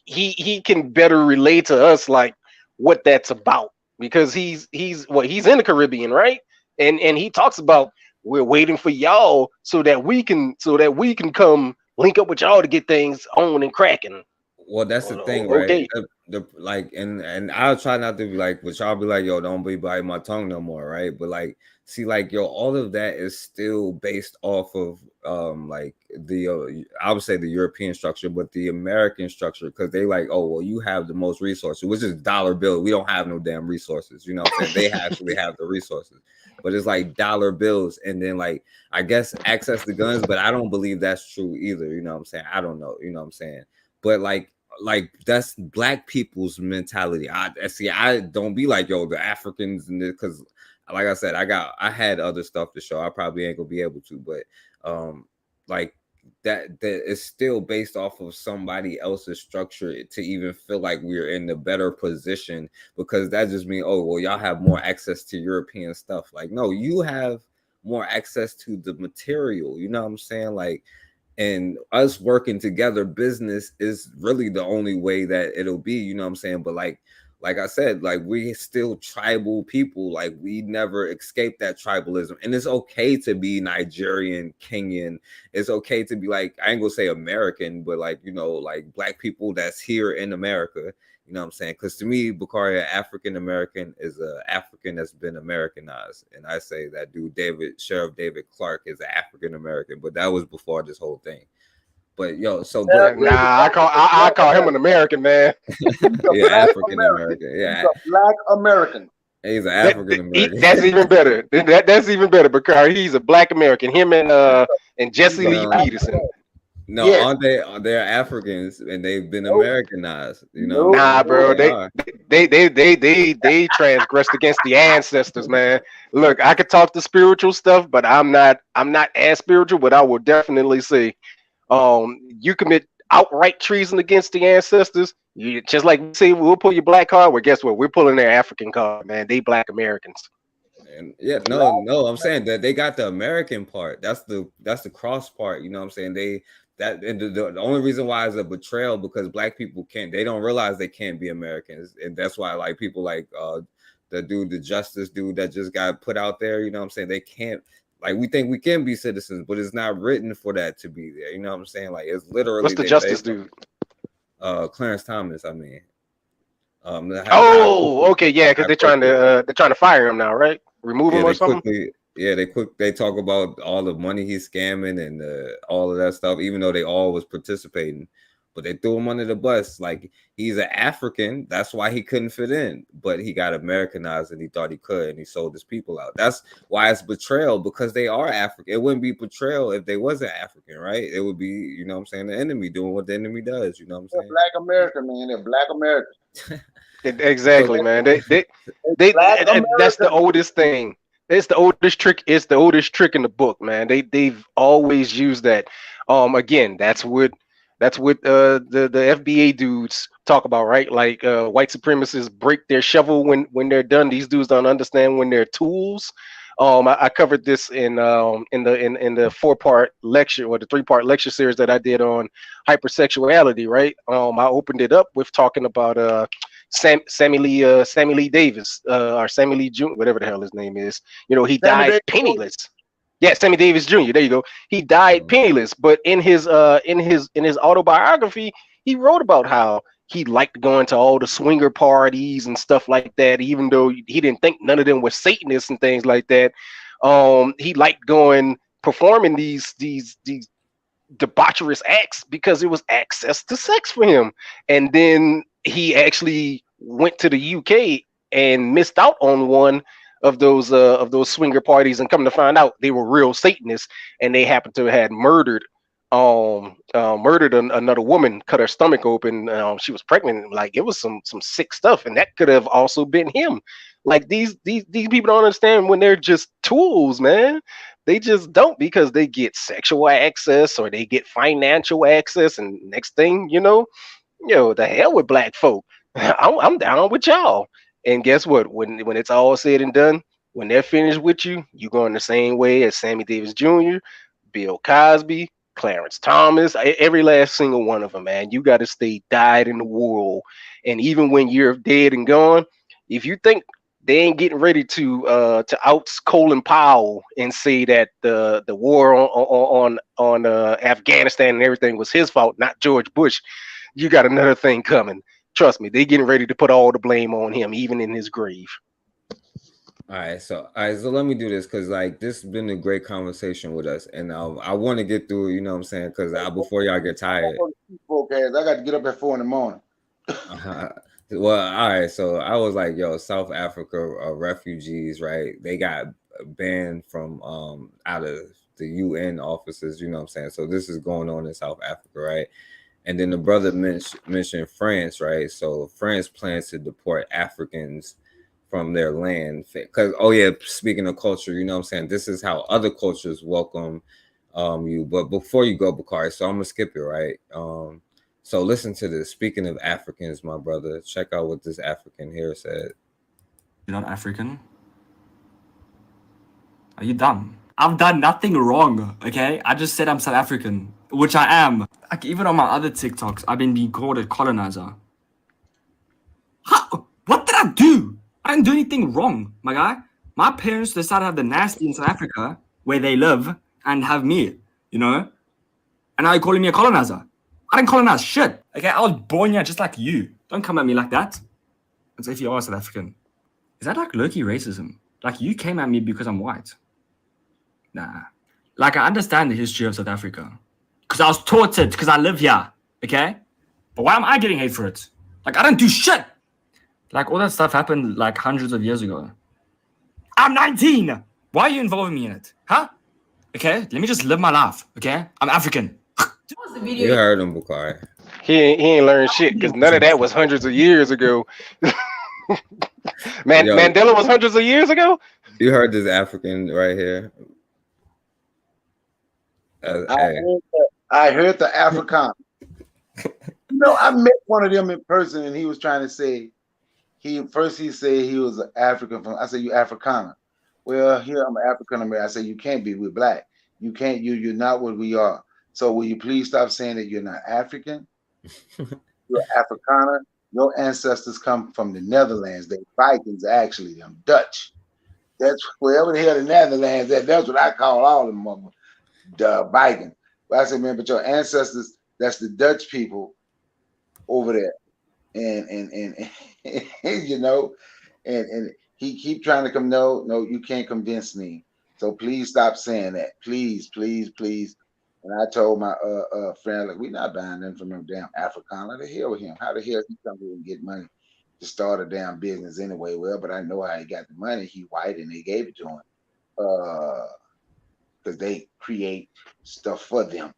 he can better relate to us like what that's about, because he's in the Caribbean, right? And he talks about, we're waiting for y'all so that we can come link up with y'all to get things on and cracking. Well, that's the thing, right? Okay. And I'll try not to be like, but y'all be like, yo, don't be biting my tongue no more, right? But like, see, like, yo, all of that is still based off of like I would say the European structure, but the American structure, because they like, oh, well, you have the most resources, which is dollar bill. We don't have no damn resources, you know what I'm saying? They actually have the resources, but it's like dollar bills, and then like, I guess access to guns, but I don't believe that's true either, you know what I'm saying? I don't know, you know what I'm saying? But like that's black people's mentality. I don't be like, yo, the Africans, and because like I said, I had other stuff to show. I probably ain't gonna be able to, but like that is still based off of somebody else's structure to even feel like we're in the better position, because that just means, oh, well, y'all have more access to European stuff. Like, no, you have more access to the material, you know what I'm saying? Like, and us working together, business is really the only way that it'll be, you know what I'm saying? But like I said, like, we still tribal people. Like, we never escape that tribalism. And it's okay to be Nigerian, Kenyan. It's okay to be, like, I ain't gonna say American, but like, you know, like Black people that's here in America. You know what I'm saying? Because to me, Bakari, African American, is a African that's been Americanized. And I say that dude, Sheriff David Clark, is an African American, but that was before this whole thing. But yo, so I call him an American, man. Yeah, African American. Yeah, He's a Black American. He's an African American. That's even better. That's even better, because he's a Black American. Him and Jesse Lee Peterson. No, aren't they're Africans and they've been Americanized, you know? Nah, bro, they transgressed against the ancestors, man. Look, I could talk the spiritual stuff, but I'm not as spiritual, but I will definitely say, you commit outright treason against the ancestors, you just like we say we'll pull your Black card. Well, guess what? We're pulling their African card, man. They Black Americans. And yeah, no, I'm saying that they got the American part. That's the cross part, you know what I'm saying? The only reason why is a betrayal, because Black people they don't realize they can't be Americans. And that's why, like, people like the Justice dude that just got put out there, you know what I'm saying? They can't, like, we think we can be citizens, but it's not written for that to be there. You know what I'm saying? Like, it's literally. What's the Justice dude? Clarence Thomas, I mean. Okay, yeah, because they're trying to fire him now, right? Remove him or something? They talk about all the money he's scamming and all of that stuff, even though they all was participating, but they threw him under the bus. Like, he's an African, that's why he couldn't fit in, but he got Americanized and he thought he could, and he sold his people out. That's why it's betrayal, because they are African. It wouldn't be betrayal if they wasn't African, right? It would be, you know what I'm saying, the enemy doing what the enemy does, you know what I'm saying? They're Black American, man. They're Black American. Exactly, man. They that's the oldest thing. It's the oldest trick. It's the oldest trick in the book, man. They've always used that. Again, that's what the FBA dudes talk about, right? Like, white supremacists break their shovel when they're done. These dudes don't understand when they're tools. I covered this in the 4-part lecture, or the 3-part lecture series that I did on hypersexuality, right? I opened it up with talking about Sammy Lee Davis, or Sammy Lee Jr., whatever the hell his name is. You know, he died penniless. Yeah, Sammy Davis Jr. There you go. He died penniless, but in his autobiography, he wrote about how he liked going to all the swinger parties and stuff like that, even though he didn't think none of them were Satanists and things like that. He liked performing these debaucherous acts because it was access to sex for him. And then he actually went to the UK and missed out on one of those swinger parties, and come to find out they were real Satanists, and they happened to have murdered another woman, cut her stomach open. She was pregnant. Like, it was some sick stuff, and that could have also been him. Like, these people don't understand when they're just tools, man. They just don't, because they get sexual access or they get financial access, and next thing you know, the hell with Black folk. I'm down with y'all. And guess what? When it's all said and done, when they're finished with you, you're going the same way as Sammy Davis Jr., Bill Cosby, Clarence Thomas, every last single one of them, man. You got to stay dyed in the wool. And even when you're dead and gone, if you think they ain't getting ready to out Colin Powell and say that the war on Afghanistan and everything was his fault, not George Bush, you got another thing coming. Trust me, they getting ready to put all the blame on him, even in his grave. All right, so let me do this, because like this has been a great conversation with us, and I want to get through, you know what I'm saying, because before y'all get tired. I got to get up at 4 in the morning. Well, all right, so I was like, yo, South Africa refugees, right? They got banned from out of the UN offices, you know what I'm saying? So this is going on in South Africa, right? And then the brother mentioned France, right? So France plans to deport Africans from their land. Because, oh yeah, speaking of culture, you know what I'm saying? This is how other cultures welcome you. But before you go, Bakari, so I'm gonna skip it, right? So listen to this. Speaking of Africans, my brother, check out what this African here said. You're not African? Are you dumb? I've done nothing wrong, okay? I just said I'm South African, which I am. Like, even on my other TikToks, I've been being called a colonizer. What did I do? I didn't do anything wrong, my guy. My parents decided to have the nasty in South Africa, where they live, and have me, you know? And now you're calling me a colonizer. I didn't colonize shit, okay? I was born here just like you. Don't come at me like that. As if you are South African. Is that like low-key racism? Like, you came at me because I'm white. Nah. Like, I understand the history of South Africa. Because I was taught it, because I live here, okay? But why am I getting hate for it? Like, I didn't do shit. Like, all that stuff happened, like, hundreds of years ago. I'm 19! Why are you involving me in it? Huh? Okay, let me just live my life, okay? I'm African. You heard him, Bakari. He ain't learned shit, because none of that was hundreds of years ago. Mandela was hundreds of years ago? You heard this African right here. I heard the Afrikaner. I met one of them in person, and he was trying to say he said he was an African. I said, "You Afrikaner?" Well, here I'm African American. I said, "You can't be. We're black. You can't. You're not what we are. So will you please stop saying that you're not African? You're Afrikaner. Your ancestors come from the Netherlands. They Vikings, actually, them Dutch. That's wherever the hell the Netherlands. That's what I call all of them, the Vikings. But I said, man, but your ancestors, that's the Dutch people over there, and you know, and he keep trying to come. No, you can't convince me. So please stop saying that, please. And I told my friend, like, we're not buying them from them damn Afrikaner. The hell with him. How the hell he come here and get money to start a damn business anyway? Well, but I know how he got the money. He white and they gave it to him. Because they create stuff for them,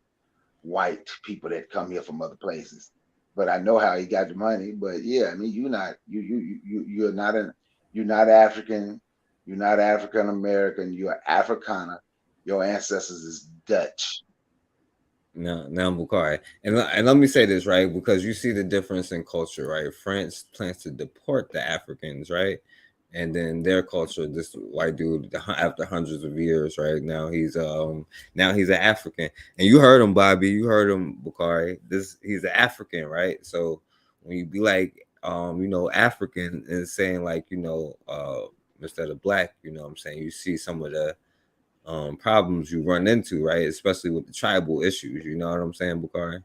white people that come here from other places. But I know how he got the money. But yeah, I mean, you're not African, you're not African American, you're Afrikaner. Your ancestors is Dutch. No, Bakari. And let me say this, right? Because you see the difference in culture, right? France plans to deport the Africans, right? And then their culture, this white dude, after hundreds of years, right now he's an African. And you heard him, Bobby. You heard him, Bakari. He's an African, right? So when you be like, African and saying like, instead of black, you know what I'm saying? You see some of the problems you run into, right? Especially with the tribal issues. You know what I'm saying, Bakari?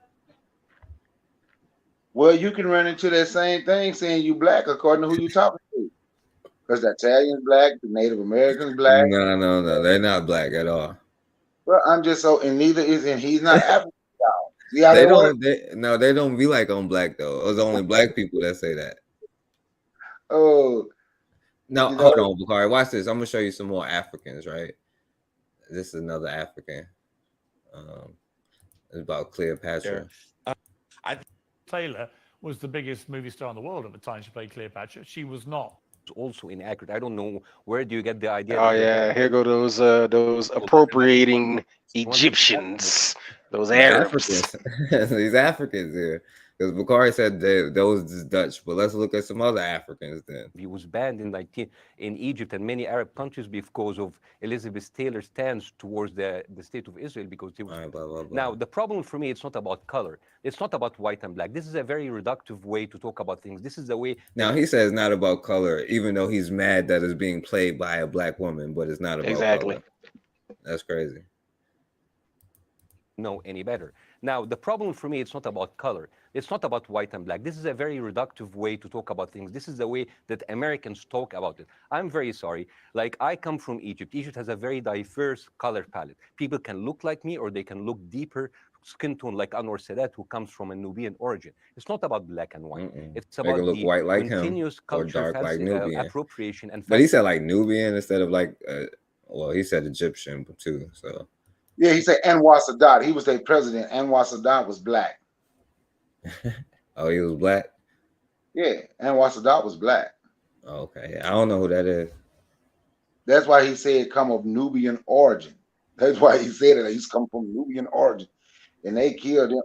Well, you can run into that same thing saying you black according to who you talking to. Because the Italians black, the Native Americans black. No, they're not black at all. Well, I'm just so, and neither is, and he's not African. See how they don't be like on black though. It's only black people that say that. Oh, no, hold on, Bakari. Watch this. I'm gonna show you some more Africans, right? This is another African. It's about Cleopatra. Taylor was the biggest movie star in the world at the time she played Cleopatra. She was not. Also inaccurate. I don't know where do you get the idea. Oh yeah, here go those appropriating Egyptians, those Arabs. These Africans here. Because Bakari said those is Dutch, but let's look at some other Africans then. He was banned in Egypt and many Arab countries because of Elizabeth Taylor's stance towards the state of Israel, because they was... blah, blah, blah. Now, the problem for me, it's not about color. It's not about white and black. This is a very reductive way to talk about things. This is the way... Now, he says not about color, even though he's mad that it's being played by a black woman, but it's not about color. That's crazy. Know any better. Now, the problem for me, it's not about color. It's not about white and black. This is a very reductive way to talk about things. This is the way that Americans talk about it. I'm very sorry. Like, I come from Egypt. Egypt has a very diverse color palette. People can look like me or they can look deeper skin tone like Anwar Sadat, who comes from a Nubian origin. It's not about black and white. It's about look the white like continuous him, or culture dark like Nubian. appropriation. And but he said like Nubian instead of like, well, he said Egyptian too, so. Yeah, he said Anwar Sadat. He was their president. Anwar Sadat was black. Oh, he was black? Yeah, Anwar Sadat was black. Okay, I don't know who that is. That's why he said come of Nubian origin. That's why he said it. He's come from Nubian origin, and they killed him.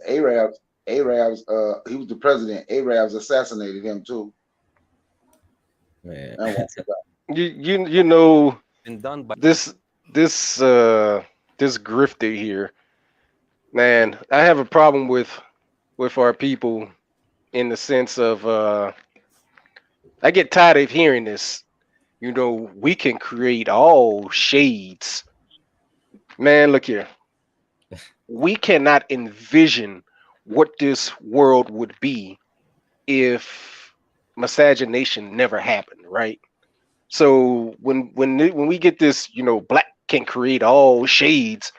Arabs. Arabs. He was the president. Arabs assassinated him too. Man. And once You know Been done by this grifter here, man. I have a problem with our people in the sense of I get tired of hearing this. You know, we can create all shades. Man, look here. We cannot envision what this world would be if miscegenation never happened, right? So when we get this, you know, black can create all shades.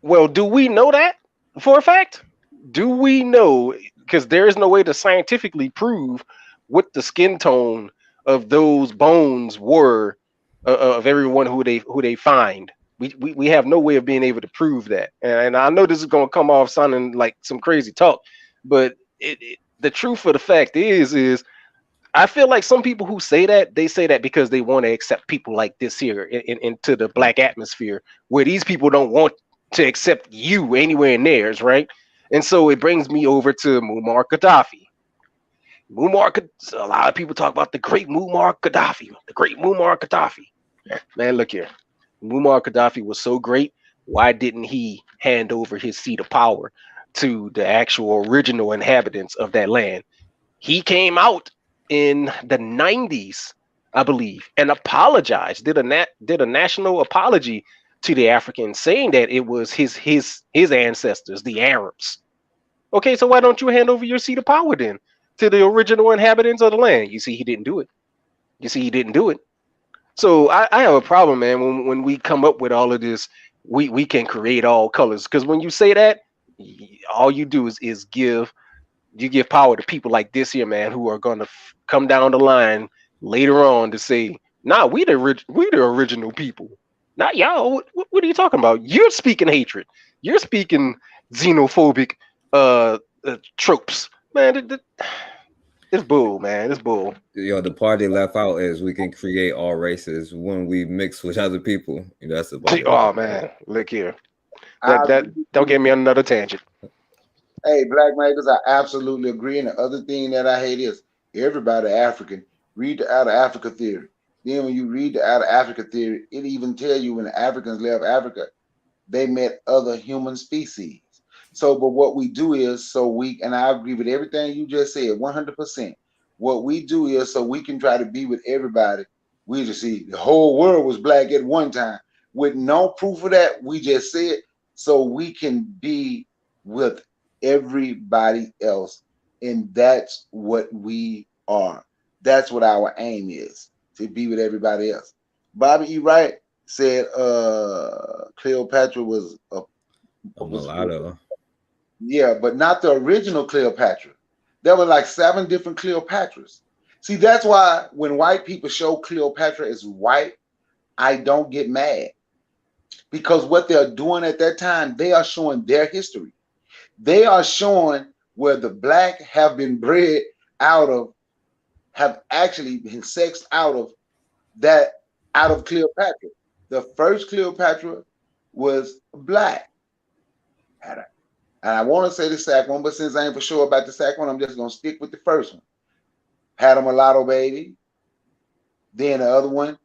Well, do we know that for a fact? Do we know? Because there is no way to scientifically prove what the skin tone of those bones were of everyone who they find. We have no way of being able to prove that. And I know this is going to come off sounding like some crazy talk, but the truth of the fact is I feel like some people who say that, they say that because they want to accept people like this here into the black atmosphere, where these people don't want to accept you anywhere in theirs, right? And so it brings me over to Muammar Gaddafi. A lot of people talk about the great Muammar Gaddafi, the great Muammar Gaddafi. Man, look here. Muammar Gaddafi was so great. Why didn't he hand over his seat of power to the actual original inhabitants of that land? He came out in the 90s, I believe, and apologized, did a national apology to the Africans, saying that it was his ancestors, the Arabs. Okay, so why don't you hand over your seat of power then to the original inhabitants of the land? You see, he didn't do it. So I have a problem, man, when we come up with all of this, we can create all colors. Because when you say that, all you do is give power to people like this here, man, who are gonna come down the line later on to say, nah, we the original people, not y'all. What are you talking about? You're speaking hatred. You're speaking xenophobic tropes, man. It's bull, man. It's bull. Yo, the part they left out is we can create all races when we mix with other people. That's the part. Oh man, look here. That don't get me on another tangent. Hey, black makers, I absolutely agree. And the other thing that I hate is everybody African. Read the Out of Africa theory. Then when you read the Out of Africa theory, it even tells you when the Africans left Africa, they met other human species. So, but what we do is and I agree with everything you just said, 100%. What we do is so we can try to be with everybody. We just see the whole world was black at one time. With no proof of that, we just said so we can be with everybody else. And that's what we are. That's what our aim is, to be with everybody else. Bobby E. Wright said Cleopatra was a mulatto. Yeah, but not the original Cleopatra. There were like 7 different Cleopatras. See, that's why when white people show Cleopatra as white, I don't get mad. Because what they're doing at that time, they are showing their history. They are showing where the black have been bred out of, have actually been sexed out of Cleopatra. The first Cleopatra was black. And I want to say the second one, but since I ain't for sure about the second one, I'm just going to stick with the first one. Had a mulatto baby. Then the other one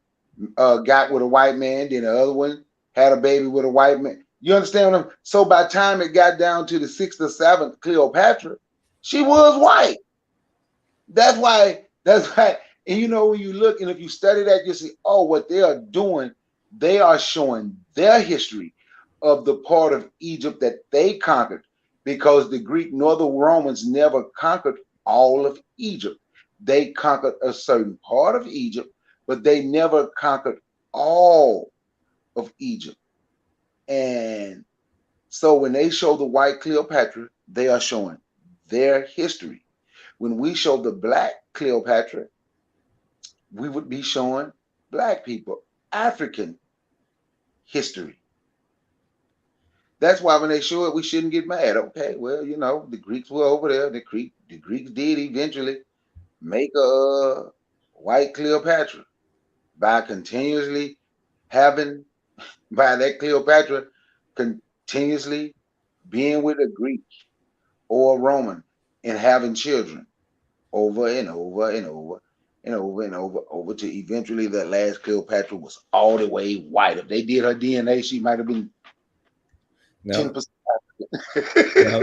got with a white man. Then the other one had a baby with a white man. You understand what I'm? So by the time it got down to the 6th or 7th Cleopatra, she was white. That's why. And you know, when you look and if you study that, you see, oh, what they are doing, they are showing their history of the part of Egypt that they conquered, because the Greek nor the Romans never conquered all of Egypt. They conquered a certain part of Egypt, but they never conquered all of Egypt. And so when they show the white Cleopatra, they are showing their history. When we show the black Cleopatra, we would be showing black people, African history. That's why when they show it, we shouldn't get mad. Okay, well, you know, the Greeks were over there. The Greeks did eventually make a white Cleopatra by continuously having by that Cleopatra continuously being with a Greek or a Roman and having children over and over and over and over and over to eventually that last Cleopatra was all the way white. If they did her DNA, she might have been 10%.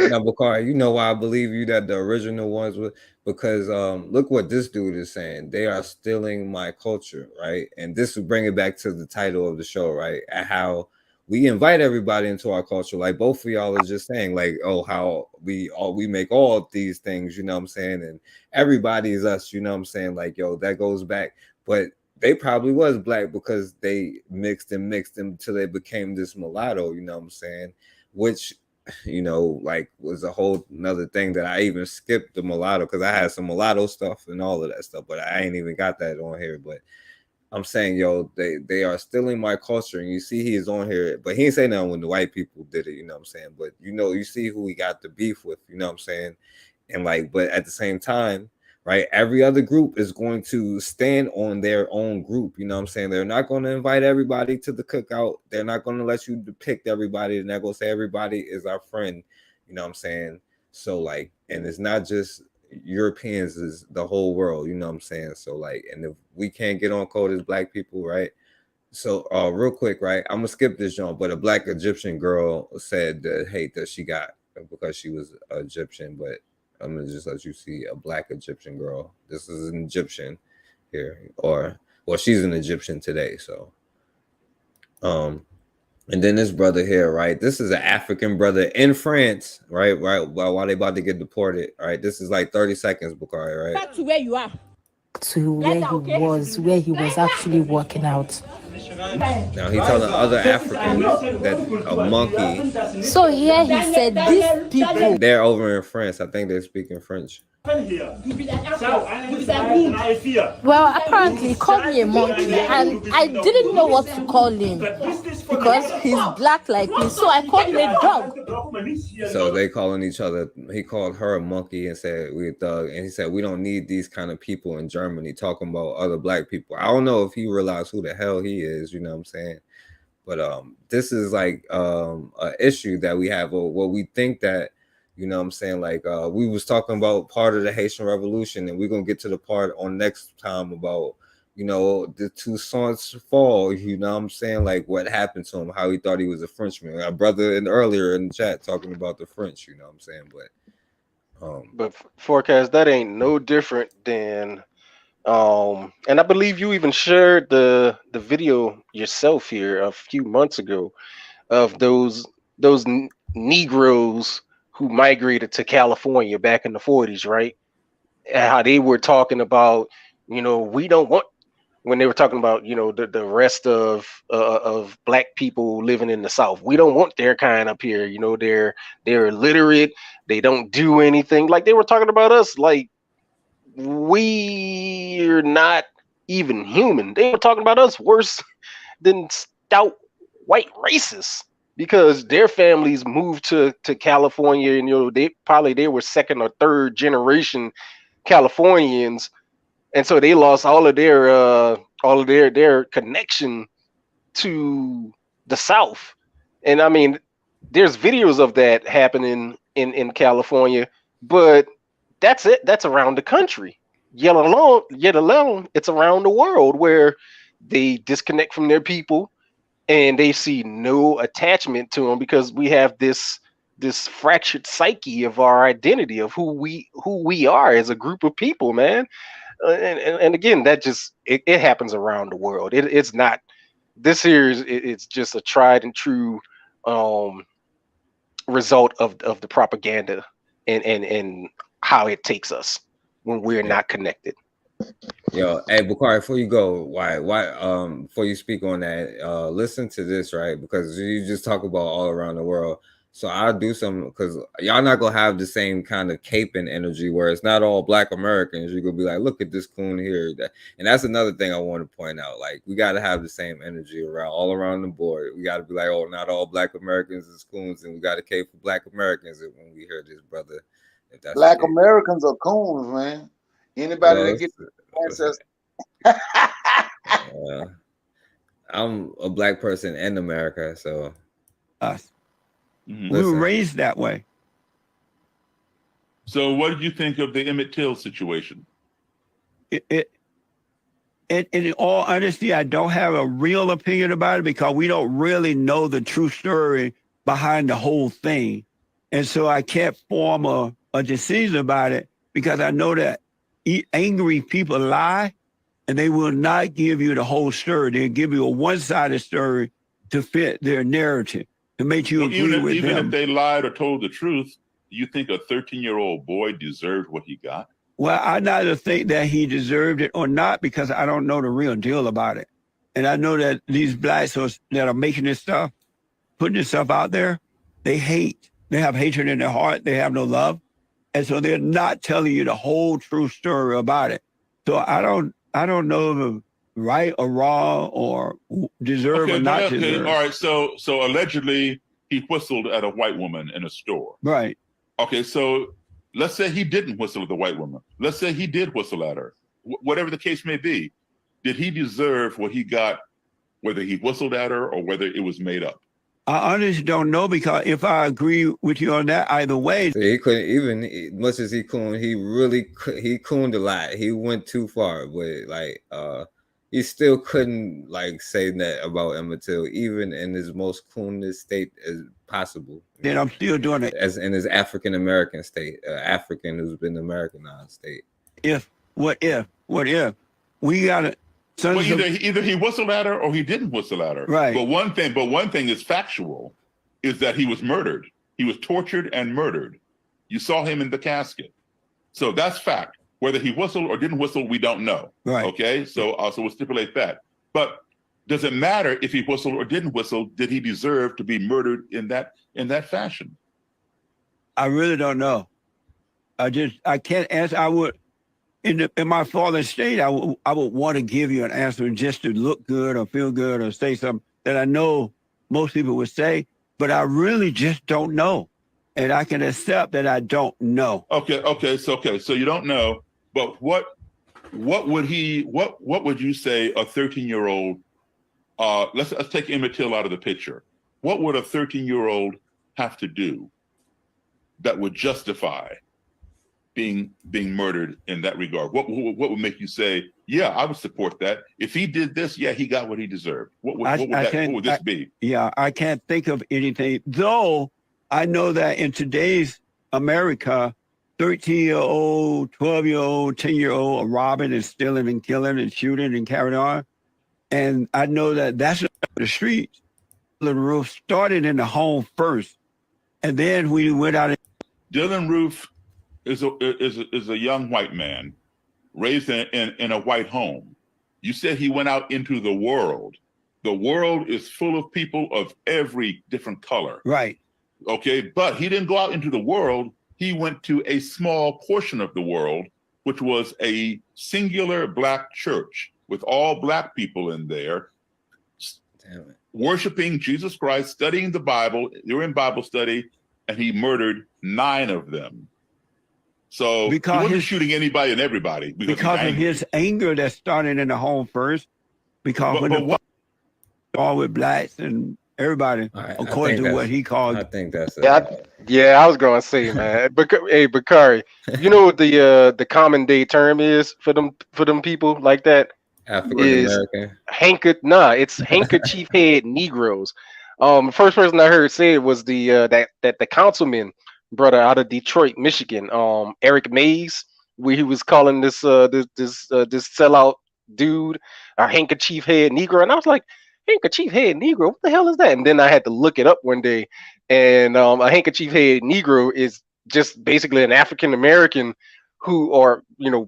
Now, Bakari, you know why I believe you that the original ones were, because look what this dude is saying. They are stealing my culture, right? And this will bring it back to the title of the show, right? At how we invite everybody into our culture, like both of y'all are just saying, like, oh, how we make all these things, you know what I'm saying? And everybody is us, you know what I'm saying? Like, yo, that goes back, but they probably was black because they mixed them until they became this mulatto, you know what I'm saying? Which, you know, like was a whole another thing that I even skipped the mulatto because I had some mulatto stuff and all of that stuff, but I ain't even got that on here. But I'm saying, yo, they are stealing my culture, and you see he is on here, but he ain't saying nothing when the white people did it, you know what I'm saying? But you know, you see who he got the beef with, you know what I'm saying? And like, but at the same time, right, every other group is going to stand on their own group, you know what I'm saying? They're not going to invite everybody to the cookout. They're not going to let you depict everybody, and they're going to say everybody is our friend, you know what I'm saying? So like, and it's not just Europeans, is the whole world, you know what I'm saying? So like, and if we can't get on code as black people, right? So real quick, right, I'm gonna skip this, John, but a black Egyptian girl said the hate that she got because she was Egyptian, but I'm gonna just let you see a black Egyptian girl. This is an Egyptian here, or well, she's an Egyptian today. So, and then this brother here, right? This is an African brother in France, right? Right, while they about to get deported, right? This is like 30 seconds, Bakari, right? Back to where you are. To where he was actually working out. Now he's telling other Africans that a monkey. So here he said these people. They're over in France. I think they're speaking French. Well, apparently he called me a monkey, and I didn't know what to call him because he's black like me. So I called him a dog. So they calling each other. He called her a monkey and said we a thug, and he said we don't need these kind of people in Germany talking about other black people. I don't know if he realized who the hell he is. You know what I'm saying? But this is like an issue that we have, or what we think that. You know what I'm saying? Like we was talking about part of the Haitian Revolution, and we're going to get to the part on next time about, you know, the Toussaint's fall, you know what I'm saying? Like what happened to him, how he thought he was a Frenchman. Our brother earlier in the chat talking about the French, you know what I'm saying? But Forecast, that ain't no different than and I believe you even shared the video yourself here a few months ago of those Negroes who migrated to California back in the 40s, right? And how they were talking about, you know, we don't want, when they were talking about, you know, the rest of black people living in the South, we don't want their kind up here. You know, they're illiterate, they don't do anything. Like they were talking about us like we're not even human. They were talking about us worse than stout white racists. Because their families moved to California, and you know they were second or third generation Californians, and so they lost all of their connection to the South. And I mean, there's videos of that happening in California, but that's it. That's around the country. Yet alone, it's around the world where they disconnect from their people. And they see no attachment to them because we have this fractured psyche of our identity of who we are as a group of people, man. And again, that just it happens around the world. It's not this here. It's just a tried and true result of the propaganda and how it takes us when we're not connected. Yo, hey, Bakari, before you go, why, before you speak on that, listen to this, right? Because you just talk about all around the world. So I'll do some, because y'all not gonna have the same kind of caping energy where it's not all Black Americans. You're gonna be like, look at this coon here. And that's another thing I want to point out. Like, we got to have the same energy all around the board. We got to be like, oh, not all Black Americans is coons, and we got to cape for Black Americans. And when we hear this, brother, if that's Black Americans are coons, man. Anybody that gets ancestors. I'm a black person in America, so us. We listen. were raised that way. So, what did you think of the Emmett Till situation? In all honesty, I don't have a real opinion about it because we don't really know the true story behind the whole thing. And so I can't form a decision about it because I know that angry people lie and they will not give you the whole story. They'll give you a one-sided story to fit their narrative, to make you agree with even them. if they lied or told the truth, you think a 13-year-old boy deserved what he got? Well, I neither think that he deserved it or not because I don't know the real deal about it. And I know that these blacks that are making this stuff, putting this stuff out there, they hate. They have hatred in their heart. They have no love. And so they're not telling you the whole true story about it. So I don't know the right or wrong or deserve or not deserve. All right. So allegedly he whistled at a white woman in a store. Right. Okay. So let's say he didn't whistle at the white woman. Let's say he did whistle at her. Whatever the case may be, did he deserve what he got, whether he whistled at her or whether it was made up? I honestly don't know because if I agree with you on that, either way. So he couldn't even, much as he cooned, he cooned a lot. He went too far, but like he still couldn't like say that about Emmett Till, even in his most coonest state as possible. Then I'm still doing it as in his African American state, African who's been Americanized state. What if we got it? Well, either he whistled at her or he didn't whistle at her. Right. But one thing is factual, is that he was murdered. He was tortured and murdered. You saw him in the casket. So that's fact. Whether he whistled or didn't whistle, we don't know. Right. Okay. So we'll stipulate that. But does it matter if he whistled or didn't whistle? Did he deserve to be murdered in that fashion? I really don't know. I can't answer. I would. In my father's state, I would want to give you an answer just to look good or feel good or say something that I know most people would say, but I really just don't know. And I can accept that I don't know. Okay. So you don't know, but what would you say a 13-year-old, let's take Emmett Till out of the picture. What would a 13-year-old have to do that would justify being murdered in that regard? What would make you say, yeah, I would support that? If he did this, yeah, he got what he deserved. What would this be? Yeah, I can't think of anything, though I know that in today's America, 13-year-old, 12-year-old, 10-year-old are robbing and stealing and killing and shooting and carrying on. And I know that that's the streets. The Roof started in the home first, and then we went out. Dylann Roof is a young white man raised in a white home. You said he went out into the world. The world is full of people of every different color. Right. Okay, but he didn't go out into the world. He went to a small portion of the world, which was a singular black church with all black people in there, worshiping Jesus Christ, studying the Bible. They were in Bible study, and he murdered 9 of them. So he wasn't shooting anybody and everybody because of his anger that started in the home first. Because all with blacks and everybody, according to what he called. I think that's I was going to say, man. Hey, Bakari, you know what the common day term is for them people like that? African American. It's handkerchief head Negroes. The first person I heard say it was the councilman brother out of Detroit, Michigan, Eric Mays, where he was calling this sellout dude a handkerchief head Negro, and I was like, handkerchief head Negro, what the hell is that? And then I had to look it up one day, and a handkerchief head Negro is just basically an African American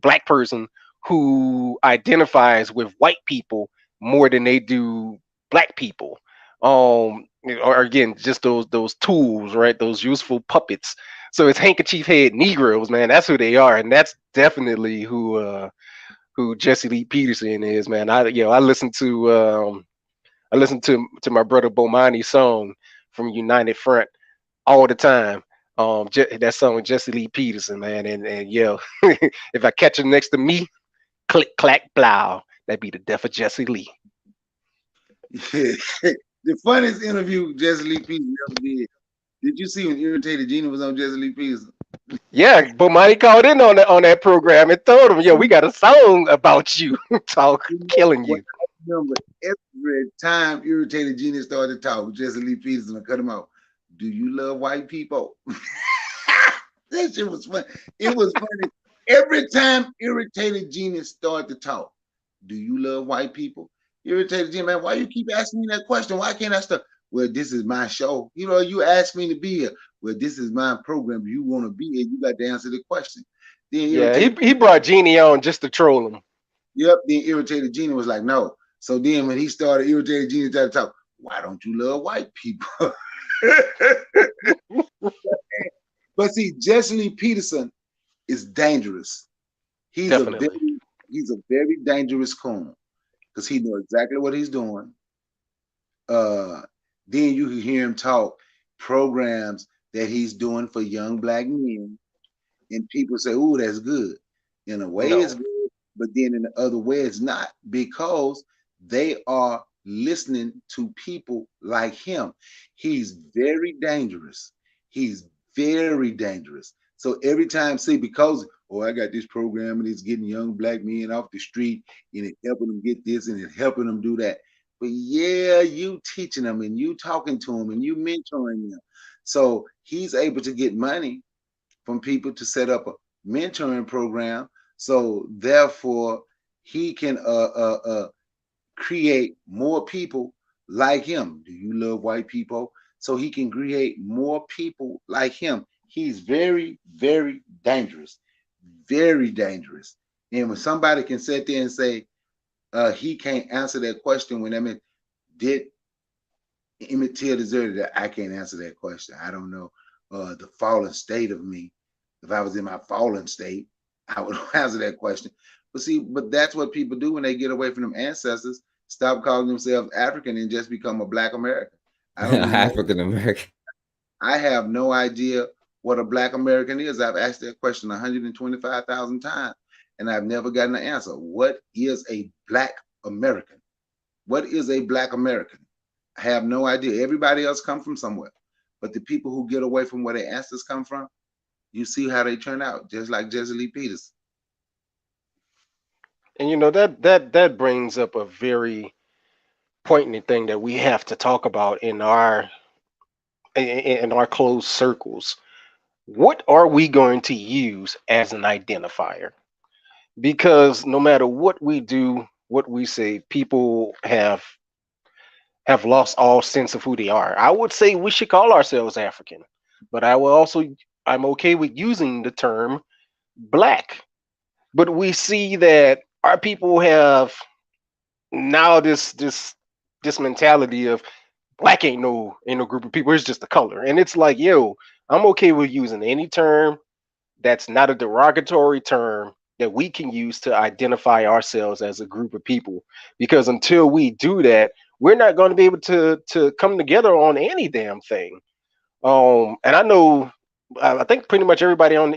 black person who identifies with white people more than they do black people. Or again, just those tools, right? Those useful puppets. So it's handkerchief head Negroes, man. That's who they are, and that's definitely who Jesse Lee Peterson is, man. I listened to my brother Bomani's song from United Front all the time. That song with Jesse Lee Peterson, man, and if I catch him next to me, click clack blow, that'd be the death of Jesse Lee. The funniest interview Jesse Lee Peterson ever did. Did you see when Irritated Gina was on Jesse Lee Peterson? Yeah, but Monty called in on that program and told him, "Yo, we got a song about you, talk killing you." I remember every time Irritated Gina started to talk, Jesse Lee Peterson would cut him out. Do you love white people? That shit was fun. It was funny. Every time Irritated Gina started to talk, do you love white people? Irritated Gina, man, why you keep asking me that question? Why can't I start? Well, this is my show. You know, you asked me to be here. Well, this is my program. You want to be here, you got to answer the question. Then Yeah, he brought Jeannie on just to troll him. Yep, then Irritated Gina was like, no. So then when he started, Irritated Gina started to talk, why don't you love white people? But see, Jesse Lee Peterson is dangerous. He's a very dangerous coon because he knows exactly what he's doing. Then you can hear him talk programs that he's doing for young black men, and people say, "Oh, that's good." In a way, it's good, but then in the other way, it's not, because they are listening to people like him. He's very dangerous. He's very dangerous. So every time, see, because I got this program and it's getting young black men off the street and it's helping them get this and it's helping them do that. But yeah, you teaching them and you talking to them and you mentoring them. So he's able to get money from people to set up a mentoring program. So therefore, he can create more people like him. Do you love white people? So he can create more people like him. He's very, very dangerous. Very dangerous. And when somebody can sit there and say he can't answer that question, when did Emmett Till deserve that? I can't answer that question. I don't know the fallen state of me. If I was in my fallen state, I would answer that question. But see, that's what people do when they get away from them ancestors. Stop calling themselves African and just become a Black American. I don't African American. I have no idea what a Black American is. I've asked that question 125,000 times, and I've never gotten an answer. What is a Black American? What is a Black American? I have no idea. Everybody else come from somewhere, but the people who get away from where their ancestors come from, you see how they turn out, just like Jesse Lee Peterson. And you know that brings up a very poignant thing that we have to talk about in our closed circles. What are we going to use as an identifier? Because no matter what we do, what we say, people have lost all sense of who they are. I would say we should call ourselves African, but I'm okay with using the term Black. But we see that our people have now this mentality of Black ain't no group of people, it's just a color. And it's like, yo, I'm okay with using any term that's not a derogatory term that we can use to identify ourselves as a group of people. Because until we do that, we're not going to be able to come together on any damn thing. And I know, I think pretty much everybody on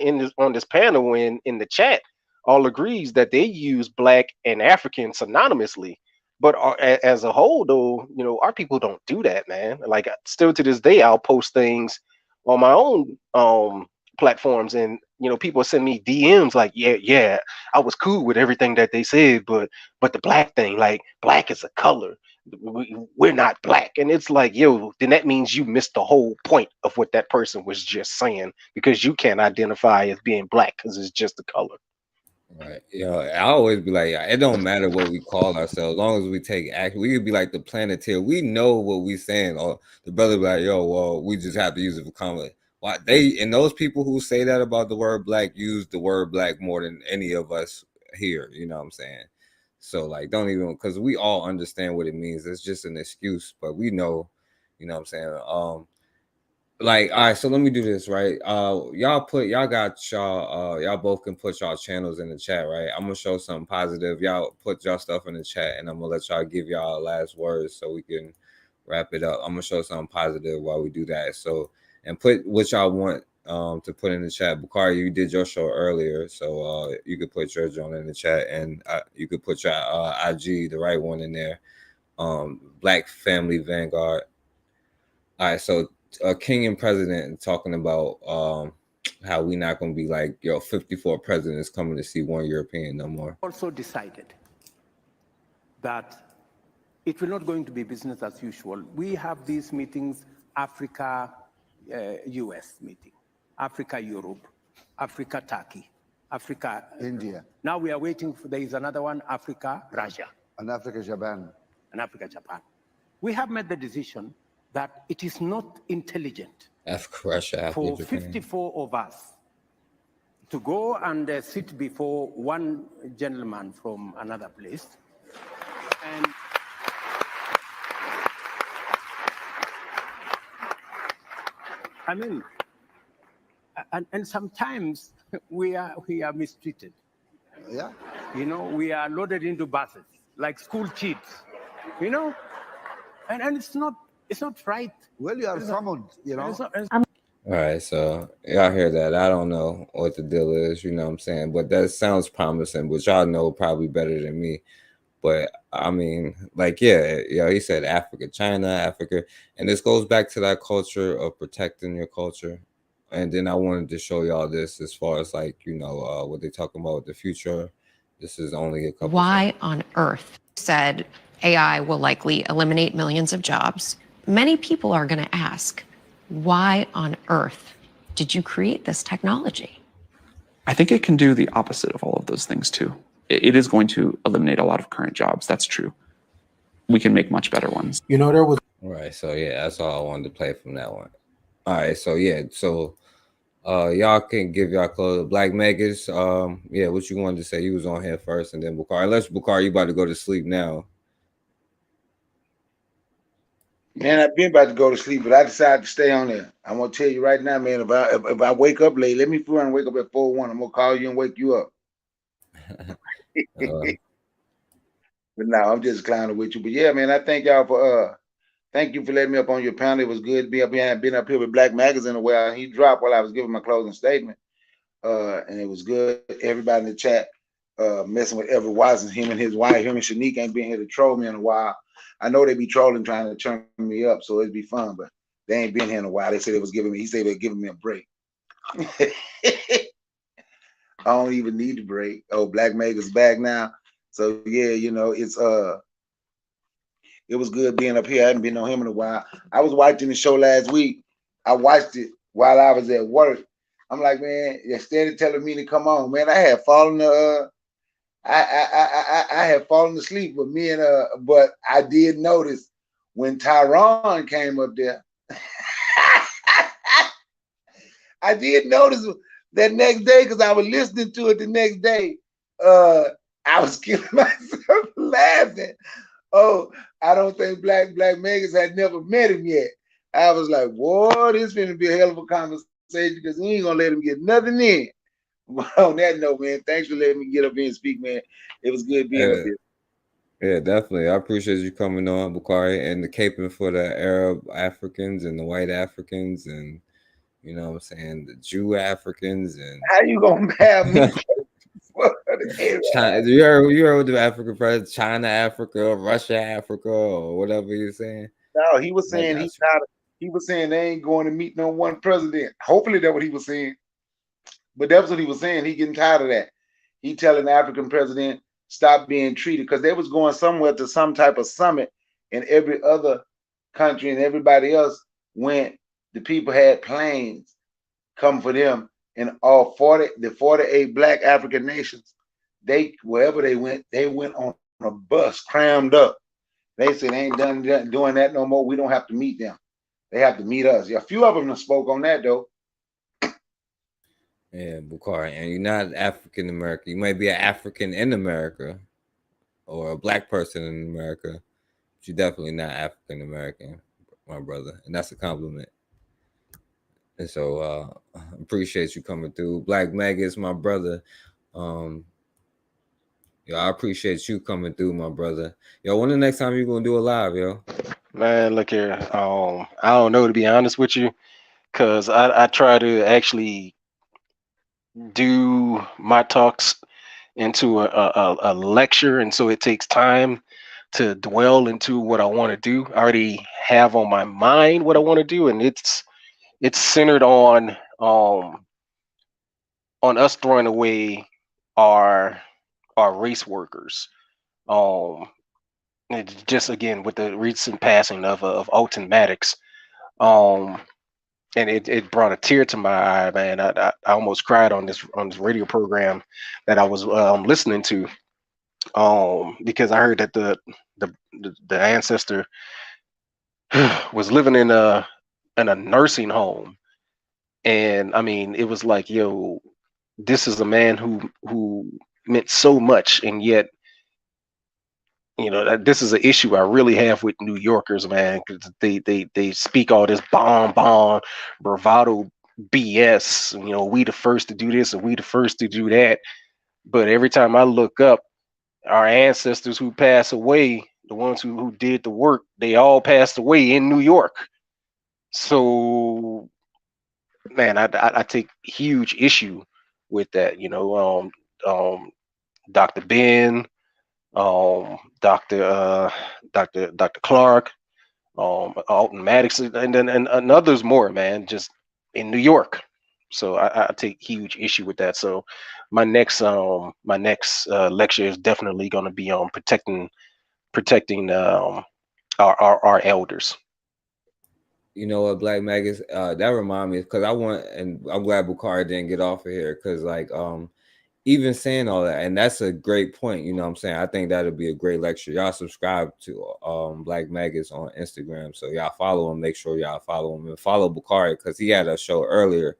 this panel in the chat all agrees that they use Black and African synonymously. But as a whole, though, you know, our people don't do that, man. Like, still to this day, I'll post things on my own platforms, and you know, people send me DMs like, yeah, I was cool with everything that they said, but the Black thing, like, Black is a color. We're not Black. And it's like, yo, then that means you missed the whole point of what that person was just saying, because you can't identify as being Black because it's just a color. Right. I always be like, it don't matter what we call ourselves, as long as we take action. We could be like the Planeteer. We know what we saying. Or the brother be like, yo, well, we just have to use it for comment. Why and those people who say that about the word Black use the word Black more than any of us here. You know what I'm saying? So like, don't even, because we all understand what it means. It's just an excuse, but we know, you know what I'm saying? Like, all right, so let me do this, right? Y'all both can put y'all channels in the chat, right? I'm gonna show something positive. Y'all put y'all stuff in the chat, and I'm gonna let y'all give y'all last words so we can wrap it up. I'm gonna show something positive while we do that. So, and put what y'all want to put in the chat. Bakari, you did your show earlier, so you could put your joint in the chat, and you could put your IG, the right one, in there. Black Family Vanguard. All right, so King and President talking about how we not gonna be like 54 presidents coming to see one European no more. Also decided that it will not going to be business as usual. We have these meetings, Africa, US meeting, Africa, Europe, Africa, Turkey, Africa, India. Now we are waiting for, there is another one, Africa, Russia. And Africa, Japan. And Africa, Japan. We have made the decision that it is not intelligent Africa, Russia, Africa, for Japan. 54 of us to go and sit before one gentleman from another place. And I mean, and sometimes we are mistreated. Yeah. You know, we are loaded into buses like school kids. You know, and it's not right. Well, you are summoned. You know. All right, so y'all hear that? I don't know what the deal is, you know what I'm saying, but that sounds promising. But y'all know probably better than me. But I mean, like, yeah, he said Africa, China, Africa, and this goes back to that culture of protecting your culture. And then I wanted to show y'all this as far as like, you know, what they're talking about with the future. This is only a couple. Why on earth said AI will likely eliminate millions of jobs? Many people are going to ask, why on earth did you create this technology? I think it can do the opposite of all of those things too. It is going to eliminate a lot of current jobs. That's true. We can make much better ones. You know, there was. All right, so yeah, that's all I wanted to play from that one. All right, so yeah, so y'all can give y'all clothes. Black Megas, yeah, what you wanted to say? You was on here first, and then Bukhari. Unless Bukhari, you about to go to sleep now. Man, I've been about to go to sleep, but I decided to stay on there. I'm gonna tell you right now, man. If I wake up late, let me run and wake up at 4:01. I'm gonna call you and wake you up. But no, I'm just clowning with you. But yeah, man, I thank y'all for thank you for letting me up on your panel. It was good to be up here. I've been up here with Black Magazine a while. He dropped while I was giving my closing statement. And it was good. Everybody in the chat messing with Everett Watson, him and his wife, him and Shanique ain't been here to troll me in a while. I know they be trolling, trying to turn me up, so it'd be fun, but they ain't been here in a while. They said he said they were giving me a break. I don't even need the break. Oh, Black Mega's back now. So yeah, you know, it was good being up here. I hadn't been on him in a while. I was watching the show last week. I watched it while I was at work. I'm like, man, instead of telling me to come on, man, I had fallen I had fallen asleep with me and but I did notice when Tyron came up there. I did notice that next day because I was listening to it the next day. I was killing myself laughing. Oh, I don't think Black Megas had never met him yet. I was like, whoa, this is gonna be a hell of a conversation because we ain't gonna let him get nothing in. Well, on that note, man, thanks for letting me get up here and speak, man. It was good being up here. Yeah, definitely. I appreciate you coming on, Bukhari, and the caping for the Arab Africans and the white Africans and, you know what I'm saying, the Jew Africans. And how you gonna have me? China, you heard what the African president, China, Africa, Russia, Africa, or whatever you're saying? No, he was saying he was saying they ain't going to meet no one president. Hopefully that's what he was saying. But that's what he was saying. He getting tired of that. He telling the African president stop being treated because they was going somewhere to some type of summit, and every other country and everybody else went. The people had planes come for them, and all 48 Black African nations, they wherever they went on a bus crammed up. They said they ain't done doing that no more. We don't have to meet them. They have to meet us. Yeah, a few of them spoke on that though. Yeah, Bukhari, and you're not African American. You might be an African in America or a Black person in America, but you're definitely not African American, my brother. And that's a compliment. And so appreciate you coming through. Black Megas, my brother. Yo, I appreciate you coming through, my brother. Yo, when the next time you gonna do a live, yo? Man, look here. I don't know, to be honest with you, because I try to actually do my talks into a lecture, and so it takes time to dwell into what I want to do. I already have on my mind what I want to do, and it's centered on us throwing away our race workers. It's just again with the recent passing of Alton Maddox, and it brought a tear to my eye, man. I almost cried on this radio program that I was listening to, because I heard that the ancestor was living in a nursing home, and I mean, it was like, yo, this is a man who meant so much, and yet, you know, this is an issue I really have with New Yorkers, man, because they speak all this bomb bravado BS. You know, we the first to do this and we the first to do that. But every time I look up, our ancestors who pass away, the ones who did the work, they all passed away in New York. So, man, I take huge issue with that. You know, Dr. Ben, Dr. Clark, Alton Maddox, and others more, man, just in New York. So I take huge issue with that. So my next lecture is definitely going to be on protecting our elders. You know what, Black Magus, that remind me, because and I'm glad Bukhari didn't get off of here, because like even saying all that, and that's a great point, you know what I'm saying? I think that'll be a great lecture. Y'all subscribe to Black Magus on Instagram, so y'all follow him. Make sure y'all follow him and follow Bukhari, because he had a show earlier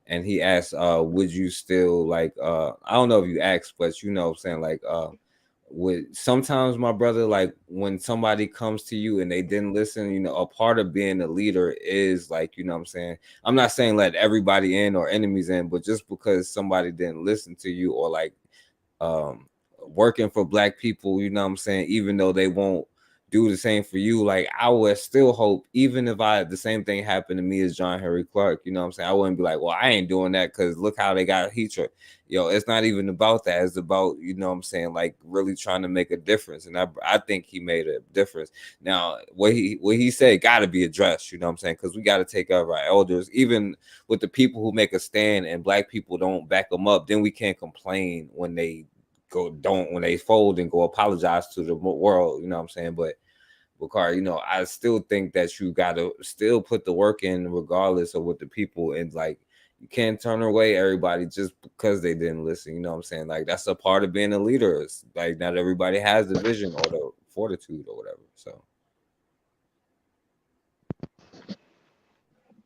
and he asked, would you still like, I don't know if you asked, but you know what I'm saying, like, with sometimes, my brother, like when somebody comes to you and they didn't listen, you know, a part of being a leader is like, you know what I'm saying? I'm not saying let everybody in or enemies in, but just because somebody didn't listen to you, or like working for Black people, you know what I'm saying, even though they won't do the same for you, like I would still hope, even if the same thing happened to me as John Henry Clark, you know what I'm saying, I wouldn't be like, well, I ain't doing that because look how they got Heathrow. Yo, it's not even about that. It's about, you know what I'm saying, like really trying to make a difference. And I think he made a difference. Now, what he said got to be addressed, you know what I'm saying, because we got to take care of our elders, even with the people who make a stand and Black people don't back them up. Then we can't complain when they when they fold and go apologize to the world, you know what I'm saying? But Bukhari, you know, I still think that you got to still put the work in regardless of what the people, and like you can't turn away everybody just because they didn't listen, you know what I'm saying? Like that's a part of being a leader. It's like not everybody has the vision or the fortitude or whatever. So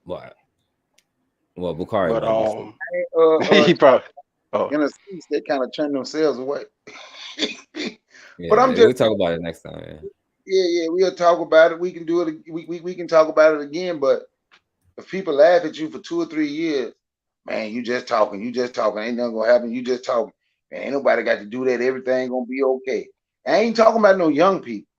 well, Bukhari, but he probably in a sense, they kind of turn themselves away. yeah, But I'm just we'll talk about it next time. yeah, we'll talk about it. We can do it. We can talk about it again. But if people laugh at you for 2 or 3 years, man, you just talking. Ain't nothing gonna happen. You just talking. Man, ain't nobody got to do that. Everything gonna be okay. I ain't talking about no young people.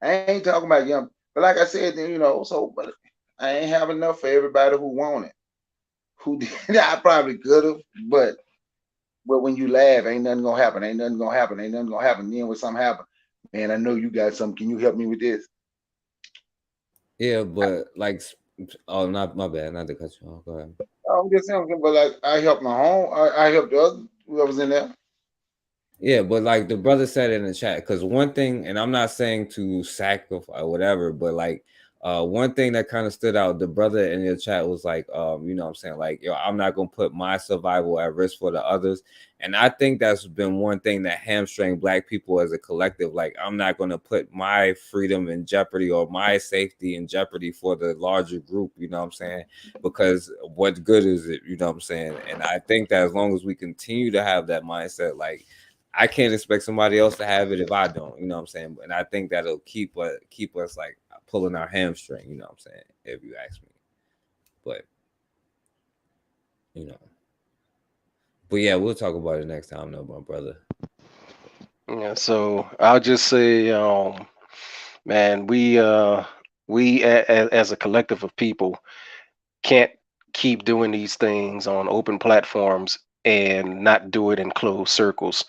I ain't talking about young. But like I said, you know, but I ain't have enough for everybody who want it. Who did? I probably could have, but when you laugh, ain't nothing gonna happen. Ain't nothing gonna happen. Then when something happen, man, I know you got something. Can you help me with this? Yeah, but like, oh, not my bad, not to cut you off. Go ahead. I'm just saying, but like I helped my home. I helped the other whoever's in there. Yeah, but like the brother said in the chat, because one thing, and I'm not saying to sacrifice or whatever, but like one thing that kind of stood out, the brother in your chat was like, you know what I'm saying, like, yo, I'm not gonna put my survival at risk for the others. And I think that's been one thing that hamstring Black people as a collective. Like, I'm not gonna put my freedom in jeopardy or my safety in jeopardy for the larger group, you know what I'm saying? Because what good is it, you know what I'm saying? And I think that as long as we continue to have that mindset, like I can't expect somebody else to have it if I don't, you know what I'm saying? And I think that'll keep us like pulling our hamstring, you know what I'm saying, if you ask me. But you know, but yeah, we'll talk about it next time though, my brother. Yeah, so I'll just say, man, we as a collective of people can't keep doing these things on open platforms and not do it in closed circles.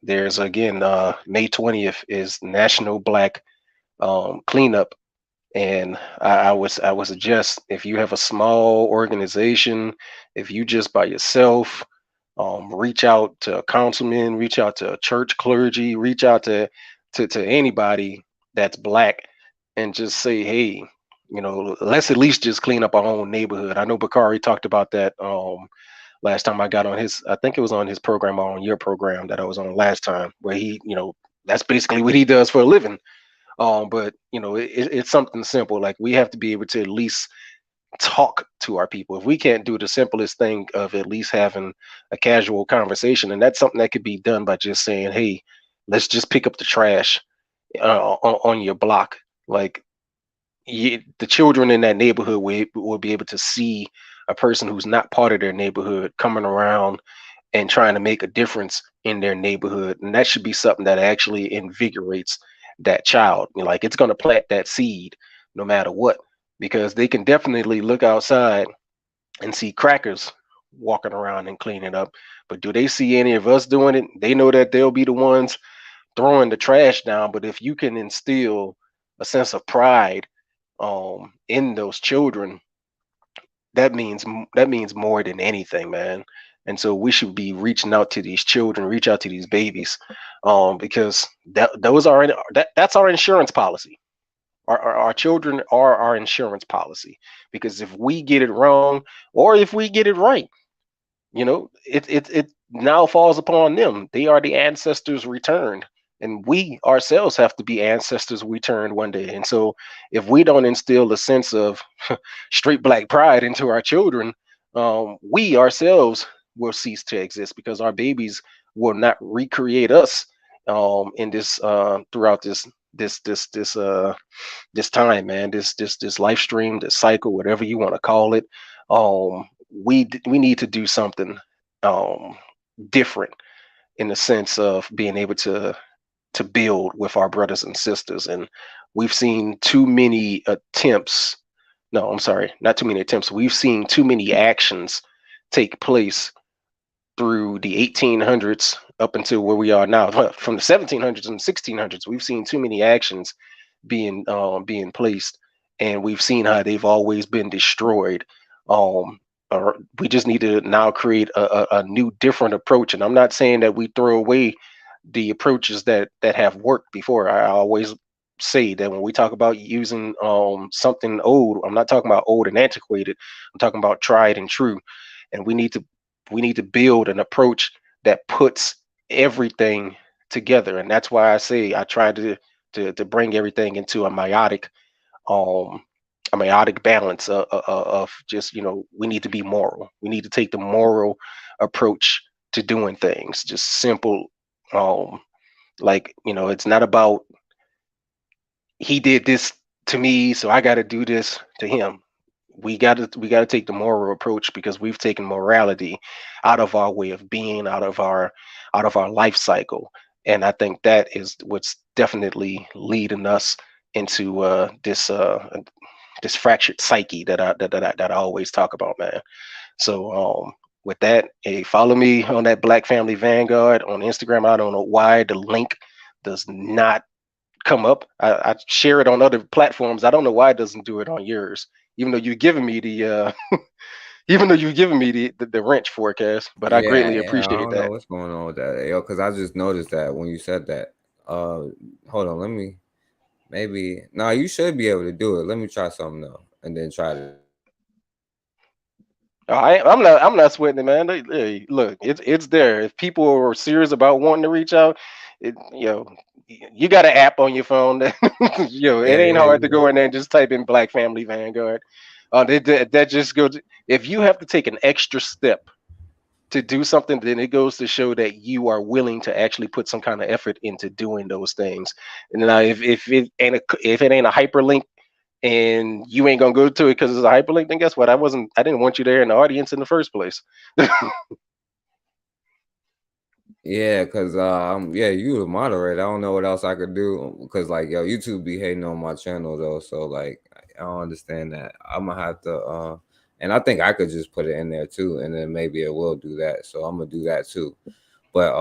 There's again May 20th is National Black Cleanup, and I would suggest if you have a small organization, if you just by yourself, reach out to a councilman, reach out to a church clergy, reach out to anybody that's Black, and just say, hey, let's at least just clean up our own neighborhood. I know Bakari talked about that last time I got on his, I think it was on his program or on your program that I was on last time, where he, that's basically what he does for a living. But it's something simple. Like, we have to be able to at least talk to our people. If we can't do the simplest thing of at least having a casual conversation, and that's something that could be done by just saying, hey, let's just pick up the trash on your block. Like, the children in that neighborhood will be able to see a person who's not part of their neighborhood coming around and trying to make a difference in their neighborhood. And that should be something that actually invigorates that child. Like, it's going to plant that seed no matter what, because they can definitely look outside and see crackers walking around and cleaning up. But do they see any of us doing it? They know that they'll be the ones throwing the trash down. But if you can instill a sense of pride in those children, that means more than anything, man. And so we should be reaching out to these children, reach out to these babies, because that's our insurance policy. Our children are our insurance policy, because if we get it wrong or if we get it right, it now falls upon them. They are the ancestors returned, and we ourselves have to be ancestors returned one day. And so if we don't instill a sense of straight Black pride into our children, we ourselves will cease to exist, because our babies will not recreate us in this throughout this time, man, this life stream, this cycle, whatever you want to call it. We need to do something different in the sense of being able to build with our brothers and sisters. And we've seen too many attempts. No, I'm sorry, not too many attempts. We've seen too many actions take place through the 1800s up until where we are now. From the 1700s and 1600s, we've seen too many actions being placed, and we've seen how they've always been destroyed. We just need to now create a new, different approach. And I'm not saying that we throw away the approaches that have worked before. I always say that when we talk about using something old, I'm not talking about old and antiquated. I'm talking about tried and true. And we need to build an approach that puts everything together. And that's why I say I try to bring everything into a meiotic balance of just, we need to be moral. We need to take the moral approach to doing things. Just simple, it's not about he did this to me, so I got to do this to him. We got to take the moral approach, because we've taken morality out of our way of being, out of our life cycle. And I think that is what's definitely leading us into this fractured psyche that I always talk about, man. So with that, hey, follow me on that Black Family Vanguard on Instagram. I don't know why the link does not come up. I share it on other platforms. I don't know why it doesn't do it on yours, even though you've given me the the wrench forecast. But I greatly appreciate I don't that. know what's going on with that, yo, because I just noticed that when you said that. Hold on, you should be able to do it. Let me try something though, and then try to. I'm not sweating it, man. Hey, look, it's there. If people are serious about wanting to reach out, you got an app on your phone. It ain't hard to go in there and just type in Black Family Vanguard. That just goes. If you have to take an extra step to do something, then it goes to show that you are willing to actually put some kind of effort into doing those things. And now, if it ain't a hyperlink and you ain't gonna go to it because it's a hyperlink, then guess what? I didn't want you there in the audience in the first place. Yeah, because you the moderator. I don't know what else I could do, because YouTube be hating on my channel though. So I don't understand that. I'm gonna have to and I think I could just put it in there too, and then maybe it will do that. So I'm gonna do that too. But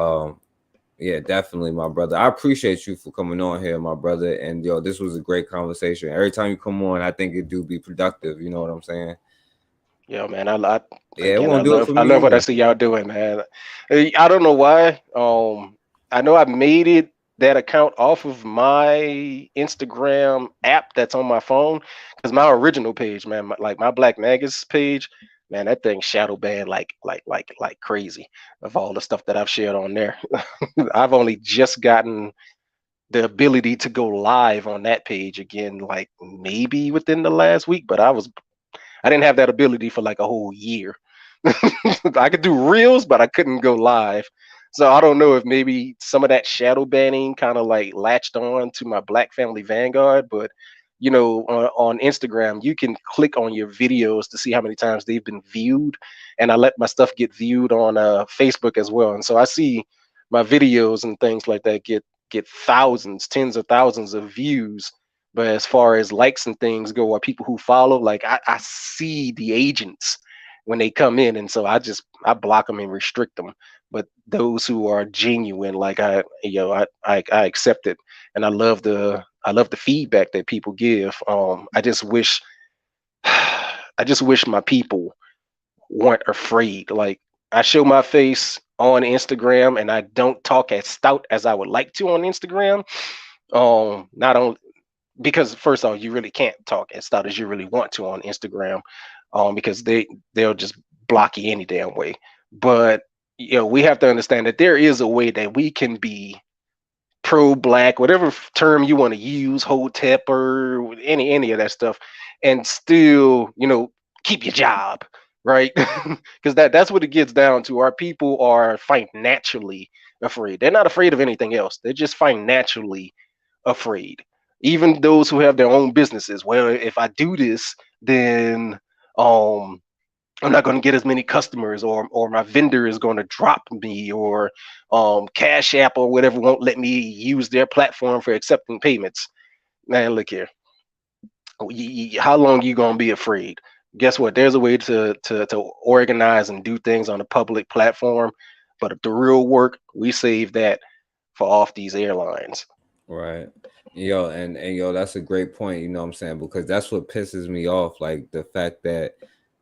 Yeah, definitely, my brother. I appreciate you for coming on here, my brother. And yo, this was a great conversation. Every time you come on, I think it do be productive. You know what I'm saying? Yeah, man. Yeah, it Again, won't do it for I me love what I either. see y'all doing, man. I don't know why. I know I made that account off of my Instagram app that's on my phone, because my original page, man, my Black Magus page, man, that thing shadow banned like crazy of all the stuff that I've shared on there. I've only just gotten the ability to go live on that page again, like maybe within the last week, but I didn't have that ability for like a whole year. I could do reels, but I couldn't go live. So I don't know if maybe some of that shadow banning kind of like latched on to my Black Family Vanguard, but you know, on Instagram, you can click on your videos to see how many times they've been viewed. And I let my stuff get viewed on Facebook as well. And so I see my videos and things like that get thousands, tens of thousands of views. But as far as likes and things go, or people who follow, like I see the agents when they come in, and so I block them and restrict them. But those who are genuine, like I accept it, and I love the feedback that people give. I just wish my people weren't afraid. Like, I show my face on Instagram, and I don't talk as stout as I would like to on Instagram. Not only because, first off, you really can't talk as stout as you really want to on Instagram, because they'll just block you any damn way. But you know, we have to understand that there is a way that we can be pro-Black, whatever term you want to use, hotep or any of that stuff, and still, you know, keep your job, right? Because that's what it gets down to. Our people are financially afraid. They're not afraid of anything else. They're just financially afraid. Even those who have their own businesses. Well, if I do this, then I'm not going to get as many customers, or my vendor is going to drop me, or Cash App or whatever won't let me use their platform for accepting payments. Man, look here. How long you going to be afraid? Guess what? There's a way to organize and do things on a public platform, but the real work, we save that for off these airlines. Right. Yo, and yo, that's a great point, you know what I'm saying? Because that's what pisses me off, like the fact that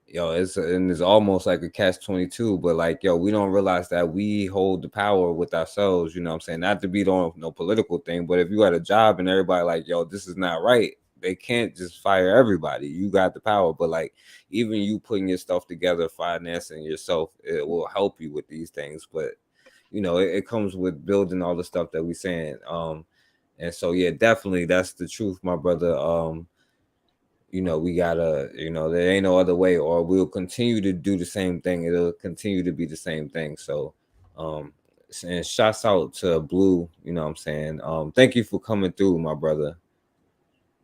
yo, it's almost like a catch-22, but like, yo, we don't realize that we hold the power with ourselves, you know what I'm saying? Not to be on no political thing, but if you had a job and everybody like, yo, this is not right, they can't just fire everybody. You got the power, but like, even you putting your stuff together, financing yourself, it will help you with these things. But you know, it comes with building all the stuff that we saying. And so yeah, definitely that's the truth, my brother. You know, we gotta, you know, there ain't no other way, or we'll continue to do the same thing. It'll continue to be the same thing. So, and shouts out to Blue, you know what I'm saying? Thank you for coming through, my brother.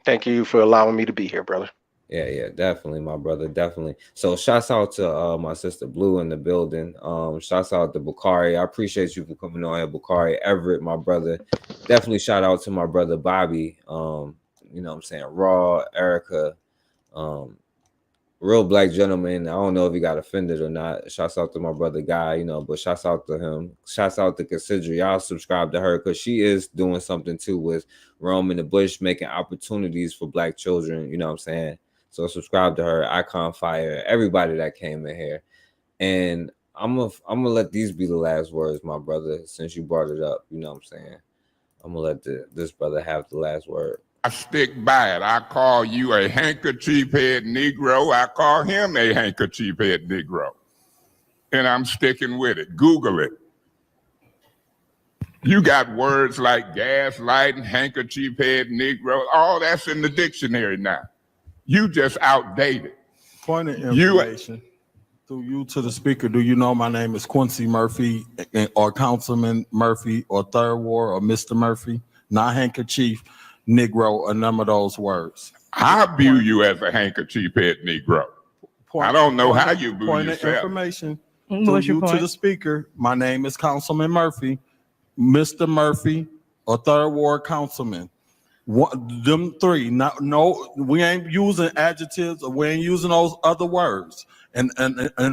Thank you for allowing me to be here, brother. Yeah, definitely, my brother, definitely. So shouts out to my sister Blue in the building. Shouts out to Bakari. I appreciate you for coming on here, Bakari. Everett, my brother. Definitely shout out to my brother Bobby. You know what I'm saying? Raw, Erica, real black gentleman. I don't know if he got offended or not. Shouts out to my brother Guy, you know, but shouts out to him. Shouts out to Consider. Y'all subscribe to her because she is doing something too with Rome in the Bush, making opportunities for black children, you know what I'm saying? So subscribe to her, Icon Fire, everybody that came in here. And I'm gonna let these be the last words, my brother, since you brought it up, you know what I'm saying? I'm gonna let this brother have the last word. I stick by it. I call you a handkerchief head Negro. I call him a handkerchief head Negro. And I'm sticking with it. Google it. You got words like gaslighting, handkerchief head Negro. All that's in the dictionary now. You just outdated. Point of information. Through you to the speaker, do you know my name is Quincy Murphy, or Councilman Murphy, or Third Ward, or Mr. Murphy? Not handkerchief Negro, a number of those words. I view you as a handkerchief head Negro. I don't know how you view point yourself. Of information. What's your point? To the speaker, my name is Councilman Murphy, Mr. Murphy, or Third Ward Councilman. Them three. No, we ain't using adjectives, or we ain't using those other words. And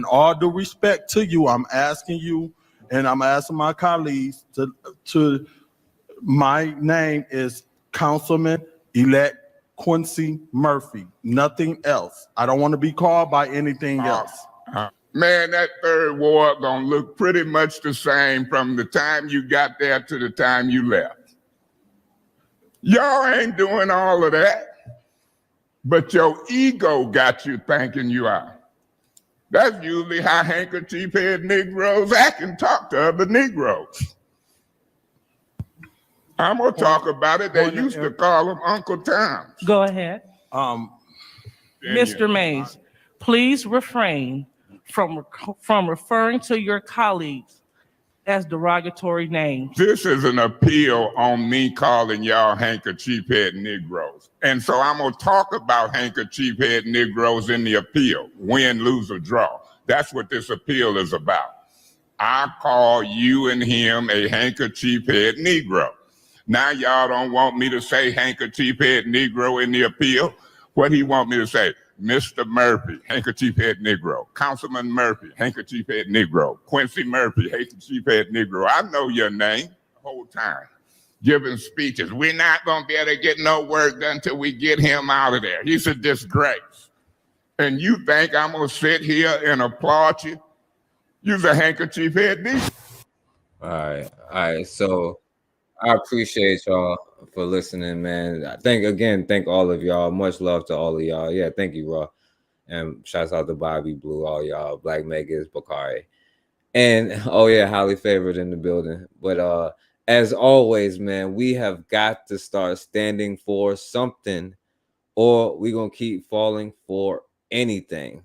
all due respect to you, I'm asking you and I'm asking my colleagues to my name is Councilman-elect Quincy Murphy, nothing else. I don't want to be called by anything else. Man, that third ward gonna look pretty much the same from the time you got there to the time you left. Y'all ain't doing all of that, but your ego got you thinking you are. That's usually how handkerchief head Negroes act and talk to other Negroes. I'm gonna talk about it. They used to call him Uncle Tom. Go ahead. Yeah, Mr. Mays, please refrain from referring to your colleagues as derogatory names. This is an appeal on me calling y'all handkerchief head Negroes. And so I'm gonna talk about handkerchief head Negroes in the appeal, win, lose, or draw. That's what this appeal is about. I call you and him a handkerchief head Negro. Now y'all don't want me to say handkerchief head Negro in the appeal. What he want me to say? Mr. Murphy, handkerchief head Negro. Councilman Murphy, handkerchief head Negro. Quincy Murphy, handkerchief head Negro. I know your name the whole time. Giving speeches. We're not going to be able to get no work done until we get him out of there. He's a disgrace. And you think I'm going to sit here and applaud you? You're a handkerchief head Negro. All right. So I appreciate y'all for listening, man. Thank all of y'all. Much love to all of y'all. Yeah, thank you, Raw. And shouts out to Bobby Blue, all y'all, Black Megas, Bakari. And oh yeah, highly favored in the building. But as always, man, we have got to start standing for something, or we're gonna keep falling for anything.